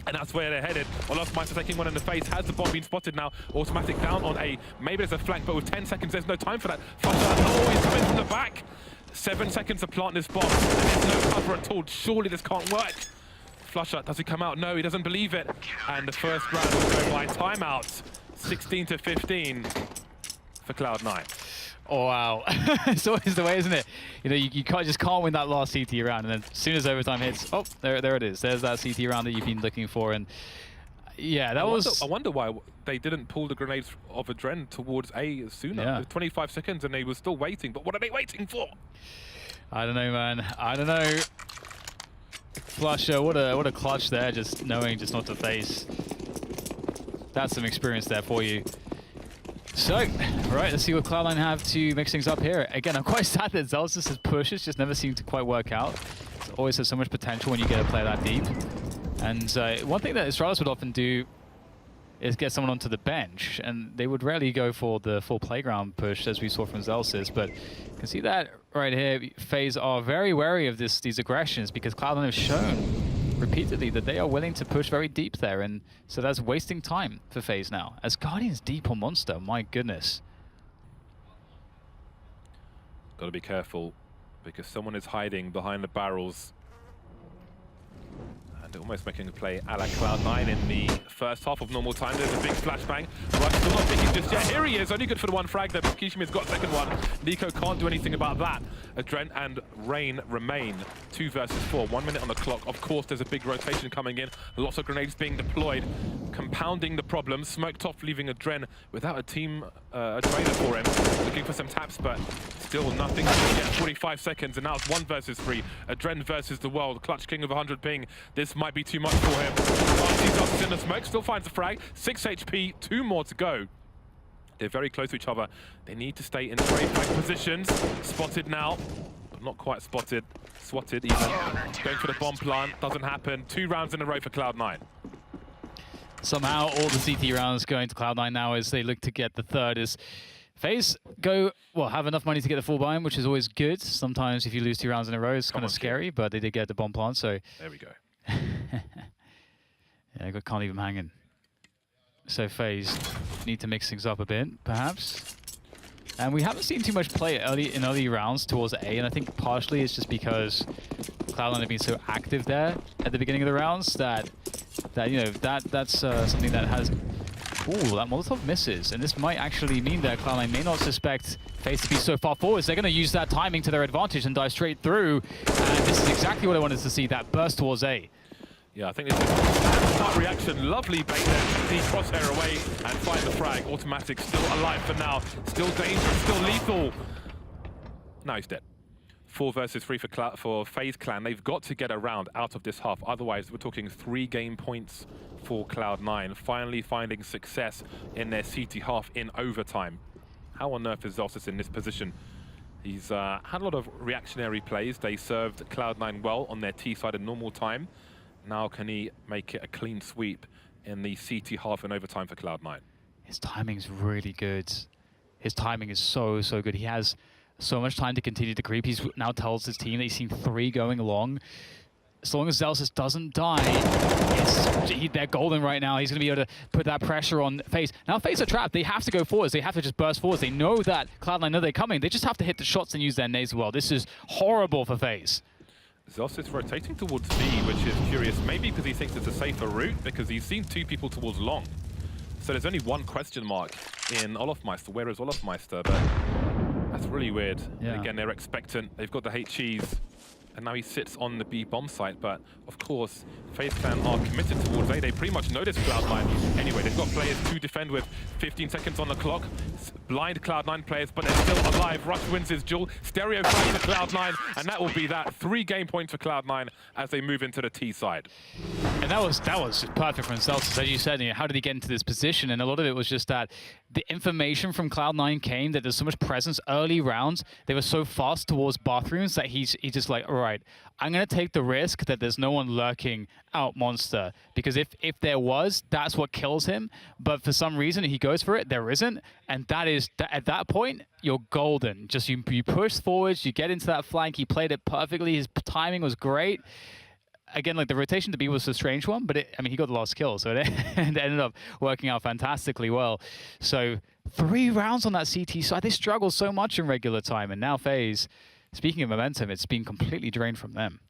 And that's where they're headed. Olofmeister taking one in the face. Has the bomb been spotted now? Automatic down on A. Maybe there's a flank, but with 10 seconds, there's no time for that. Oh, he's coming from the back. 7 seconds to plant this bomb. There's no cover at all. Surely this can't work. Flusher, does he come out? No, he doesn't believe it. And the first round will go by timeout. 16-15 for Cloud9. Oh, wow. It's always the way, isn't it? You can't win that last CT round, and then as soon as overtime hits, oh, there it is. There's that CT round that you've been looking for, and yeah, I wonder why they didn't pull the grenades of Adren towards A sooner. Yeah. 25 seconds, and they were still waiting. But what are they waiting for? I don't know, man. I don't know. Flusher, what a clutch there, just knowing just not to face. That's some experience there for you. So, right, let's see what Cloud9 have to mix things up here. Again, I'm quite sad that Celsius' pushes just never seem to quite work out. It always has so much potential when you get a player that deep. And one thing that Astralis would often do is get someone onto the bench, and they would rarely go for the full playground push, as we saw from Celsius. But you can see that right here, FaZe are very wary of these aggressions, because Cloud9 have shown repeatedly that they are willing to push very deep there, and so that's wasting time for FaZe now. As Guardian's deep on Monster, my goodness. Got to be careful because someone is hiding behind the barrels. And almost making a play a la Cloud9 in the first half of normal time. There's a big flashbang. Rush still not picking just yet. Here he is, only good for the one frag there. Kishimi's got a second one. Nico can't do anything about that. Adren and Rain remain 2 versus 4. 1 minute on the clock. Of course, there's a big rotation coming in. Lots of grenades being deployed, compounding the problem. Smoked off, leaving Adren without a team, a trainer for him. Looking for some taps, but still nothing. Yeah, 45 seconds, and now it's 1 versus 3. Adren versus the world. Clutch King of 100 ping. This might be too much for him. He's in the smoke, still finds the frag. 6 HP, 2 more to go. They're very close to each other. They need to stay in trade flag positions. Spotted now, but not quite spotted. Swatted even. Going for the bomb plant, doesn't happen. 2 rounds in a row for Cloud9. Somehow all the CT rounds going to Cloud9 now as they look to get the third. As Faze have enough money to get the full buy-in, which is always good. Sometimes if you lose 2 rounds in a row, it's kind of scary, but they did get the bomb plant, so... There we go. Yeah, can't leave him hanging. So Faze need to mix things up a bit, perhaps. And we haven't seen too much play in early rounds towards A, and I think partially it's just because Cloud9 have been so active there at the beginning of the rounds that that's something that has... Ooh, that Molotov misses, and this might actually mean that Cloud9 may not suspect Faze to be so far forward. So they're going to use that timing to their advantage and dive straight through. And this is exactly what I wanted to see, that burst towards A. Yeah, I think this is smart reaction. Lovely bait there. See Crosshair away and find the frag. Automatic still alive for now. Still dangerous, still lethal. Now he's dead. 4 versus 3 for FaZe Clan. They've got to get a round out of this half. Otherwise, we're talking 3 game points for Cloud9. Finally finding success in their CT half in overtime. How on earth is Zelsis in this position? He's had a lot of reactionary plays. They served Cloud9 well on their T side in normal time. Now can he make it a clean sweep in the CT half in overtime for Cloud9? His timing's really good. His timing is so good. He has so much time to continue to creep. He's now tells his team that he's seen 3 going along. As long as Zelsis doesn't die, they're golden right now. He's going to be able to put that pressure on FaZe. Now FaZe are trapped. They have to go forwards. They have to just burst forwards. They know that Cloud9 know they're coming. They just have to hit the shots and use their nades well. This is horrible for FaZe. Zelsis rotating towards B, which is curious. Maybe because he thinks it's a safer route, because he's seen 2 people towards long. So there's only 1 question mark in Olofmeister. Where is Olofmeister? But that's really weird. Yeah. Again, they're expectant. They've got the HEs. And now he sits on the B bomb site, but of course, FaZe Clan are committed towards A. They pretty much noticed Cloud9. Anyway, they've got players to defend with 15 seconds on the clock. Blind Cloud9 players, but they're still alive. Rush wins his duel. Stereo flags for Cloud9, and that will be that. 3 game points for Cloud9 as they move into the T side. And that was perfect from Zelsis. As you said, how did he get into this position? And a lot of it was just that the information from Cloud9 came that there's so much presence early rounds. They were so fast towards bathrooms that he's just like, all right, I'm going to take the risk that there's no one lurking out monster. Because if there was, that's what kills him. But for some reason, he goes for it, there isn't. And that is, at that point, you're golden. Just you push forwards, you get into that flank. He played it perfectly. His timing was great. Again, like the rotation to B was a strange one, but he got the last kill, so it ended up working out fantastically well. So 3 rounds on that CT side. They struggled so much in regular time, and now FaZe, speaking of momentum, it's been completely drained from them.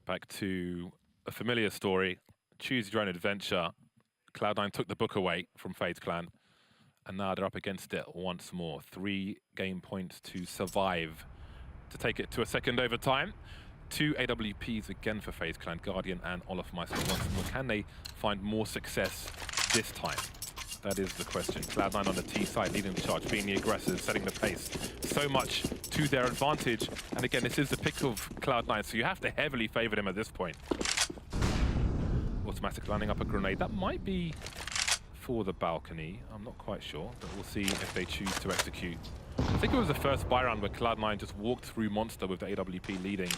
Back to a familiar story. Choose your own adventure. Cloud9 took the book away from FaZe Clan, and now they're up against it once more. 3 game points to survive, to take it to a second overtime. 2 AWPs again for FaZe Clan, Guardian and Olofmeister once more. Can they find more success this time? That is the question. Cloud9 on the T side, leading the charge, being the aggressors, setting the pace. So much to their advantage. And again, this is the pick of Cloud9, so you have to heavily favor them at this point. Automatic lining up a grenade. That might be for the balcony. I'm not quite sure, but we'll see if they choose to execute. I think it was the first buy round where Cloud9 just walked through Monster with the AWP leading,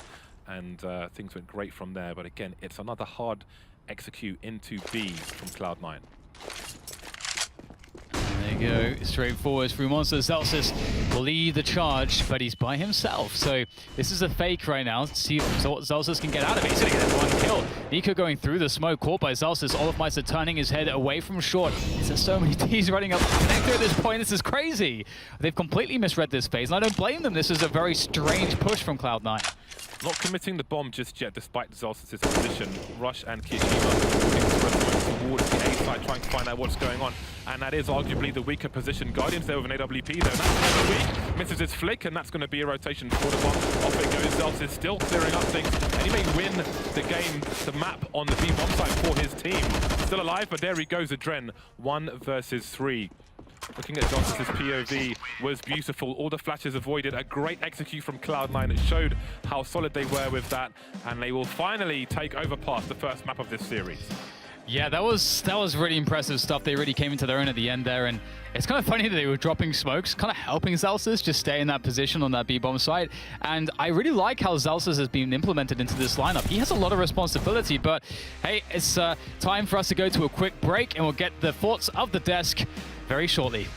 and things went great from there. But again, it's another hard execute into B from Cloud9. There you go, straight forward through Monster. Zelsis will lead the charge, but he's by himself. So this is a fake right now. See what Zelsis can get out of it. He's going to get that 1 kill. kill. Nico going through the smoke, caught by Zalsis. Olofmeister turning his head away from short. There's so many Ds running up connector at this point. This is crazy. They've completely misread this phase, and I don't blame them. This is a very strange push from Cloud9. Not committing the bomb just yet, despite Zalsis' position. Rush and Kijima towards the A side, trying to find out what's going on. And that is arguably the weaker position. Guardians there with an AWP, though. That's weak. Misses his flick, and that's going to be a rotation for the bomb. Off it goes. Zalsis still clearing up things. And he may win the game, the map on the B bomb side for his team. Still alive, but there he goes, Adren. 1 versus 3. Looking at Zalsis' POV was beautiful. All the flashes avoided. A great execute from Cloud9. It showed how solid they were with that. And they will finally take Overpass, the first map of this series. Yeah, that was really impressive stuff. They really came into their own at the end there, and it's kind of funny that they were dropping smokes, kind of helping Zalsis just stay in that position on that B-bomb site. And I really like how Zalsis has been implemented into this lineup. He has a lot of responsibility, but hey, it's time for us to go to a quick break, and we'll get the thoughts of the desk very shortly.